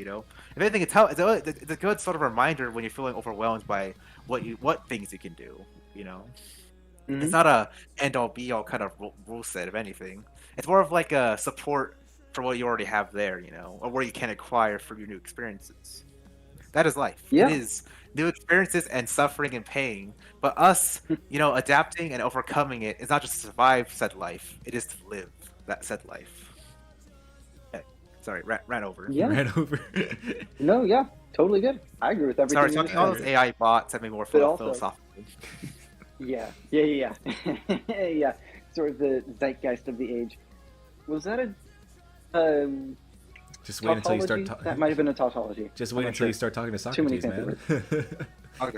If anything, it's a good sort of reminder when you're feeling overwhelmed by what things you can do. It's not a end all be all kind of rule set. If anything, it's more of like a support for what you already have there. Or where you can acquire from your new experiences. That is life. Yeah. It is new experiences and suffering and pain. But us, adapting and overcoming it is not just to survive said life. It is to live that said life. Sorry, ran over. Yeah. Ran over. No, yeah, totally good. I agree with everything. Sorry, talking all those AI bots have me more philosophical. Yeah. Yeah. Sort of the zeitgeist of the age. Was that a just wait until you start talking. That might have been a tautology. Just wait until you start talking to Socrates, man.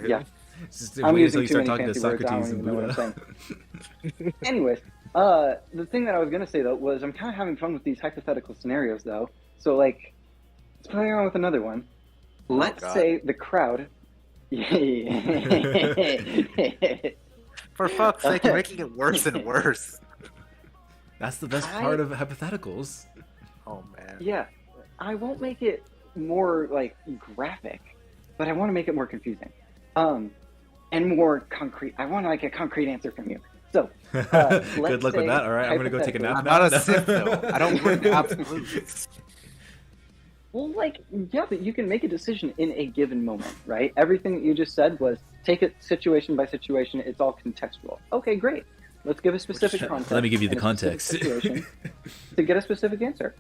Yeah. Just wait until you start talking to Socrates and Buddha. Anyways, the thing that I was gonna say though was I'm kind of having fun with these hypothetical scenarios though. So like, let's play around with another one. Let's say the crowd. For fuck's sake, you're making it worse and worse. That's the best part of hypotheticals. Oh man. Yeah, I won't make it more like graphic, but I want to make it more confusing, and more concrete. I want like a concrete answer from you. So, good luck with that. All right, I'm gonna go take a nap. I'm not a Sith though. I don't work absolutes. Well, like, yeah, but you can make a decision in a given moment, right? Everything that you just said was take it situation by situation. It's all contextual. Okay, great. Let's give a specific context. Let me give you the context. Situation to get a specific answer.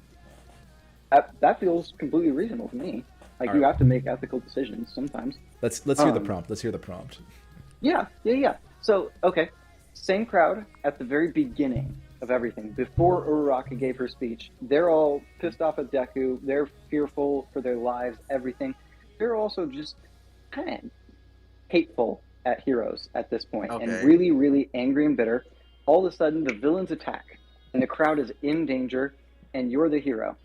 That feels completely reasonable to me. Like, you have to make ethical decisions sometimes. Let's hear the prompt. Let's hear the prompt. Yeah. So, okay. Same crowd at the very beginning of everything. Before Uraraka gave her speech, they're all pissed off at Deku. They're fearful for their lives, everything. They're also just kind of hateful at heroes at this point, and really, really angry and bitter. All of a sudden, the villains attack, and the crowd is in danger, and you're the hero.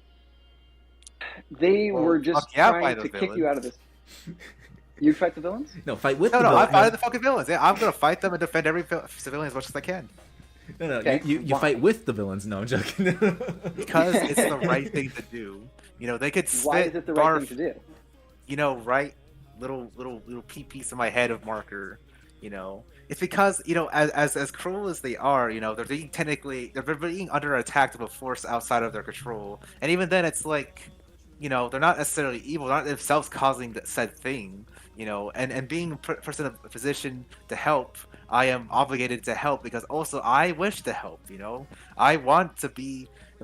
They were just trying to kick you out of this. You'd fight the villains? No, fight with the villains. villains. I fight the fucking villains. Yeah, I'm gonna fight them and defend every civilian as much as I can. No, okay. you fight with the villains. No, I'm joking. Because it's the right thing to do. They could spit. Why is it the right thing to do? Write little piece in my head of marker. It's because as cruel as they are, they're being under attack of a force outside of their control, and even then, it's like you know, they're not necessarily evil, they're not themselves causing the said thing, you know, and being a person in a position to help, I am obligated to help because also I wish to help, you know, I want to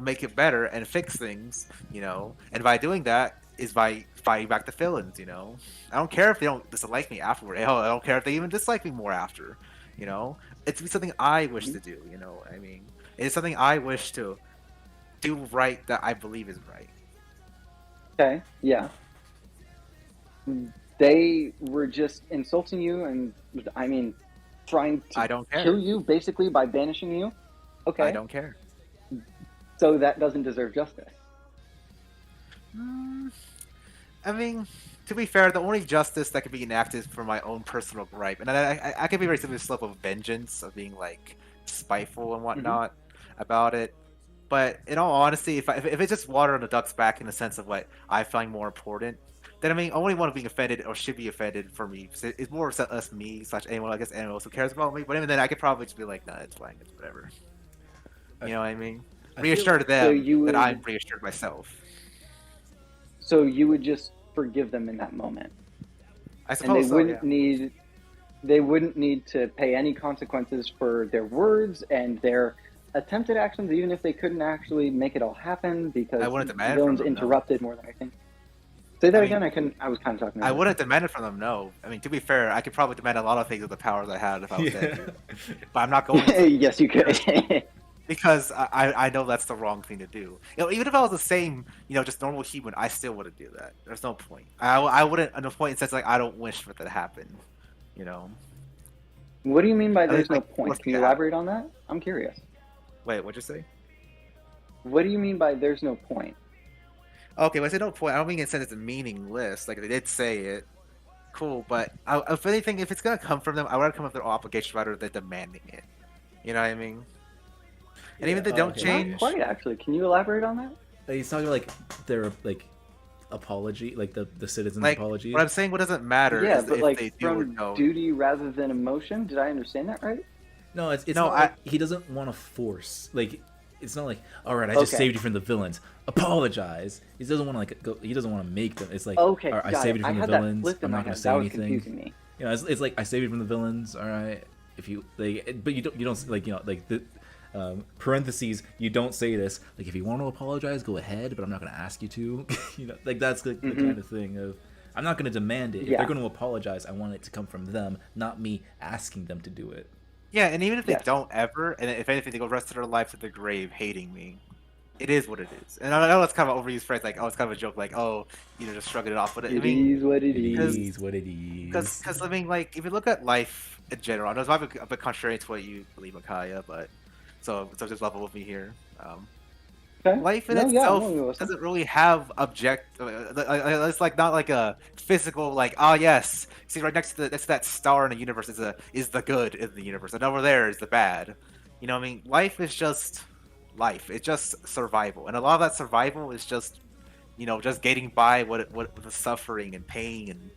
make it better and fix things, you know, and by doing that is by fighting back the villains, you know. I don't care if they don't dislike me afterward. Hell, I don't care if they even dislike me more after, you know. It's something I wish to do, you know. I mean, it's something I wish to do right that I believe is right. Okay, yeah. They were just insulting you and, I mean, trying to I don't care. kill you basically by banishing you? Okay. I don't care. So that doesn't deserve justice. I mean, to be fair, the only justice that could be enacted for my own personal gripe, and I could be very simply slope of vengeance, of being like spiteful and whatnot about it. But in all honesty, if it's just water on the duck's back in the sense of what I find more important, then I mean, only one being offended or should be offended for me. It's more or less me / anyone, I guess, anyone else who cares about me. But even then, I could probably just be like, nah, it's fine, it's whatever. You know what I mean? Reassure them that I'm reassured myself. So you would just forgive them in that moment. I suppose and they wouldn't need to pay any consequences for their words and their attempted actions, even if they couldn't actually make it all happen because the villains interrupted more than I think. Say that again. I was kind of talking. I wouldn't demand it from them. No, I mean, to be fair, I could probably demand a lot of things with the powers I had if I was dead. But I'm not going to. Yes, you could. Because I know that's the wrong thing to do. You know, even if I was the same, you know, just normal human, I still wouldn't do that. There's no point. I wouldn't, at a point in sense, like, I don't wish for that to happen. You know. What do you mean by there's no point? Can you elaborate on that? I'm curious. Wait, what'd you say? What do you mean by there's no point? Okay, when I say no point, I don't mean in the sense it's meaningless. Like, they did say it. Cool, but if anything, if it's gonna come from them, I would come up with their obligation rather than demanding it. You know what I mean? And even if they don't change... Not quite, actually. Can you elaborate on that? He's talking like their apology, like the citizens' apology. What I'm saying, what doesn't matter is but if like they do or from don't. duty rather than emotion. Did I understand that right? No, it's not like he doesn't want to force. Like, it's not like, all right, I just saved you from the villains. Apologize. He doesn't want to like go. He doesn't want to make them. It's like, all right, I saved you from the villains. I'm not going to say anything. You know, it's like I saved you from the villains. All right, if you like, but you don't like, you know, like the. Parentheses, you don't say this. Like, if you want to apologize, go ahead, but I'm not going to ask you to. You know, like that's the kind of thing of I'm not going to demand it. If they're going to apologize, I want it to come from them, not me asking them to do it. Yeah, and even if they don't ever, and if anything, they go rest of their life to the grave hating me. It is what it is. And I know it's kind of an overused phrase, like, oh, it's kind of a joke, like, oh, you know, just shrugging it off. But it is what it is. It is what it is. Because I mean, like, if you look at life in general, I know it's probably a bit contrary to what you believe, Makaya, but so just level with me here. Life in itself doesn't really have it's like not like a physical, like, oh yes, see right next to that star in the universe is the good in the universe, and over there is the bad. You know what I mean? Life is just life. It's just survival, and a lot of that survival is just, you know, just getting by what the suffering and pain and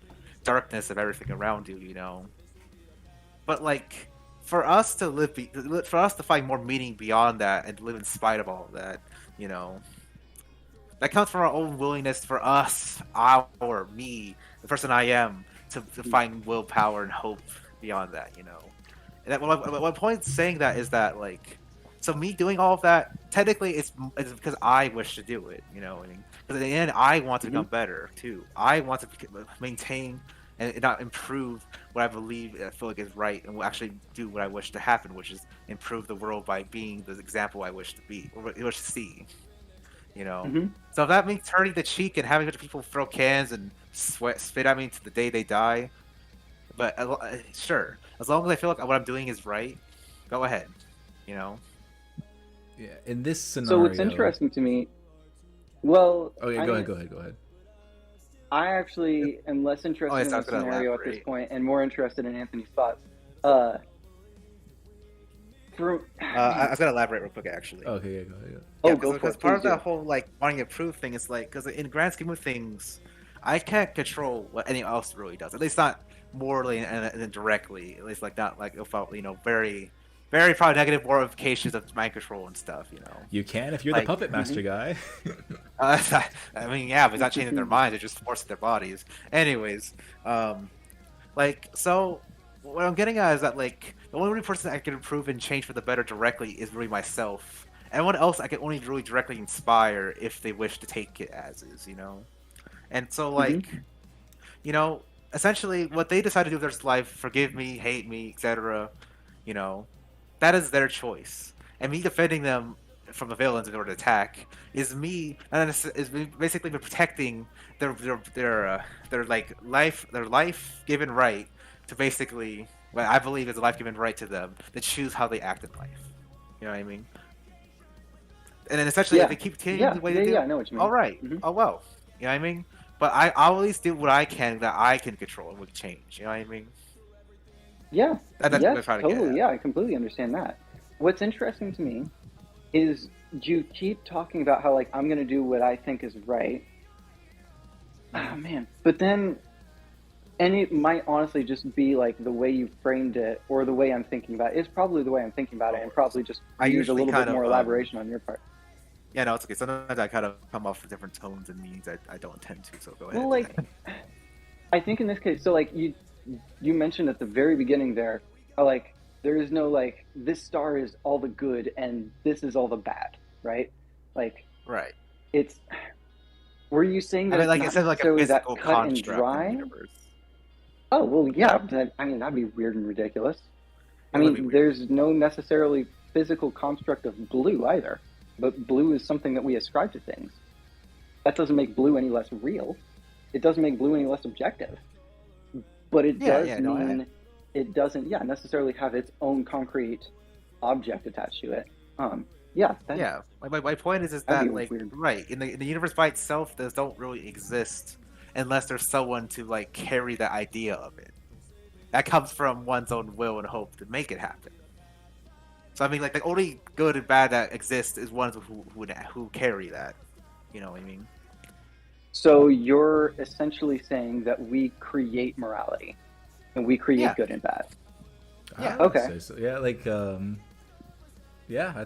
darkness of everything around you. You know, but like. For us to find more meaning beyond that and live in spite of all of that, you know, that comes from our own willingness for us, me, the person I am, to find willpower and hope beyond that, you know. And that, one point saying that is that, like, so me doing all of that, technically it's because I wish to do it, you know. I mean, because in the end, I want to become better too. I want to maintain and not improve what I feel like is right, and will actually do what I wish to happen, which is improve the world by being the example I wish to be, or wish to see. You know? So if that means turning the cheek and having people throw cans and spit at me to the day they die, but sure, as long as I feel like what I'm doing is right, go ahead. You know? Yeah, in this scenario... So what's interesting to me... Well... Oh yeah, go ahead. I actually am less interested in the scenario at this point and more interested in Anthony's thoughts. I was gonna elaborate real quick, actually. Okay, yeah, go ahead. Yeah, go for it. Because part of that whole like wanting to prove thing is like, because in the grand scheme of things, I can't control what anyone else really does. At least not morally and directly. At least like not like if I, you know, very very probably negative ramifications of mind control and stuff. You know, You can if you're Like- the puppet master guy. I mean, yeah, but it's not changing their minds; they're just forcing their bodies. Anyways, like, so what I'm getting at is that like the only person I can improve and change for the better directly is really myself. Everyone else I can only really directly inspire if they wish to take it as is, you know. And so like, you know, essentially what they decide to do with their life, forgive me, hate me, etc. You know, that is their choice. And me defending them from the villains in order to attack is me basically protecting their like life given right to basically what I believe is a life given right to them to choose how they act in life. You know what I mean? And then essentially if they keep continuing the way they do, I know what you mean. all right, oh well, you know what I mean? But I'll at least do what I can that I can control and would change. You know what I mean? Yeah, That's what I'm trying to get totally. at. Yeah, I completely understand that. What's interesting to me is you keep talking about how like I'm gonna do what I think is right. Oh man, but then, and it might honestly just be like the way you framed it or the way I'm thinking about it. It's probably the way I'm thinking about it, and probably just I use a usually little kind bit more of, elaboration on your part. Yeah, no, it's okay. Sometimes I kind of come off with different tones and meanings I don't intend to. So go ahead. Well, like, I think in this case, so like you mentioned at the very beginning there, how like there is no like this star is all the good and this is all the bad, right? Like, right. It's. Were you saying that? I mean, like it's it said, not like a necessarily that physical cut and construct dry? in the universe. Oh well, yeah. I mean, that'd be weird and ridiculous. I That would be mean, weird. there's no necessarily physical construct of blue either, but blue is something that we ascribe to things. That doesn't make blue any less real. It doesn't make blue any less objective. But it does mean it doesn't, necessarily have its own concrete object attached to it. My point is that'd that be like weird. right in the universe by itself, those don't really exist unless there's someone to like carry the idea of it. That comes from one's own will and hope to make it happen. So I mean, like the only good and bad that exists is ones who carry that. You know what I mean? So you're essentially saying that we create morality, and we create good and bad. Yeah. Okay. So, yeah, like yeah.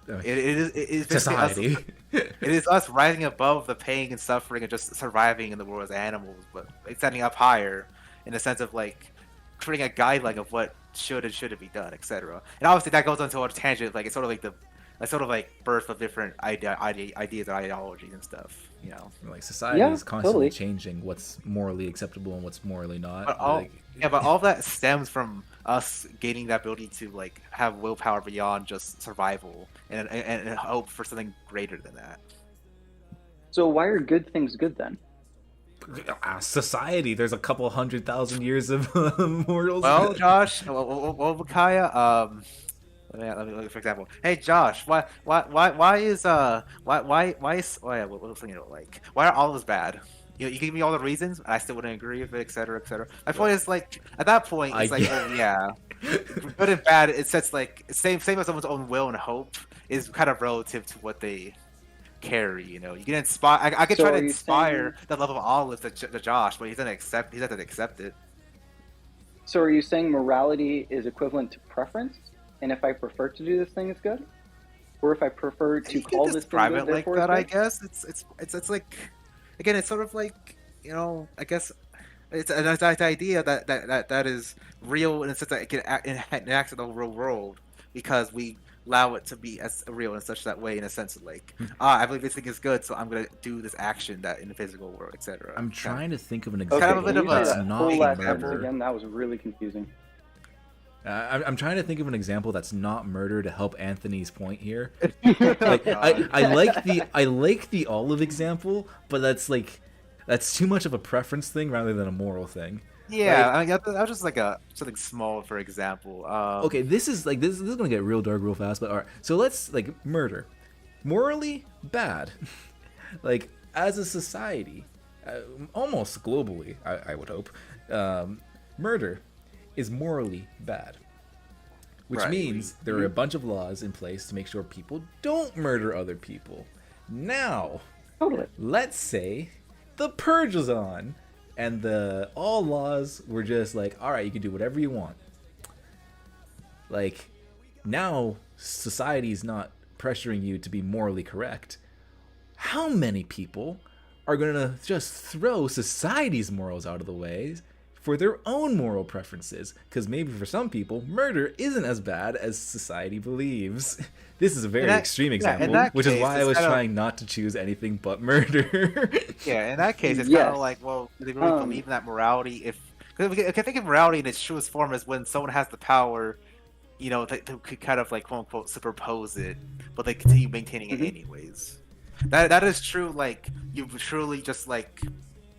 It is basically society. It is us rising above the pain and suffering and just surviving in the world as animals, but like, setting up higher in the sense of like creating a guideline of what should and shouldn't be done, etc. And obviously that goes into a tangent, like it's sort of like birth of different ideas and ideologies and stuff. You know, like society is constantly changing what's morally acceptable and what's morally not. But but all that stems from us gaining the ability to like have willpower beyond just survival and hope for something greater than that. So why are good things good then? Society. There's a couple 100,000 years of morals. Well, Josh, Micaiah, let me look for example. Hey, Josh, why is why are olives bad? You give me all the reasons, and I still wouldn't agree with it, etc., etc. My point is like at that point, it's like, well, yeah, good and bad. It sets like same as someone's own will and hope is kind of relative to what they carry. You know, you can inspire. I could try to inspire the love of olives to Josh, but he doesn't accept. He doesn't accept it. So are you saying morality is equivalent to preference? And if I prefer to do this thing, it's good? Or if I prefer to call this thing good, like therefore that, it's I good? guess it's like, again, it's sort of like, you know, I guess it's an idea that is real in a sense that it can enact in the real world because we allow it to be as real in such that way in a sense of like, I believe this thing is good, so I'm gonna do this action that in the physical world, etc. I'm trying to think of an Okay, example can you say that's that not whole last sentence murder. again? That was really confusing. I'm trying to think of an example that's not murder to help Anthony's point here. Like, I like the olive example, but that's too much of a preference thing rather than a moral thing. Yeah, I mean, that was just like something small, for example. Okay, this is gonna get real dark real fast, but all right. So let's like murder, morally bad, like as a society, almost globally, I would hope, murder is morally bad, which means there are a bunch of laws in place to make sure people don't murder other people. Now, let's say the purge was on, and all laws were just like, all right, you can do whatever you want. Like, now society's not pressuring you to be morally correct. How many people are going to just throw society's morals out of the way for their own moral preferences? Because maybe for some people, murder isn't as bad as society believes. This is a very extreme example, which is why I was trying not to choose anything but murder. Yeah, in that case, it's kind of like, well, do they really believe in that morality? If I think of morality in its truest form as when someone has the power, you know, they could kind of like quote unquote superpose it, but they continue maintaining it anyways. That is true. Like you truly just like,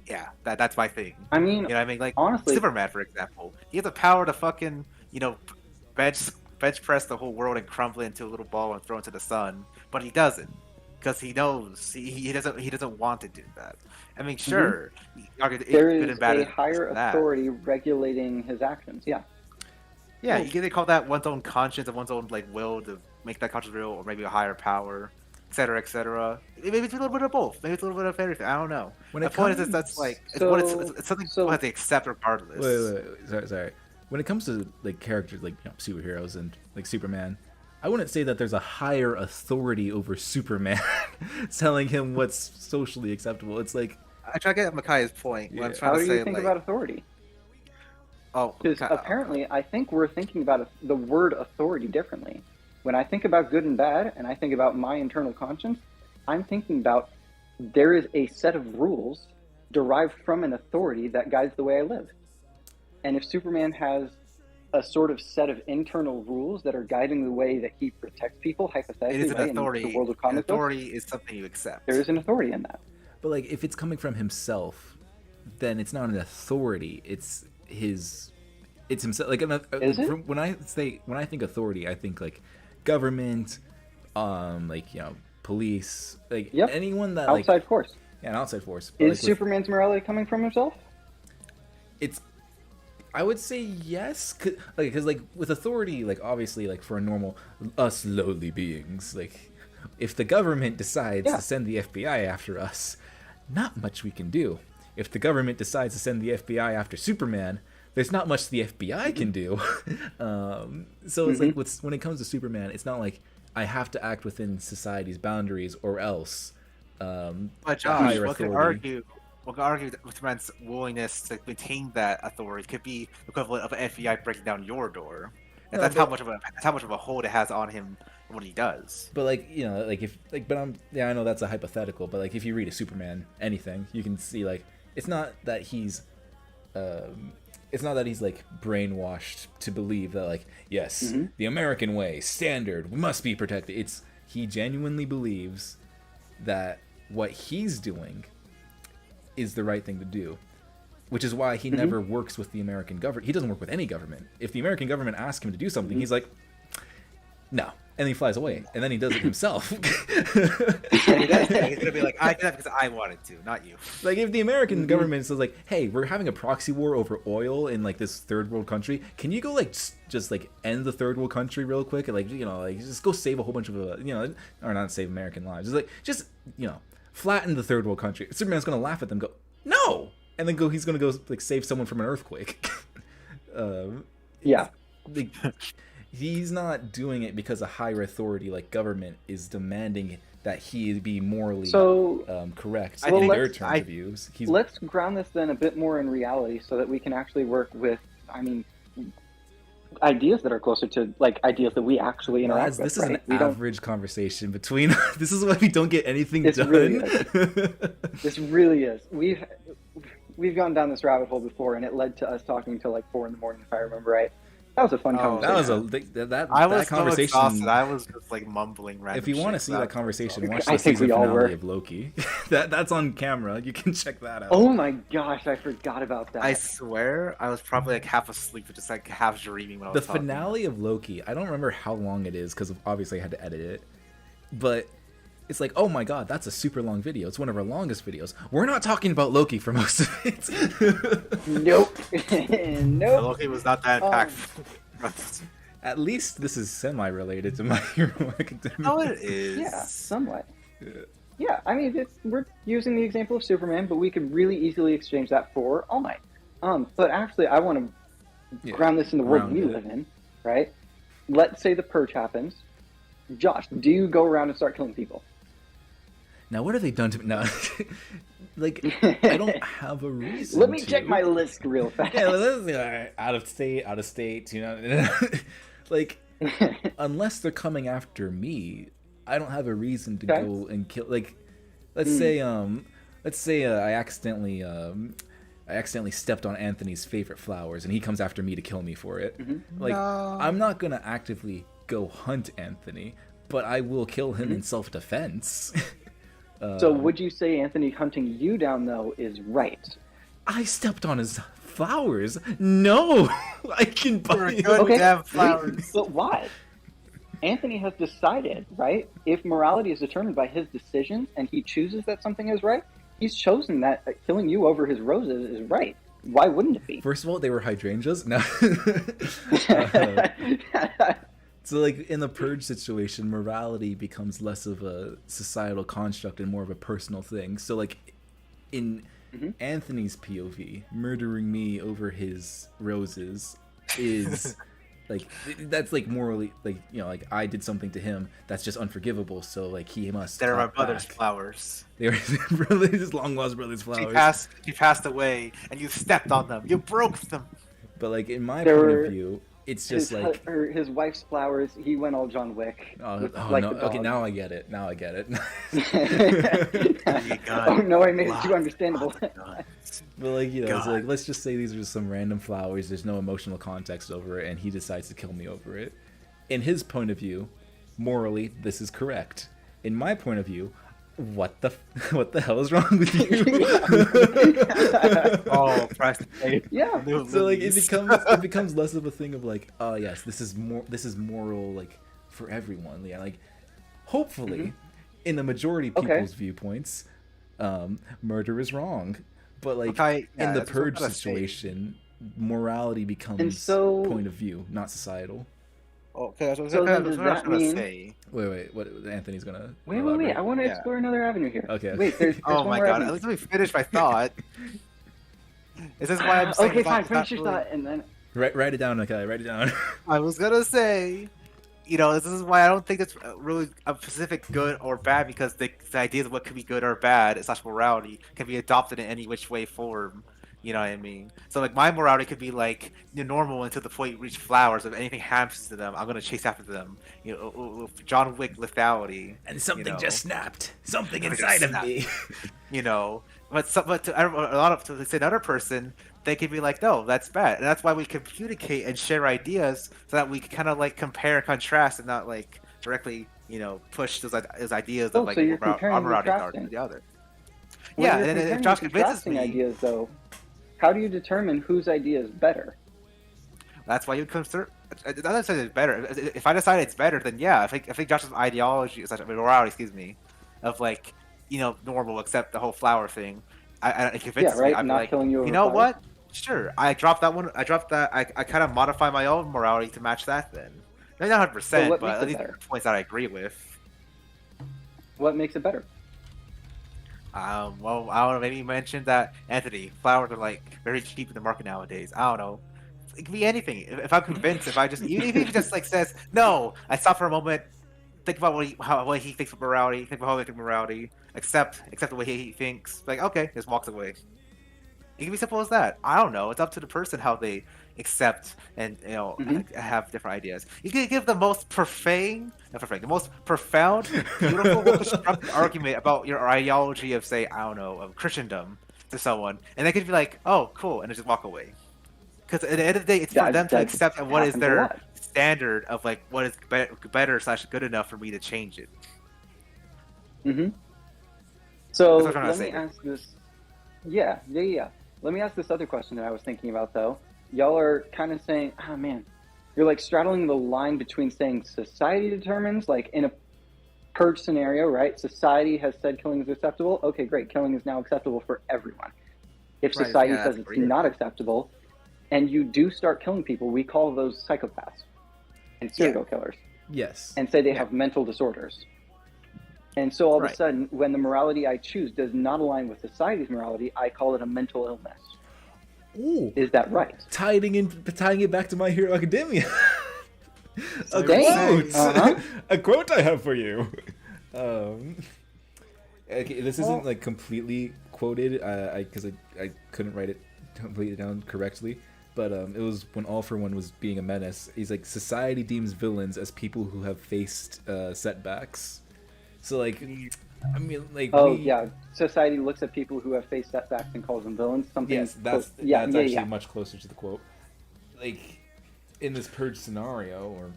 yeah, that's my thing. I mean, you know what I mean? Like honestly, Superman, for example, he has the power to fucking, you know, bench press the whole world and crumble it into a little ball and throw it into the sun, but he doesn't because he knows he doesn't want to do that. I mean, sure, there is a higher authority regulating his actions. Yeah. Yeah, you can call that one's own conscience and one's own like will to make that conscience real, or maybe a higher power, etc., etc. Maybe it's a little bit of both. Maybe it's a little bit of everything. I don't know. The point is, that's like it's something people have to accept regardless. Wait. Sorry. When it comes to like characters like superheroes and like Superman, I wouldn't say that there's a higher authority over Superman telling him what's socially acceptable. It's like I try to get at Makai's point. Yeah. How do you think about authority? Oh, because apparently I think we're thinking about the word authority differently. When I think about good and bad, and I think about my internal conscience, I'm thinking about there is a set of rules derived from an authority that guides the way I live. And if Superman has a sort of set of internal rules that are guiding the way that he protects people, hypothetically, it is an authority. In the world of comic books, authority is something you accept. There is an authority in that. But like, if it's coming from himself, then it's not an authority. It's himself. Like, when I think authority, I think like government, like police, like anyone that outside force. Yeah, an outside force. But is Superman's morality coming from himself? I would say yes, because like with authority, like obviously, like for a normal us lowly beings, like if the government decides to send the FBI after us, not much we can do. If the government decides to send the FBI after Superman, there's not much the FBI can do. So it's like when it comes to Superman, it's not like I have to act within society's boundaries or else. But Josh, one can argue that Superman's willingness to maintain that authority could be equivalent of an FBI breaking down your door. And that's how much of a hold it has on him and what he does. But like I know that's a hypothetical, but like if you read a Superman anything, you can see like it's not that he's like brainwashed to believe that like yes, the American way, standard, must be protected. He genuinely believes that what he's doing is the right thing to do, which is why he never works with the American government. He doesn't work with any government. If the American government asks him to do something, he's like, no, and he flies away, and then he does it himself. He's gonna be like, I did that because I wanted to, not you. Like if the American government says like, hey, we're having a proxy war over oil in like this third world country, can you go like just like end the third world country real quick and like like just go save a whole bunch of or not save American lives, just flatten the third world country. Superman's gonna laugh at them, go no, and then he's gonna go like save someone from an earthquake. He's not doing it because a higher authority like government is demanding that he be morally correct in their terms of views. Let's ground this then a bit more in reality so that we can actually work with, ideas that are closer to like ideas that we actually interact with. This is an average conversation between us. This is why we don't get anything done. This really is. We've gone down this rabbit hole before, and it led to us talking till like 4 a.m, if I remember right. That was a fun conversation. That conversation. So exhausted. I was just like mumbling random. If you want to see that conversation, watch the I think season we all finale were. of Loki. That's on camera. You can check that out. Oh my gosh, I forgot about that. I swear, I was probably like half asleep, but just like half dreaming when I was talking. The finale of Loki. I don't remember how long it is because obviously I had to edit it, but it's like, oh my god, that's a super long video. It's one of our longest videos. We're not talking about Loki for most of it. Nope. Nope. Loki was not that impactful. At least this is semi-related to My Hero Academia. Oh, it is. Yeah, somewhat. Yeah, I mean, we're using the example of Superman, but we could really easily exchange that for All Might. But actually, I want to ground this in the world we live in, right? let's say the purge happens. Josh, do you go around and start killing people? Now, what have they done to me? No, like I don't have a reason. Let me to. check my list real fast. Yeah, well, out of state, you know, like unless they're coming after me, I don't have a reason to go and kill. Like, let's say I accidentally stepped on Anthony's favorite flowers, and he comes after me to kill me for it. Like, I'm not gonna actively go hunt Anthony, but I will kill him in self-defense. So would you say Anthony hunting you down, though, is right? I stepped on his flowers. No, I can buy damn flowers. But why? Anthony has decided, right? If morality is determined by his decisions and he chooses that something is right, he's chosen that killing you over his roses is right. Why wouldn't it be? First of all, they were hydrangeas. No. So, like, in the purge situation, morality becomes less of a societal construct and more of a personal thing. So, like, in Anthony's POV, murdering me over his roses is, like, that's, like, morally, like, you know, like, I did something to him that's just unforgivable, so, like, he must They're my clap brother's back. flowers. They were his long-lost brother's flowers. He passed away, and you stepped on them. You broke them. But, like, in my point of view, it's just his wife's flowers. He went all John Wick. Oh, like no. Okay, now I get it. Oh no, I made it too understandable. But, like, you know, it's like, let's just say these are just some random flowers. There's no emotional context over it, and he decides to kill me over it. In his point of view, morally, this is correct. In my point of view, what the hell is wrong with you? Oh, Christ. Yeah. So, like, it becomes less of a thing of, like, oh yes, this is moral, like, for everyone. Yeah, like, hopefully, in the majority of people's viewpoints, murder is wrong. But, like, in the purge situation, morality becomes point of view, not societal. Okay, that's what So I then was does that gonna mean- say. Wait, what Anthony's gonna Wait, elaborate? I want to explore another avenue here. Okay. Wait, there's Oh one my more god, avenue. let me finish my thought. Is this why I'm saying Okay, it's not- fine, it's finish not your really- thought, and then... Write it down, okay, write it down. I was gonna say, you know, this is why I don't think it's really a specific good or bad, because the ideas of what could be good or bad, slash morality, can be adopted in any which way form. You know what I mean? So, like, my morality could be, like, normal until the point you reach flowers. If anything happens to them, I'm gonna chase after them. You know, John Wick lethality. And something just snapped. Something Something inside just of me. You know, but to another person, they could be like, no, that's bad, and that's why we communicate and share ideas, so that we can kind of, like, compare and contrast, and not, like, directly, you know, push those ideas of, like, so you're comparing and morality to contrasting. the other. When Yeah, you're and if comparing Josh and convinces contrasting me, ideas, though, how do you determine whose idea is better? that's why you consider. It doesn't say it's better. If I decide it's better, then yeah, I think Josh's ideology, morality, excuse me, of, like, you know, normal, except the whole flower thing, it convinces right? me. I'm Not like, killing you over you know flowers? what? Sure, I dropped that one. I dropped that. I kind of modify my own morality to match that. Then, maybe not 100%, what but makes at it least better? points that I agree with. What makes it better? Well, I don't know. Maybe you mentioned that, Anthony, flowers are, like, very cheap in the market nowadays. I don't know. It could be anything. If I'm convinced, even if he just, like, says no, I stop for a moment, think about what he thinks of morality, think about how they think of morality, accept the way he thinks. Like, okay, just walks away. It can be simple as that. I don't know. It's up to the person how they accept and, you know, have different ideas. You can give the most the most profound, beautiful, constructive argument about your ideology of, say, I don't know, of Christendom to someone, and they could be like, "Oh, cool," and just walk away. Because at the end of the day, it's for them to accept what is their standard of, like, what is better / good enough for me to change it. So That's what I'm trying to let say me here. ask this. Yeah. Let me ask this other question that I was thinking about, though. Y'all are kind of saying, oh man, you're, like, straddling the line between saying society determines, like, in a purge scenario, right? Society has said killing is acceptable. Okay, great. Killing is now acceptable for everyone. If Right, society yeah, says that's it's great. not acceptable, and you do start killing people, we call those psychopaths and serial killers, Yes. and say they have mental disorders. And so all of a Right. sudden, when the morality I choose does not align with society's morality, I call it a mental illness. Ooh. Is that right? Tying it back to My Hero Academia. A Dang. quote! A quote I have for you. Okay, this isn't like completely quoted, because I couldn't write it completely down correctly. But it was when All For One was being a menace. He's like, society deems villains as people who have faced setbacks. So like, I mean, like. Yeah. Society looks at people who have faced setbacks and calls them villains. Something. Yes, that's actually much closer to the quote. Like, in this purge scenario, or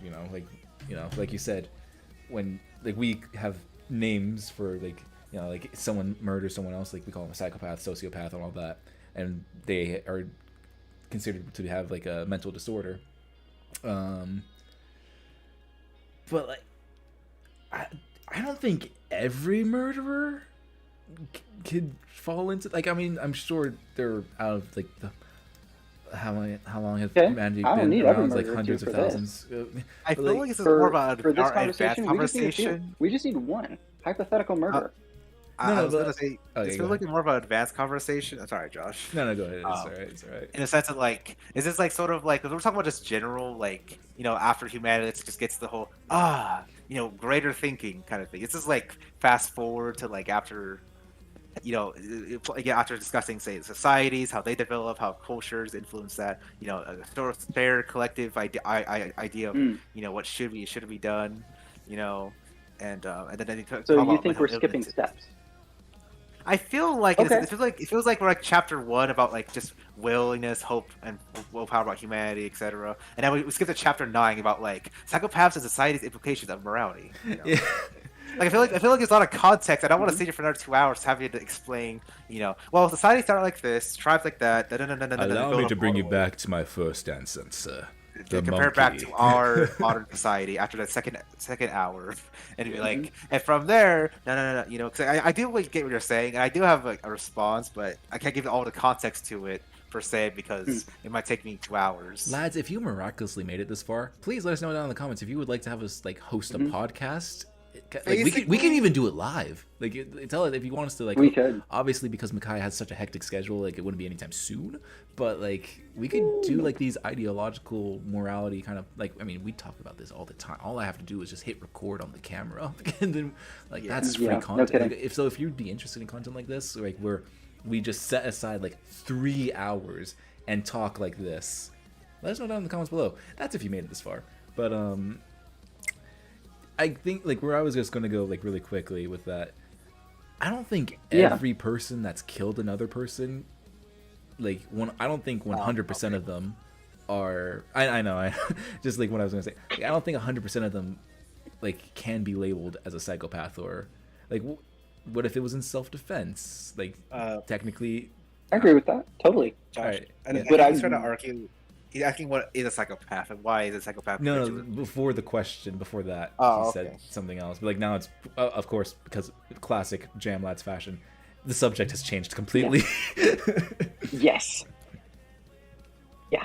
like you said, when like we have names for like someone murders someone else, like we call them a psychopath, sociopath, and all that, and they are considered to have like a mental disorder. But like, I don't think every murderer could fall into, like, I mean, I'm sure they're out of like the how long has humanity been around? Like hundreds of thousands. I feel like this is more about for this conversation. We just need one hypothetical murder. I was gonna say, it feels like more of an advanced conversation. I'm sorry, Josh. No, go ahead. It's all right. It's all right. In a sense of like, is this like sort of like, we're talking about just general, like, after humanity just gets the whole greater thinking kind of thing. It's just like fast forward to like after, after discussing, say, societies, how they develop, how cultures influence that, a sort of fair collective idea of what should be done, and then so you think we're skipping steps? I feel like it feels like we're like chapter 1 about like just willingness, hope, and willpower about humanity, etc. And then we skip to chapter 9 about like psychopaths and society's implications of morality. Yeah. Like I feel like there's a lot of context. I don't want to sit here for another 2 hours having to explain, well, society started like this, tribes like that. Allow me to bring you back to my first answer, sir. Compare back to our modern society after that second hour, and be like, and from there, no, because I do get what you're saying, and I do have a response, but I can't give all the context to it per se because it might take me 2 hours. Lads, if you miraculously made it this far, please let us know down in the comments if you would like to have us like host a podcast. Like, we can even do it live. Like, tell it if you want us to. Like, we could. Obviously, because Makai has such a hectic schedule, like it wouldn't be anytime soon. But like, we could do like these ideological morality kind of like. I mean, we talk about this all the time. All I have to do is just hit record on the camera, and then like that's free content. No like, if you'd be interested in content like this, like we just set aside like 3 hours and talk like this. Let us know down in the comments below. That's if you made it this far. But I think like where I was just gonna go like really quickly with that, I don't think every person that's killed another person, like I don't think 100% of them are. I know. Just like what I was gonna say. Like, I don't think 100% of them like can be labeled as a psychopath or like. What if it was in self-defense? Like technically. I agree with that totally. Josh, right. But I was trying to argue. He's asking what is a psychopath and why is a psychopath? No, before the question, before that, he said something else. But like now it's, of course, because classic Jam Lads fashion, the subject has changed completely. Yes. Yeah.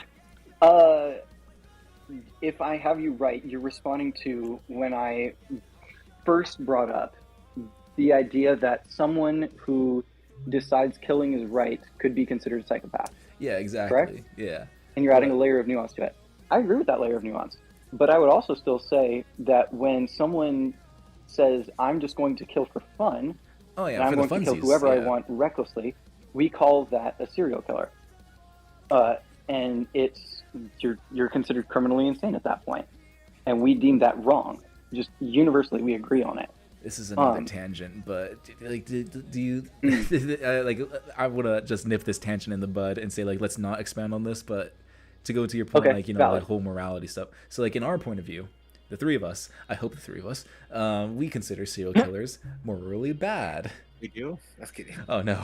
If I have you right, you're responding to when I first brought up the idea that someone who decides killing is right could be considered a psychopath. Yeah, exactly. Correct? Yeah. And you're adding a layer of nuance to it. I agree with that layer of nuance. But I would also still say that when someone says, I'm just going to kill for fun, and I'm going to kill whoever I want recklessly, we call that a serial killer. And you're considered criminally insane at that point. And we deem that wrong. Just universally, we agree on it. This is another tangent, but like, do you like? I want to just nip this tangent in the bud and say like, let's not expand on this, but to go to your point, like valid. Like whole morality stuff. So like in our point of view, the three of us, I hope the three of us, we consider serial killers morally bad. We do? That's kidding. Oh no.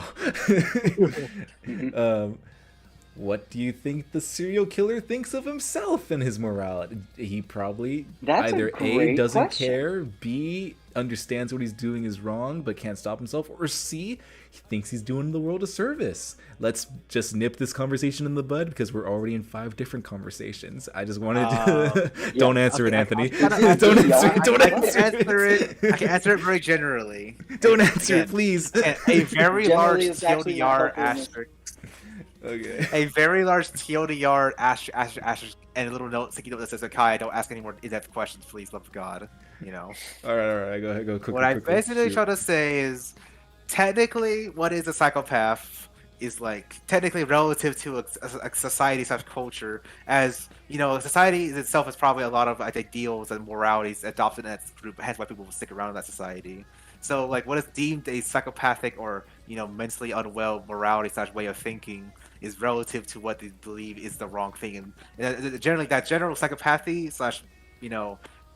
What do you think the serial killer thinks of himself and his morality? He probably either A, doesn't care, B, understands what he's doing is wrong but can't stop himself, or C, he thinks he's doing the world a service. Let's just nip this conversation in the bud because we're already in 5 different conversations. I just wanted to don't answer it, Anthony. Don't answer it. I can answer it very generally. Don't answer it, please. A very large TLDR asterisk. Okay. A very large TLDR asterisk and a little note sticky note that says, "Kai, don't ask any more in-depth questions, please, love of God." You know. All right. Go ahead. Go quickly. What I basically try to say is, technically, what is a psychopath is like technically relative to a society slash culture, as you know, society itself is probably a lot of like, ideals and moralities adopted in that group. Hence, why people will stick around in that society. So, like, what is deemed a psychopathic or mentally unwell morality slash way of thinking is relative to what they believe is the wrong thing, and generally that general psychopathy slash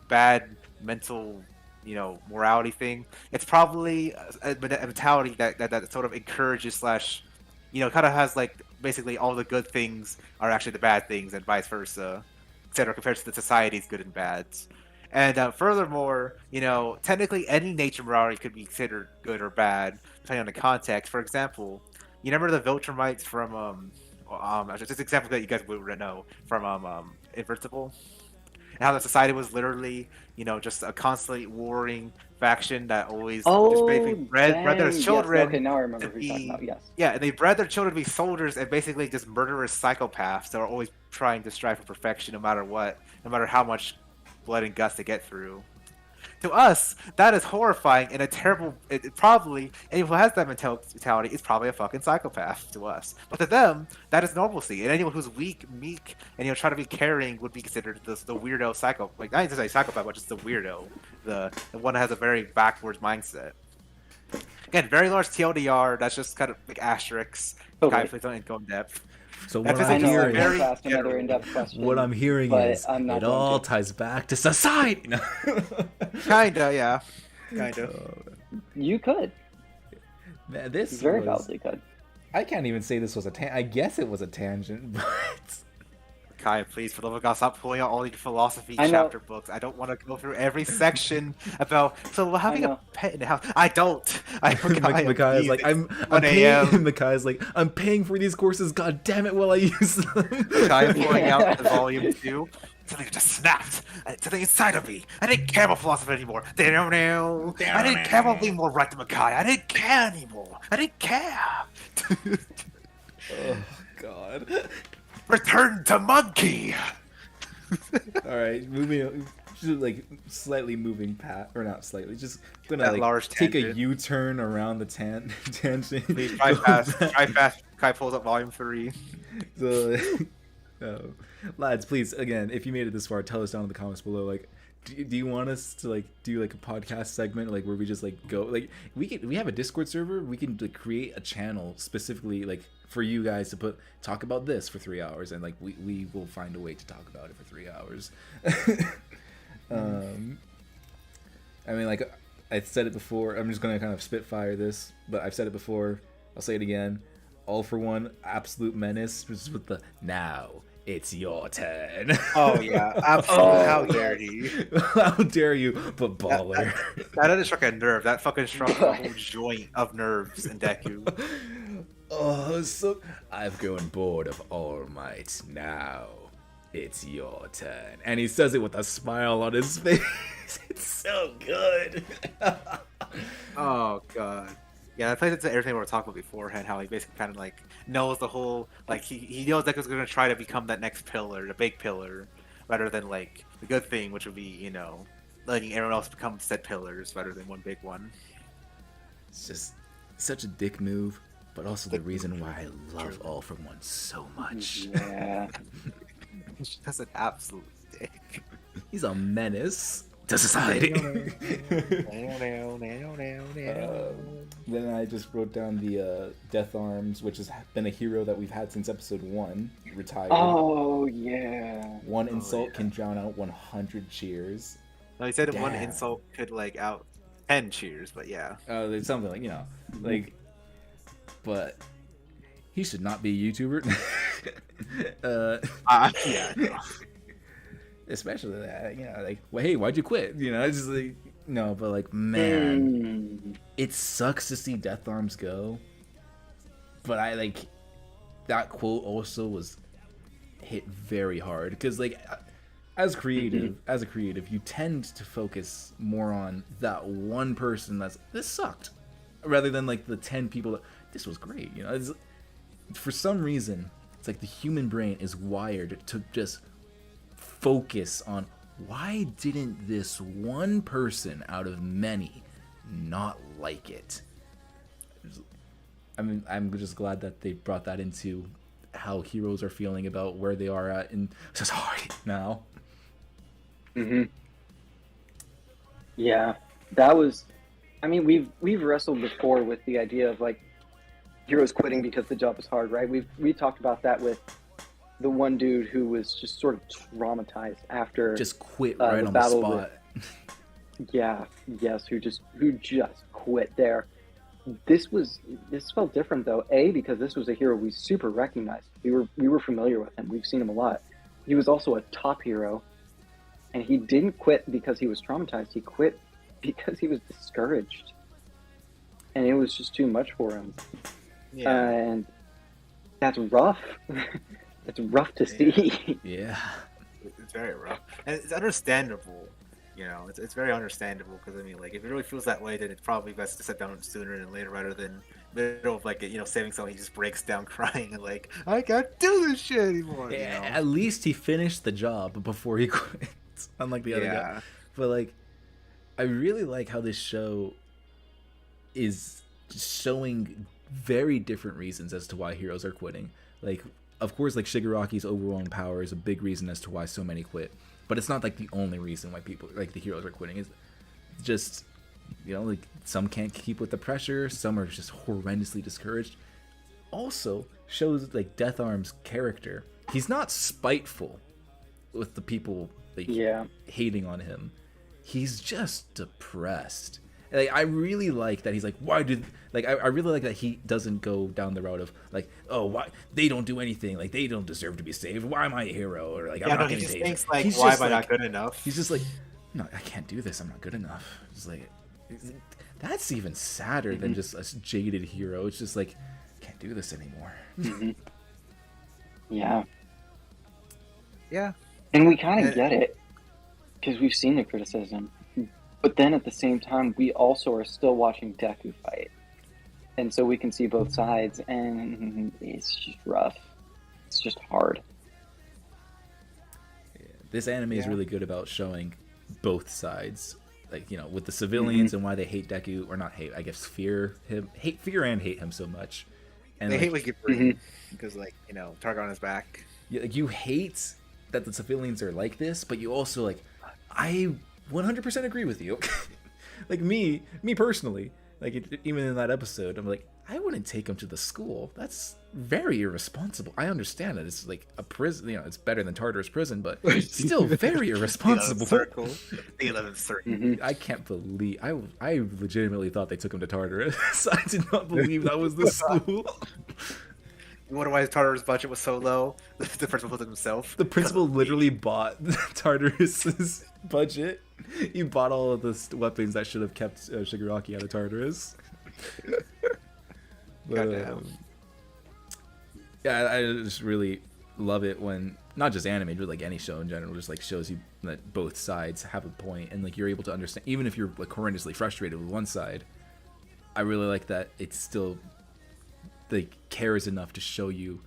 bad mental morality thing, it's probably a mentality that sort of encourages slash kind of has like basically all the good things are actually the bad things and vice versa, etc., compared to the society's good and bads. And furthermore, technically any nature morality could be considered good or bad depending on the context. For example, you remember the Viltrumites from just an example that you guys would know from Invincible, and how the society was literally just a constantly warring faction that always just basically bred their children. Yes. Okay, now I remember who you're talking about. Yes. Yeah, and they bred their children to be soldiers and basically just murderous psychopaths that are always trying to strive for perfection no matter what, no matter how much blood and guts to get through. To us, that is horrifying and a terrible. It probably anyone who has that mentality is probably a fucking psychopath to us. But to them, that is normalcy. And anyone who's weak, meek, and trying to be caring would be considered the weirdo psycho. Like not even say psychopath, but just the weirdo, the one that has a very backwards mindset. Again, very large TLDR. That's just kind of like asterisks. Okay. Please don't go in depth. So what I'm hearing, what I'm hearing is it all ties back to society. Kinda, yeah. Kinda. You could. Man, this very validly could. I can't even say this was a I guess it was a tangent, but Kai, please, for the love of God, stop pulling out all these philosophy chapter books. I don't want to go through every section about. So having a pet in the house. I don't. Makai is like, I'm paying. Makai is like, I'm paying for these courses. God damn it! Will I use them? Kai is pulling out the volume 2. Something just snapped. Something inside of me. I didn't care about philosophy anymore. I didn't care about being more right than Makai. I didn't care anymore. I didn't care. Oh God. Return to monkey. All right, moving, just like slightly moving past, or not slightly, just gonna like take a U-turn around the tangent. Please try fast. Try fast. Kai pulls up volume 3. So, lads, please, again, if you made it this far, tell us down in the comments below. Like, do you want us to like do like a podcast segment, like where we just like go, like we have a Discord server, we can like create a channel specifically like for you guys to talk about this for 3 hours, and like we will find a way to talk about it for 3 hours. I mean, like I said it before, I'm just gonna kind of spitfire this, but I've said it before, I'll say it again. All for One, absolute menace, just with the now it's your turn. Oh yeah, absolutely. How dare he? How dare you? But baller. That didn't struck a nerve. That fucking struck a whole joint of nerves in Deku. Oh, so I've grown bored of All Might. Now it's your turn. And he says it with a smile on his face. It's so good. Oh God. Yeah, that plays into everything we were talking about beforehand, how he basically kind of like knows the whole, like he knows Deku's going to try to become that next pillar, the big pillar, rather than like the good thing, which would be, letting everyone else become said pillars rather than one big one. It's just such a dick move, but also the reason why I love All for One so much. Yeah. That's an absolute dick. He's a menace to society. Then I just wrote down the Deatharms, which has been a hero that we've had since episode 1, retired. Oh yeah. One insult can drown out 100 cheers. No, he said one insult could like out 10 cheers, but yeah. There's something like like, but he should not be a YouTuber. Yeah. No. Especially that, like, well, hey, why'd you quit? It's just like, no, but like, man, it sucks to see Deatharms go. But I like that quote also was hit very hard because like, as a creative, you tend to focus more on that one person this sucked, rather than like the 10 people that this was great. for some reason, it's like the human brain is wired to just focus on why didn't this one person out of many not like it. I mean, I'm just glad that they brought that into how heroes are feeling about where they are at in society now. Yeah, that was. I mean, we've wrestled before with the idea of like heroes quitting because the job is hard, right? We talked about that with the one dude who was just sort of traumatized after just quit right on the spot. Who just quit there. This felt different though. Because this was a hero we super recognized. We were familiar with him. We've seen him a lot. He was also a top hero, and he didn't quit because he was traumatized. He quit because he was discouraged, and it was just too much for him. Yeah. And that's rough. It's rough to see. Yeah. It's very rough, and it's understandable. You know, it's very understandable because I mean, like, if it really feels that way, then it's probably best to sit down sooner than later, rather than middle of like saving someone, he just breaks down crying and like, I can't do this shit anymore. Yeah, you know? at least he finished the job before he quit, unlike the other guy. But like, I really like how this show is showing very different reasons as to why heroes are quitting. Like, of course, like Shigaraki's overwhelming power is a big reason as to why so many quit. But it's not like the only reason why people, like the heroes, are quitting. It's just, like some can't keep with the pressure, some are just horrendously discouraged. Also shows like Deatharms' character. He's not spiteful with the people like hating on him. He's just depressed. Like, I really like that he's like, why did, like, I really like that he doesn't go down the route of like, oh, why they don't do anything, like they don't deserve to be saved, why am I a hero, or like, I'm not getting paid. Thinks, like, why am I not good enough? He's just like, no, I can't do this, I'm not good enough. It's like, that's even sadder than just a jaded hero. It's just like, can't do this anymore. Yeah, and we kind of get it because we've seen the criticism. But then at the same time, we also are still watching Deku fight. And so we can see both sides, and it's just rough. It's just hard. This anime is really good about showing both sides. Like, with the civilians and why they hate Deku, or not hate, I guess fear and hate him so much. And they hate what you bring, because, like, target on his back. You hate that the civilians are like this, but you also, like, I 100% agree with you. Like me personally, like even in that episode, I'm like, I wouldn't take him to the school. That's very irresponsible. I understand that it's like a prison, it's better than Tartarus prison, but still very irresponsible. The 11th circle. I can't believe I legitimately thought they took him to Tartarus. I did not believe that was the school. You wonder why Tartarus' budget was so low? The principal put it himself. The principal literally bought Tartarus's budget. He bought all of the weapons that should have kept Shigaraki out of Tartarus. But, I just really love it when, not just anime, but like any show in general, just like shows you that both sides have a point, and like you're able to understand, even if you're like horrendously frustrated with one side. I really like that it's still like cares enough to show you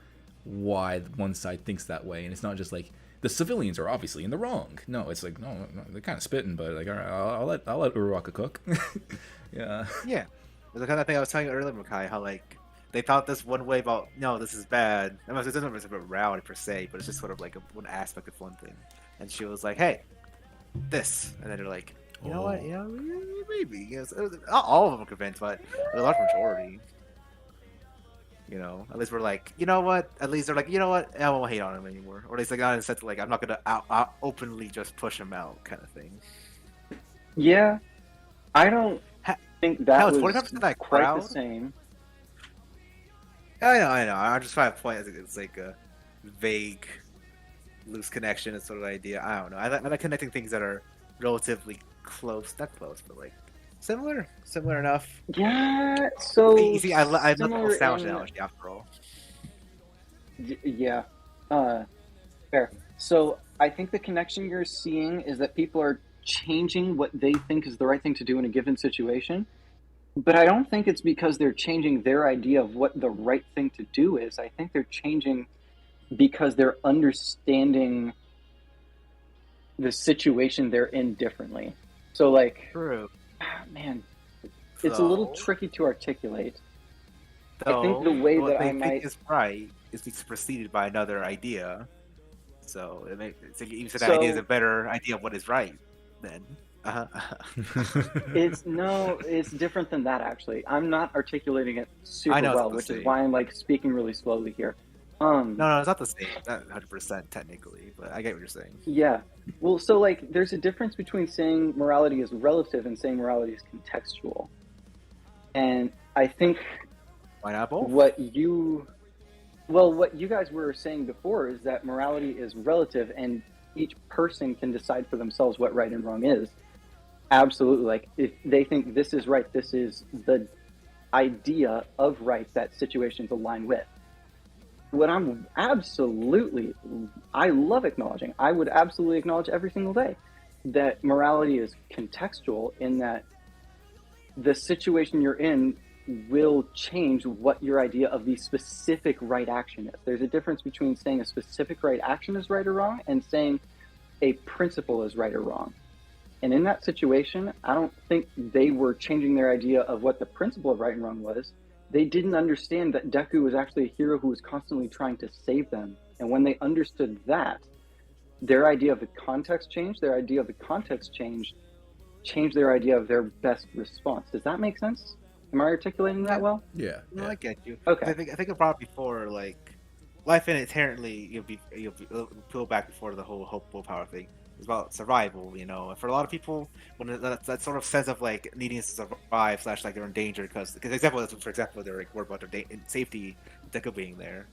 why one side thinks that way, and it's not just like the civilians are obviously in the wrong. No, it's like no they're kind of spitting, but like all right, I'll let Uraraka cook. Yeah. The kind of thing I was telling you earlier, Makai, how like they thought this one way about this is bad. I mean, it doesn't mean about morality per se, but it's just sort of like one aspect of one thing. And she was like, "Hey, this," and then they're like, "You know what? Maybe." Not all of them are convinced, but a large majority. At least we're like, you know what? At least they're like, you know what? I won't hate on him anymore. Or at least like, not in the sense of like, I'm not gonna openly just push him out, kind of thing. Yeah, I don't think that was that quite crowd? the same. I know. I'm just trying to point. It's like a vague, loose connection. It's sort of idea. I don't know. I like connecting things that are relatively close, not close, but like similar enough. Yeah. So you see, I love the nostalgia analogy after all. Yeah. Fair. So I think the connection you're seeing is that people are changing what they think is the right thing to do in a given situation, But I don't think it's because they're changing their idea of what the right thing to do is. I think they're changing because they're understanding the situation they're in differently. So, like, True. Man, it's a little tricky to articulate. I think the way that I might is right is it's preceded by another idea. So even if that idea is a better idea of what is right, then it's different than that. Actually, I'm not articulating it super well, which is why I'm like speaking really slowly here. No, it's not the same, not 100% technically, but I get what you're saying. Yeah, well, so like, there's a difference between saying morality is relative and saying morality is contextual, and I think why not both? What you guys were saying before is that morality is relative, and each person can decide for themselves what right and wrong is. Absolutely, like if they think this is right, this is the idea of right that situations align with. What I love acknowledging, I would absolutely acknowledge every single day that morality is contextual in that the situation you're in will change what your idea of the specific right action is. There's a difference between saying a specific right action is right or wrong and saying a principle is right or wrong. And in that situation, I don't think they were changing their idea of what the principle of right and wrong was. They didn't understand that Deku was actually a hero who was constantly trying to save them. And when they understood that, their idea of the context changed, their idea of the context changed their idea of their best response. Does that make sense? Am I articulating that well? Yeah. No, I get you. Okay. I think I brought before, like, life inherently, you'll pull back before the whole hope willpower thing. It's about survival, you know. And for a lot of people, when that sort of sense of like needing to survive / like they're in danger for example, they're like worried about their safety, Deku being there.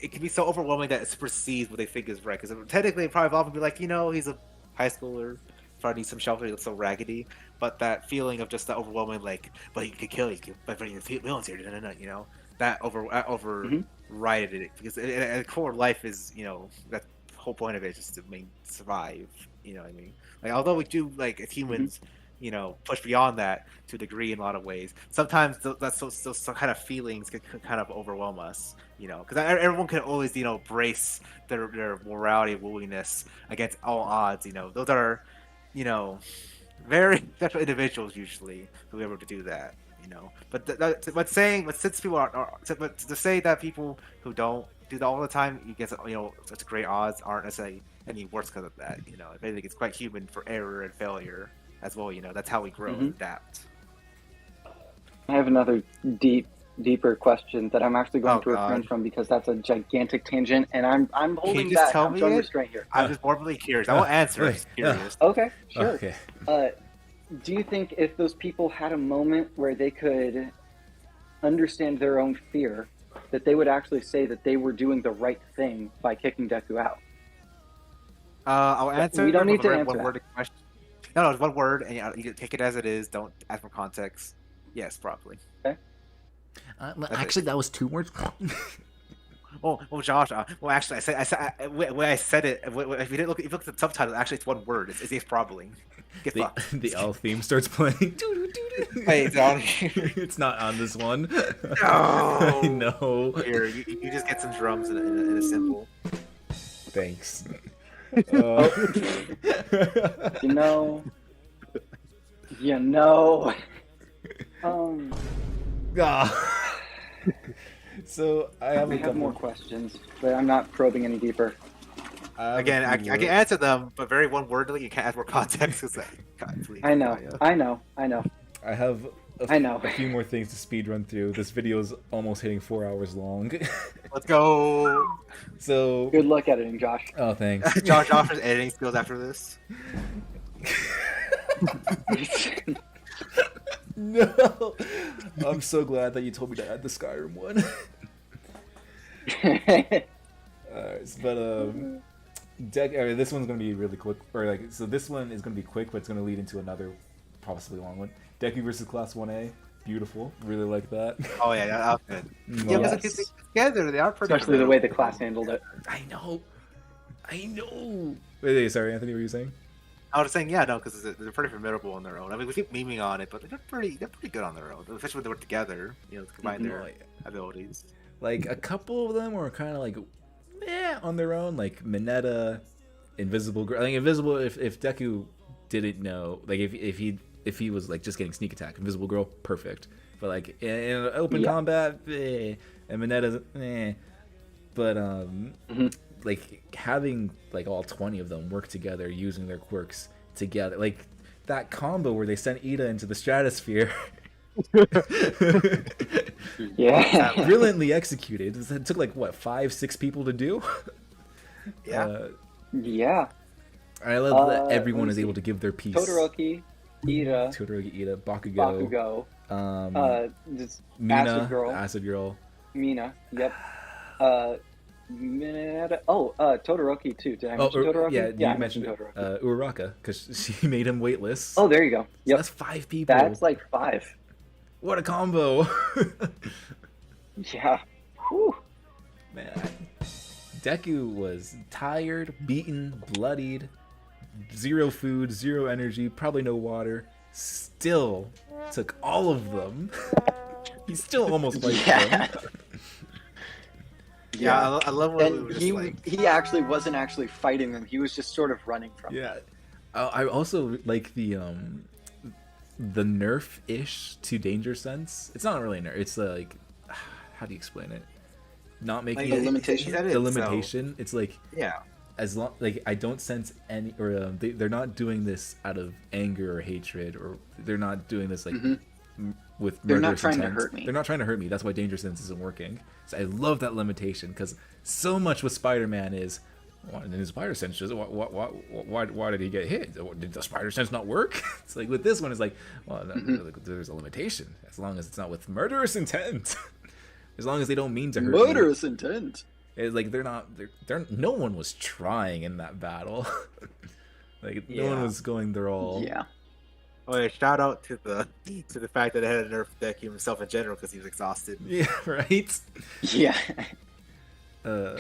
It can be so overwhelming that it supersedes what they think is right. Because technically, it probably often be like, you know, he's a high schooler, probably needs some shelter. He looks so raggedy, but that feeling of just that overwhelming, like, but he could kill you, but the villains here, you know, that overrided it because at the core, life is, you know, that whole point of it is just to survive. You know what I mean? Like, although we do, like, as humans, you know, push beyond that to a degree in a lot of ways. Sometimes those kind of feelings can kind of overwhelm us, you know, because everyone can always, you know, brace their morality and willingness against all odds. You know, those are, you know, very special individuals usually who are able to do that. You know, but since people but to say that people who don't do that all the time, you get, you know, such great odds aren't necessarily any worse because of that. You know, if anything, it's quite human for error and failure as well. You know, that's how we grow and adapt. I have another deeper question that I'm actually going to refrain from because that's a gigantic tangent, and I'm holding back. I'm showing restraint here. I'm just morbidly curious. I won't answer. I'm just curious. Okay, sure. Okay. Do you think if those people had a moment where they could understand their own fear, that they would actually say that they were doing the right thing by kicking Deku out? I'll answer. We don't need to answer one word question. No, it's one word, and you take it as it is. Don't ask for context. Yes, probably. Okay. Actually, that was 2 words. Well, Josh. Well, actually, I said it. If you look at the subtitle, actually, it's one word. It's yes, probably. The L theme starts playing. Hey, it's on here. It's not on this one. No. No. Here, you just get some drums in a cymbal. Thanks. You know. So I have more questions, but I'm not probing any deeper. Again, I can answer them, but very one-wordly. You can't add more context. God, please. I know. I have a few more things to speed run through. This video is almost hitting 4 hours long. Let's go. So good luck editing, Josh. Oh, thanks. Josh offers editing skills after this. No, I'm so glad that you told me to add the Skyrim one. But this one's gonna be really quick, so this one is gonna be quick, but it's gonna lead into another possibly long one. Deku versus Class 1A, beautiful, really like that. Oh yeah, that was good. Yeah, because together they are pretty. Especially the way the class handled it. I know. Wait, sorry, Anthony, what were you saying? I was saying, yeah, no, because they're pretty formidable on their own. I mean, we keep memeing on it, but they're pretty good on their own, especially when they work together. You know, to combine their abilities. Like a couple of them were kind of like, on their own. Like Mineta, Invisible Girl. I think Invisible. If Deku didn't know, like if he was like just getting sneak attack, Invisible Girl, perfect. But like in open combat, and Mineta's, But like having like all 20 of them work together using their quirks together, like that combo where they sent Ida into the stratosphere. Brilliantly executed. It took like what 5-6 people to do. I love that everyone is able to give their piece. Todoroki, Ida, Bakugo, Mina, Acid Girl, Mina. Yep. Mineta. Todoroki too. Did I mention Todoroki? Yeah, you mentioned Todoroki. Uraraka, because she made him weightless. Oh, there you go. Yep. So that's 5 people. That's like 5. What a combo! Yeah. Whew. Man, Deku was tired, beaten, bloodied, 0 food, 0 energy, probably no water. Still took all of them. He still almost wiped them. Yeah, I love when he actually wasn't actually fighting them. He was just sort of running from them. I also like the nerf-ish to Danger Sense. It's not really a nerf. It's like, how do you explain it? Not making the limitation. The limitation. It's like, yeah. As long like I don't sense any, or they're not doing this out of anger or hatred, or they're not doing this like with murderous They're not trying intent. to hurt me. They're not trying to hurt me. That's why Danger Sense isn't working. So I love that limitation, because so much with Spider-Man is, in his Spider Sense, why did he get hit? Did the Spider Sense not work? It's like with this one, it's like, well, there's a limitation as long as it's not with murderous intent. As long as they don't mean to hurt murderous intent. It's like they're no one was trying in that battle. Like no one was going their all. Yeah. Oh yeah, shout out to the fact that they had to nerf Deku himself in general because he was exhausted. Yeah, right. Yeah. But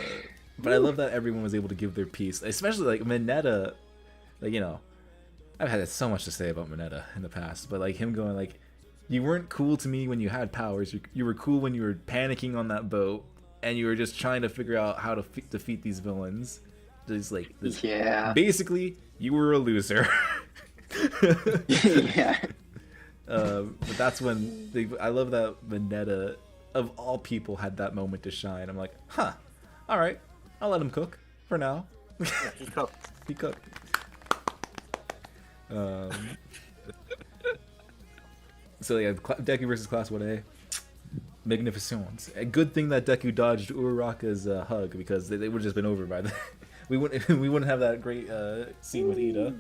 I love that everyone was able to give their piece, especially like Mineta. Like, you know, I've had so much to say about Mineta in the past, but like him going like, you weren't cool to me when you had powers. You were cool when you were panicking on that boat, and you were just trying to figure out how to defeat these villains. Just like this. Yeah. Basically, you were a loser. Yeah. But that's when I love that Mineta, of all people, had that moment to shine. I'm like, huh. All right, I'll let him cook for now. Yeah, he cooked. He cooked. So yeah, Deku versus Class 1A. Magnificent. A good thing that Deku dodged Uraraka's hug, because they would have just been over by then. we wouldn't have that great scene with Ida.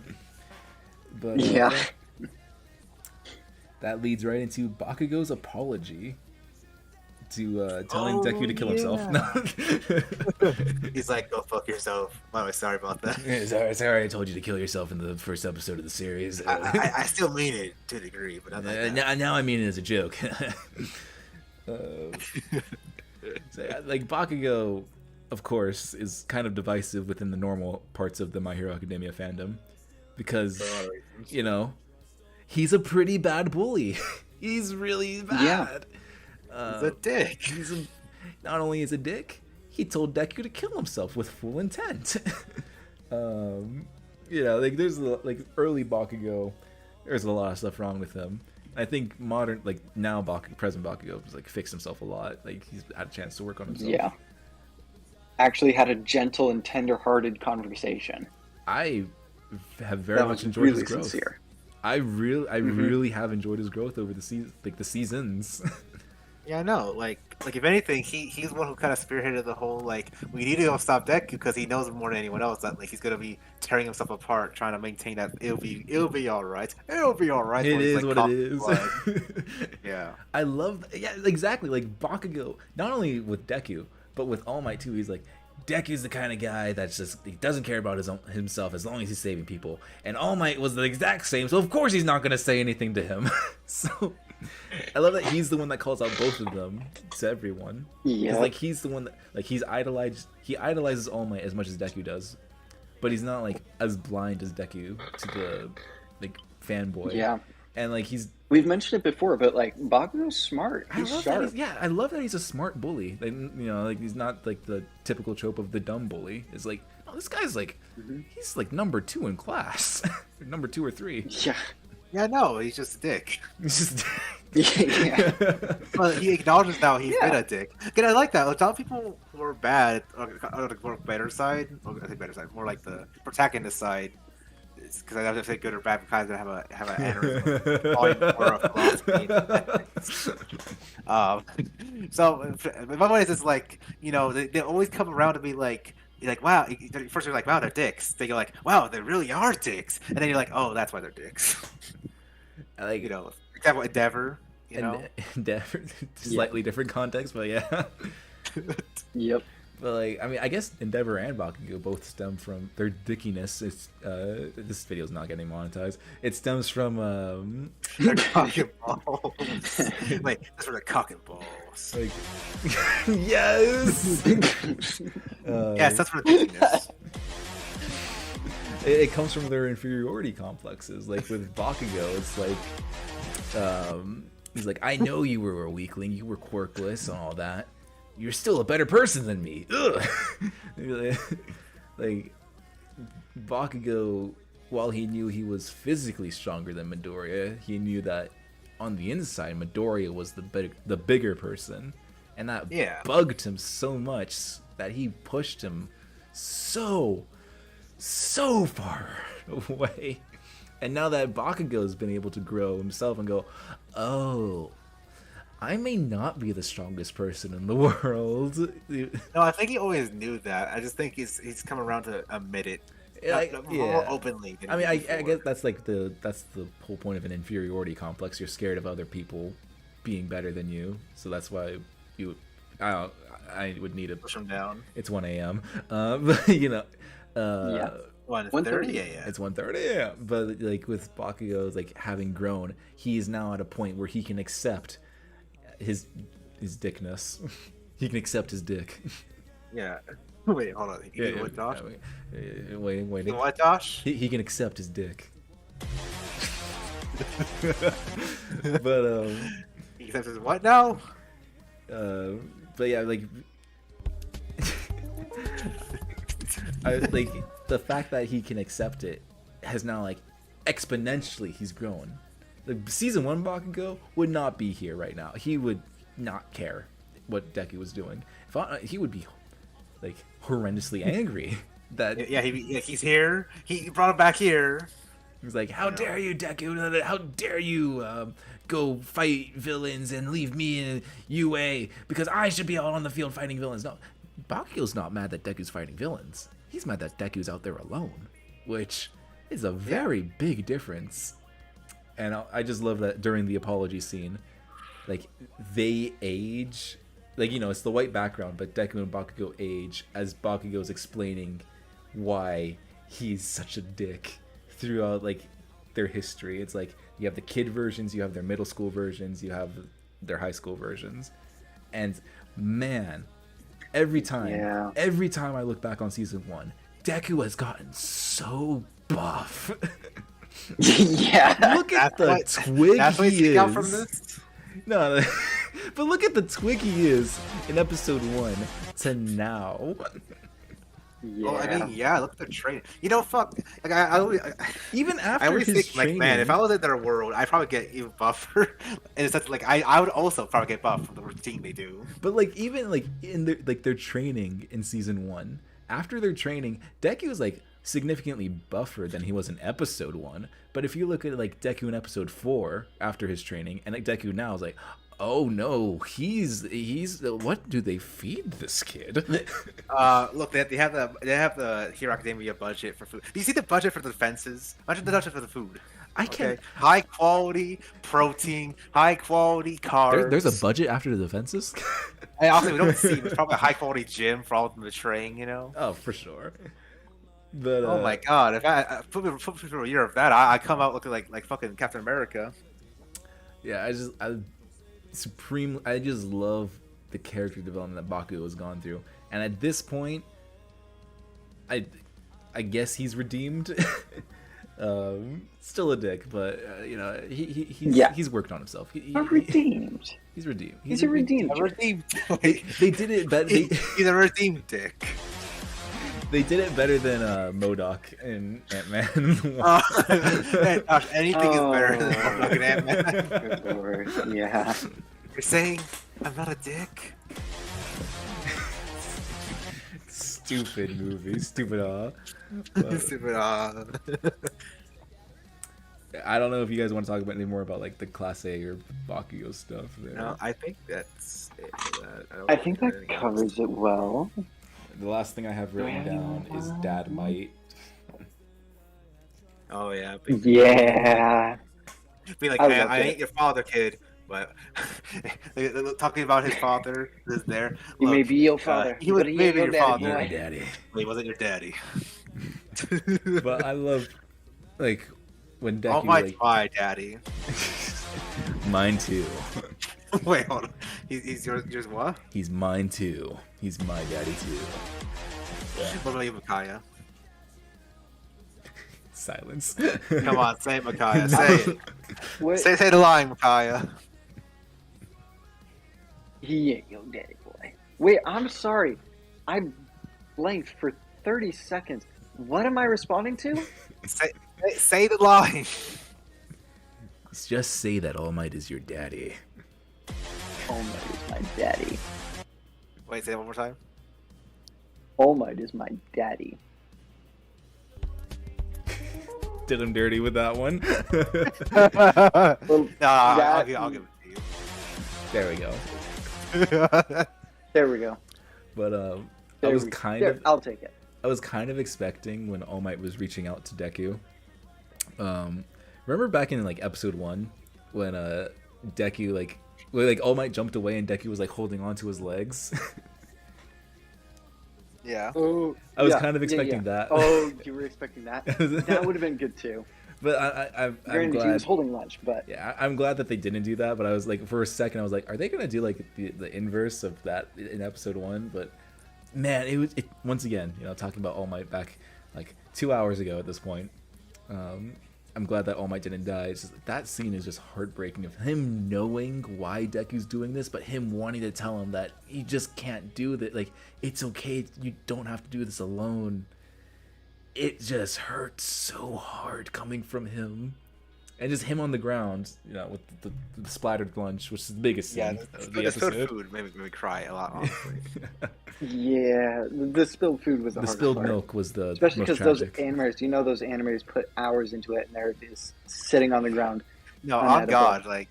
But yeah. That leads right into Bakugo's apology to telling Deku to kill himself. No. He's like, go fuck yourself. Oh, sorry about that. Sorry, I told you to kill yourself in the first episode of the series. I still mean it to a degree, but now I mean it as a joke. Like Bakugo, of course, is kind of divisive within the normal parts of the My Hero Academia fandom, because, you know, he's a pretty bad bully. He's really bad. Yeah. He's a dick. Not only is a dick, he told Deku to kill himself with full intent. You know, like there's like early Bakugo, there's a lot of stuff wrong with him. I think modern, like now present Bakugo has like fixed himself a lot. Like he's had a chance to work on himself. Yeah. Actually had a gentle and tender-hearted conversation. I have very much enjoyed really his growth. Sincere. I really have enjoyed his growth over the seasons. Yeah, I know. Like if anything, he's the one who kind of spearheaded the whole like, we need to go stop Deku because he knows more than anyone else that like he's gonna be tearing himself apart trying to maintain that it'll be all right. It'll be all right. It is what it is. Yeah. I love exactly like Bakugo. Not only with Deku, but with All Might too. He's like, Deku's the kind of guy that's just, he doesn't care about himself as long as he's saving people. And All Might was the exact same, so of course he's not going to say anything to him. So I love that he's the one that calls out both of them to everyone. Yeah. Like he's the one that, like, he idolizes All Might as much as Deku does. but he's not like as blind as Deku to the like fanboy. Yeah. And like we've mentioned it before, but like Bakugo's smart. He's sharp. I love that he's a smart bully. Like, you know, like he's not like the typical trope of the dumb bully. It's like, oh, this guy's like, he's like number 2 in class, number 2 or 3. Yeah. Yeah, no, he's just a dick. He's just. Yeah. Well, he acknowledges now he's been a dick. Again, I like that. A lot of people who are bad, or the better side, I think better side, more like the protagonist side. Because I have to say good or bad because I have an aneurysm. So my point is, it's like, you know, they always come around to be like, wow. First you're like, wow, they're dicks. Then you're like, wow, they really are dicks. And then you're like, oh, that's why they're dicks. Like, you know, for example, Endeavor. You know, Endeavor, slightly different context, but yeah. Yep. But like, I mean, I guess Endeavor and Bakugo both stem from their dickiness. It's this video's not getting monetized. It stems from their cock and balls. Wait, that's for the cock and balls. Like, yes. Yes, that's for the dickiness. It comes from their inferiority complexes. Like with Bakugo, it's like, he's like, I know you were a weakling, you were quirkless and all that. You're still a better person than me. Ugh. Like, Bakugo, while he knew he was physically stronger than Midoriya, he knew that on the inside, Midoriya was the bigger person. And that bugged him so much that he pushed him so far away. And now that Bakugo's been able to grow himself and go, oh, I may not be the strongest person in the world. No, I think he always knew that. I just think he's come around to admit it. More openly. I mean, I guess that's like the whole point of an inferiority complex. You're scared of other people being better than you, so that's why I would need to push him down. It's 1 a.m. But you know, 1:30 a.m. It's 1:30 a.m. But like with Bakugo, like having grown, he is now at a point where he can accept his dickness. He can accept his dick. Yeah. Wait, hold on. What, Josh? Wait. What, Josh? He can accept his dick. But he accepts his what now? But yeah, like, like the fact that he can accept it has now like exponentially he's grown. Like, season 1 Bakugo would not be here right now. He would not care what Deku was doing. He would be like horrendously angry that he's here. He brought him back here. He's like, how dare you, Deku? How dare you go fight villains and leave me in UA because I should be out on the field fighting villains? No, Bakugo's not mad that Deku's fighting villains. He's mad that Deku's out there alone, which is a very big difference. And I just love that during the apology scene, like, they age. Like, you know, it's the white background, but Deku and Bakugo age as Bakugo's explaining why he's such a dick throughout, like, their history. It's like, you have the kid versions, you have their middle school versions, you have their high school versions. And, man, every time I look back on season 1, Deku has gotten so buff. Yeah. Look at the twig that's what he is. Got from this? No, but look at the twig he is in episode 1 to now. Yeah. Oh, I mean, look at their training. You know, fuck. Like, even after I always his think, training, like, man, if I was in their world, I'd probably get even buffer. And it's such, like, I would also probably get buff from the routine they do. But like, even like in their training in season 1, after their training, Deku was like significantly buffer than he was in episode 1. But if you look at like Deku in episode 4 after his training, and like Deku now is like, oh no, he's what do they feed this kid? Look, they have the Hero Academia budget for food. Do you see the budget for the defenses? Imagine the budget for the food. I can't. High quality protein, high quality carbs. There's a budget after the defenses. And also, we don't see. It's probably a high quality gym for all of them to train. You know. Oh, for sure. But oh my god! If I put me for a year of that, I come out looking like fucking Captain America. Yeah, I just love the character development that Bakugo has gone through, and at this point, I guess he's redeemed. Still a dick, but you know he's worked on himself. Not redeemed. He's redeemed. He's a redeemed. They did it better. He's a redeemed dick. They did it better than MODOK and Ant-Man. Anything is better than MODOK and Ant-Man. Good lord. Yeah. You're saying I'm not a dick? Stupid movie. Stupid Stupid I don't know if you guys want to talk about any more about like the Class A or Bakugo stuff. There. No, I think that's it for that. I think that covers it well. The last thing I have written down is Dad Might. Oh yeah. Yeah. Be like, I ain't your father, kid. But talking about his father is there. He may be your father. He was maybe your father. Your daddy. But he wasn't your daddy. But I love, like, when Deku. Oh my daddy. Mine too. Wait, hold on. He's yours what? He's mine too. He's my daddy too. What about you, Micaiah? Silence. Come on, say it, Micaiah. Say it. Say the line, Micaiah. He ain't your daddy, boy. Wait, I'm sorry. I blanked for 30 seconds. What am I responding to? Say the line. Just say that All Might is your daddy. All Might is my daddy. Wait, say it one more time. All Might is my daddy. Did him dirty with that one. Well, I'll give it to you. There we go. There we go. But I was kind of. I'll take it. I was kind of expecting when All Might was reaching out to Deku. Remember back in like episode 1 when Deku like All Might jumped away and Deku was like holding on to his legs. Yeah. Oh, I was kind of expecting that. Oh, you were expecting that? That would have been good too. But I'm glad he was holding lunch, but yeah, I'm glad that they didn't do that. But I was like, for a second, I was like, are they gonna do like the inverse of that in episode 1? But man, it once again, you know, talking about All Might back like 2 hours ago at this point. I'm glad that All Might didn't die. It's just, that scene is just heartbreaking of him knowing why Deku's doing this, but him wanting to tell him that he just can't do that. Like, it's okay, you don't have to do this alone. It just hurts so hard coming from him. And just him on the ground, you know, with the splattered lunch, which is the biggest scene of the episode. Spilled food made me cry a lot, honestly. Yeah, the spilled food was the hardest spilled part. Milk was the especially most because those tragic. animators, you know, those animators put hours into it, and they're just sitting on the ground. No, on God, like,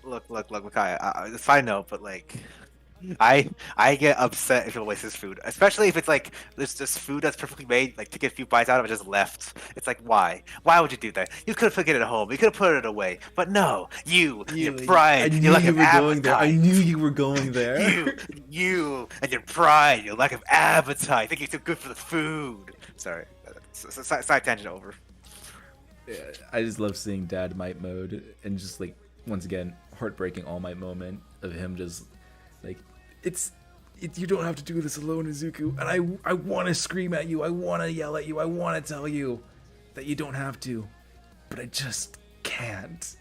look, Micaiah. Side note, but like, I get upset if people waste this food, especially if it's like there's just food that's perfectly made, like to get a few bites out of it, just left. It's like, why? Why would you do that? You could have taken it at home. You could have put it away. But no, your pride, your lack of appetite. I knew you were going there. you and your pride, your lack of appetite. Think you're too good for the food. Sorry, side tangent over. Yeah, I just love seeing Dad Might mode, and just like once again, heartbreaking All Might moment of him just like, you don't have to do this alone, Izuku. And I want to scream at you. I want to yell at you. I want to tell you that you don't have to, but I just can't,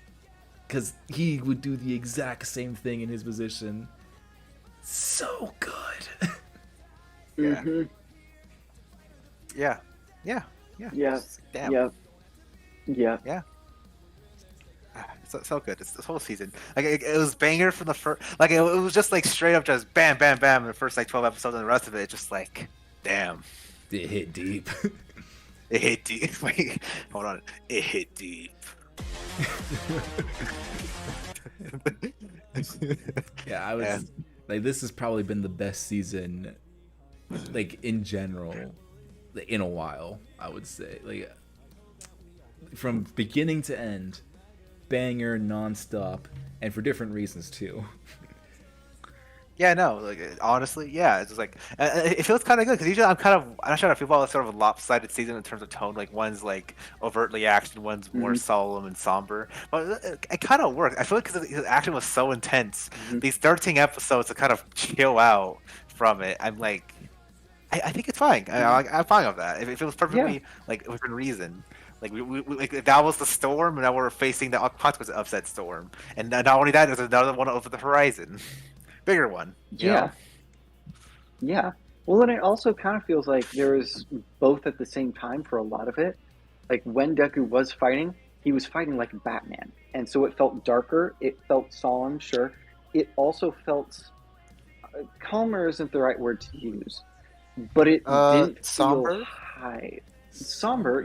because he would do the exact same thing in his position. So good. Yeah. Mm-hmm. Yeah. Yeah. Damn. Yeah. So good. It's this whole season. Like it was banger from the first. Like it was just like straight up, just bam, bam, bam. In the first like 12 episodes, and the rest of it, just like, damn. It hit deep. It hit deep. Wait, hold on. It hit deep. Yeah, I was like, this has probably been the best season, like in general, in a while. I would say, like, from beginning to end. Banger non-stop, and for different reasons too. Yeah, no, like honestly, yeah, it's just like it feels kind of good because usually I'm not sure how I feel about sort of a lopsided season in terms of tone. Like one's like overtly action, one's more solemn and somber. But it kind of worked. I feel like because the action was so intense, these 13 episodes to kind of chill out from it. I'm like, I think it's fine. I'm fine with that. If it was perfectly like within reason, like we like if that was the storm, and now we're facing the consequence of said storm, and not only that, there's another one over the horizon, bigger one. You know? Yeah. Well, and it also kind of feels like there was both at the same time for a lot of it. Like when Deku was fighting, he was fighting like Batman, and so it felt darker. It felt solemn, sure. It also felt calmer isn't the right word to use, but it didn't somber? feel high. Somber,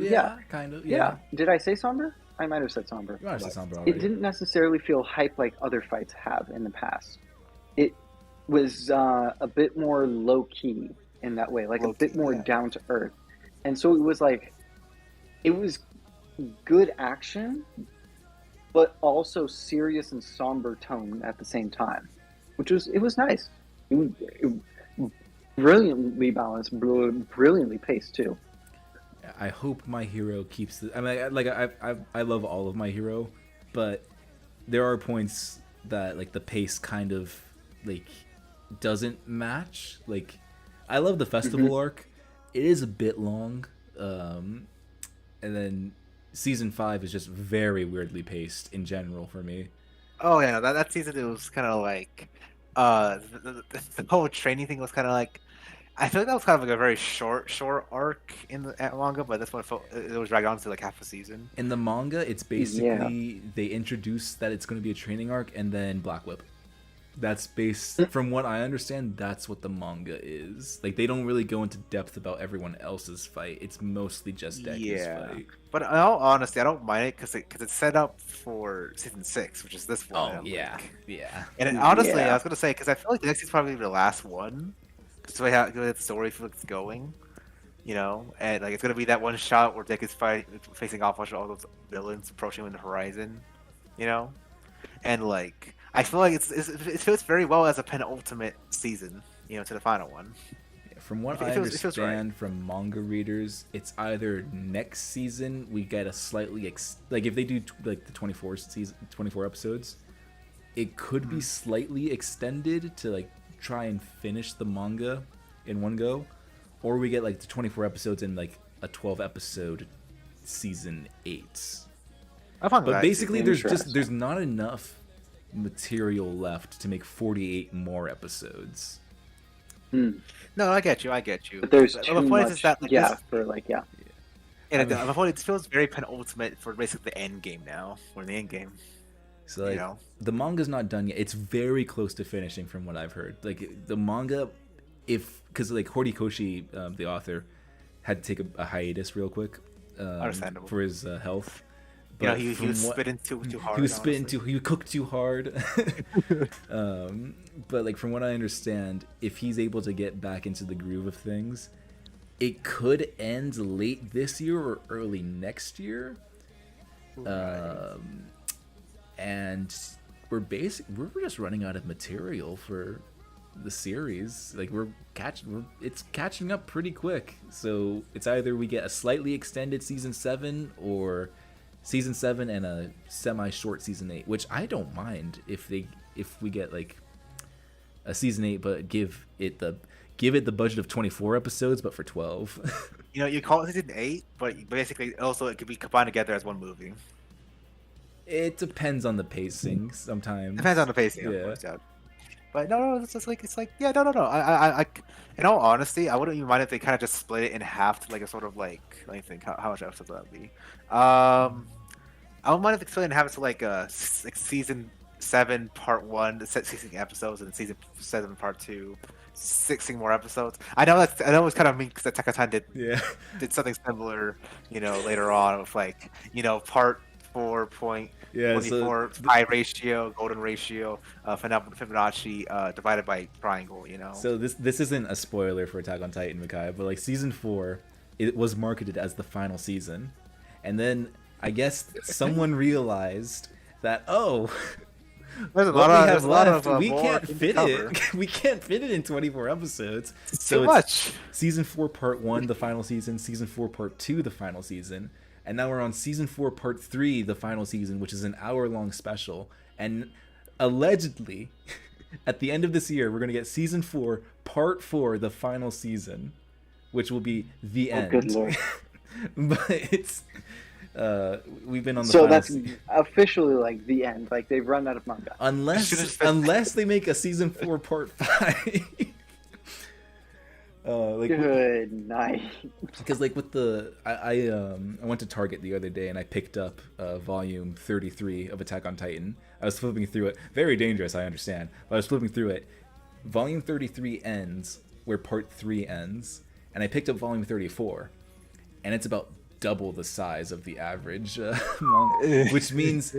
kind of. Yeah. Did I say somber? I might have said somber. You might have said somber already. It didn't necessarily feel hype like other fights have in the past. It was a bit more low key in that way, like a bit more down to earth, and so it was like it was good action, but also serious and somber tone at the same time, which was nice. It brilliantly balanced, brilliantly paced too. I hope My Hero keeps the. I mean, I love all of My Hero, but there are points that like the pace kind of like doesn't match. Like, I love the festival arc. It is a bit long, and then season 5 is just very weirdly paced in general for me. Oh yeah, that season it was kind of like the whole training thing was kind of like. I feel like that was kind of like a very short arc in the manga, but this one it was dragged on to like half a season. In the manga, it's basically they introduce that it's going to be a training arc and then Black Whip. That's from what I understand, that's what the manga is. Like, they don't really go into depth about everyone else's fight. It's mostly just Deku's fight. But in all honesty, I don't mind it because it's set up for season 6, which is this one. Oh, yeah. And honestly, I was going to say, because I feel like the next season's probably the last one. That's the way how the story feels like it's going, you know, and like it's gonna be that one shot where Deku's facing off with all those villains approaching him in the horizon, you know, and like I feel like it fits very well as a penultimate season, you know, to the final one. From what I understand from manga readers, it's either next season we get a slightly like if they do like the 24 episodes, it could be slightly extended to like try and finish the manga in one go, or we get like the 24 episodes in like a 12 episode season 8. But basically there's not enough material left to make 48 more episodes. No, I get you. But there's too the point much, is that like, And my point, it feels very penultimate for basically the end game now. We're in the end game. So like, the manga's not done yet. It's very close to finishing from what I've heard. Like the manga, because like Horikoshi, the author, had to take a hiatus real quick for his health. But he was spitting too hard. He cooked too hard. But like from what I understand, if he's able to get back into the groove of things, it could end late this year or early next year. Right. And we're just running out of material for the series. Like it's catching up pretty quick. So it's either we get a slightly extended season 7 or season 7 and a semi-short season 8, which I don't mind if we get like a season 8, but give it the budget of 24 episodes, but for 12. You know, you call it season 8, but basically also it could be combined together as one movie. It depends on the pacing sometimes. Depends on the pacing, of course, yeah. But no, it's like no. I in all honesty, I wouldn't even mind if they kind of just split it in half to like a sort of like, let me think, how much episodes would that be? I wouldn't mind if they split it in half to like season 7 part 1, 16 episodes, and season 7 part 2, 16 more episodes. I know it was kind of mean because Attack on Titan did something similar, you know, later on with like, you know, part 4.24 pi ratio, golden ratio, Fibonacci divided by triangle, you know. So this isn't a spoiler for Attack on Titan, Mikai, but like season 4, it was marketed as the final season, and then I guess someone realized that there's a lot of we can't fit it. We can't fit it in 24 episodes. So too much. Season 4 part 1, the final season. Season 4 part 2, the final season. And now we're on season 4 part 3, the final season, which is an hour-long special. And allegedly, at the end of this year, we're going to get season 4 part 4, the final season. which will be the end. Good lord. But it's we've been on the so final that's officially like the end. Like they've run out of manga. Unless they make a season 4 part 5. Good night. Because like with the I went to Target the other day and I picked up volume 33 of Attack on Titan. I was flipping through it. Very dangerous, I understand. But I was flipping through it. Volume 33 ends where part 3 ends, and I picked up volume 34, and it's about double the size of the average manga, which means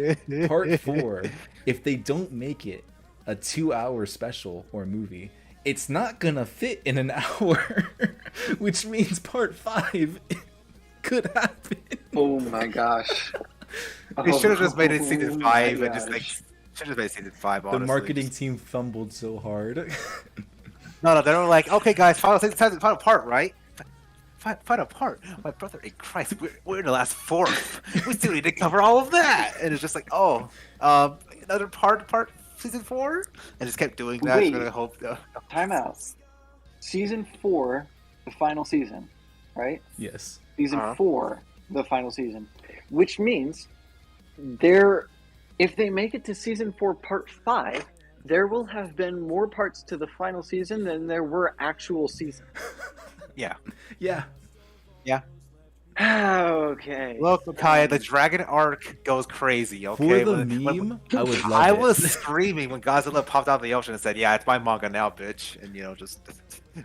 part 4, if they don't make it a 2-hour special or movie, it's not gonna fit in an hour, which means part 5 could happen. Oh my gosh. They should have just made it season 5 and just like should have made season 5. Honestly, the marketing team fumbled so hard. No, they were like, okay, guys, final part, right? Final part. My brother in Christ, we're in the last fourth. We still need to cover all of that, and it's just like, oh, another part season 4, and just kept doing that. Wait, I hope. Time out. Season 4, the final season, right? Yes. Season 4, the final season, which means if they make it to season 4, part 5, there will have been more parts to the final season than there were actual seasons. Yeah. Yeah. Yeah. Okay. Look, Micaiah, the dragon arc goes crazy. Okay. For the meme, I would love I it. was screaming when Godzilla popped out of the ocean and said, "Yeah, it's my manga now, bitch," and just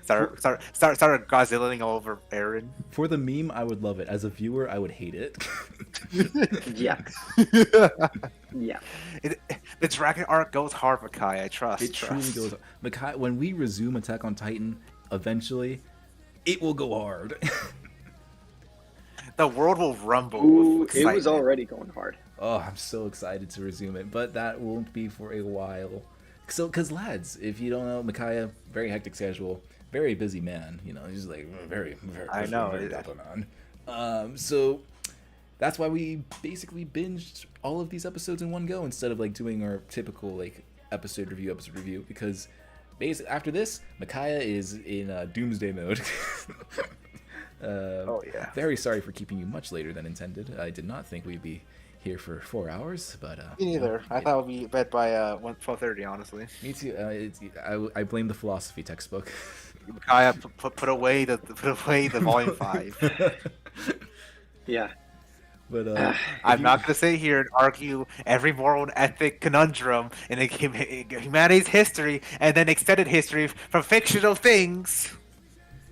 started Godzillaing all over Eren. For the meme, I would love it. As a viewer, I would hate it. Yeah. Yeah. The dragon arc goes hard, Micaiah. I trust. It truly goes. Micaiah, when we resume Attack on Titan, eventually, it will go hard. The world will rumble. Ooh, with it was excitement. already going hard. Oh, I'm so excited to resume it, but that won't be for a while. So, because lads, if you don't know, Micaiah, very hectic schedule, very busy man. He's like very I know. very up and on. So that's why we basically binged all of these episodes in one go instead of like doing our typical like episode review, because basically after this, Micaiah is in doomsday mode. Oh yeah. Very sorry for keeping you much later than intended. I did not think we'd be here for 4 hours, but Me neither. I thought we'd be bed by 12:30. Honestly. Me too. I blame the philosophy textbook. Micaiah, put away the volume 5. Yeah. But I'm not gonna sit here and argue every moral and ethic conundrum in humanity's history and then extended history from fictional things.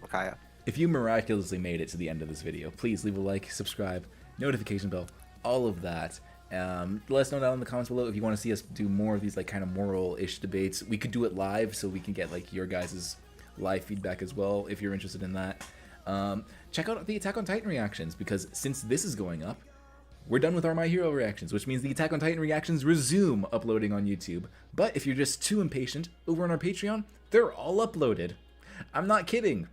Micaiah. If you miraculously made it to the end of this video, please leave a like, subscribe, notification bell, all of that. Let us know down in the comments below if you want to see us do more of these like kind of moral-ish debates. We could do it live so we can get like your guys' live feedback as well if you're interested in that. Check out the Attack on Titan reactions, because since this is going up, we're done with our My Hero reactions, which means the Attack on Titan reactions resume uploading on YouTube. But if you're just too impatient, over on our Patreon, they're all uploaded. I'm not kidding.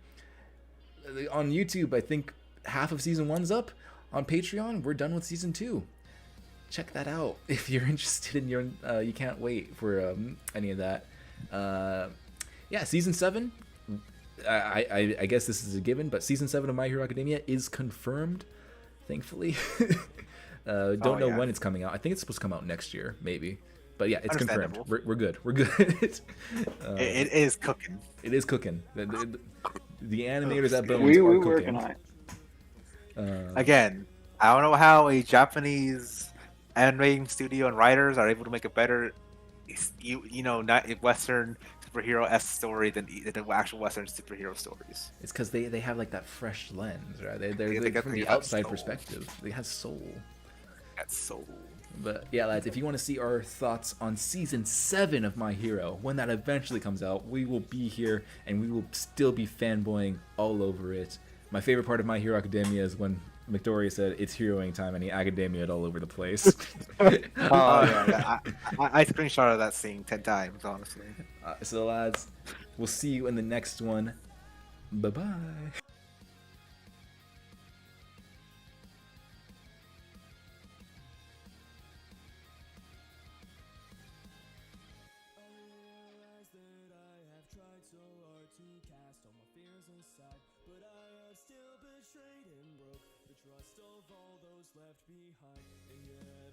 On YouTube, I think half of Season 1's up. On Patreon, we're done with Season 2. Check that out if you're interested in you can't wait for any of that. Yeah, Season 7, I guess this is a given, but Season 7 of My Hero Academia is confirmed, thankfully. Don't know when it's coming out. I think it's supposed to come out next year, maybe. But yeah, it's confirmed. We're good. We're good. It is cooking. It is cooking. The animators at Bones we are working cooking. on it. Again, I don't know how a Japanese animating studio and writers are able to make a better, not Western superhero-esque story than the actual Western superhero stories. It's because they have like that fresh lens, right? They're from the got outside soul. perspective. They have soul. That's soul. But yeah, lads, if you want to see our thoughts on Season 7 of My Hero, when that eventually comes out, we will be here and we will still be fanboying all over it. My favorite part of My Hero Academia is when Midoriya said it's heroing time and he academia'd all over the place. Yeah. I screenshotted that scene 10 times, honestly. So lads, we'll see you in the next one. Bye-bye. Tried so so hard to cast all my fears aside, but I have still betrayed and broke the trust of all those left behind, and yet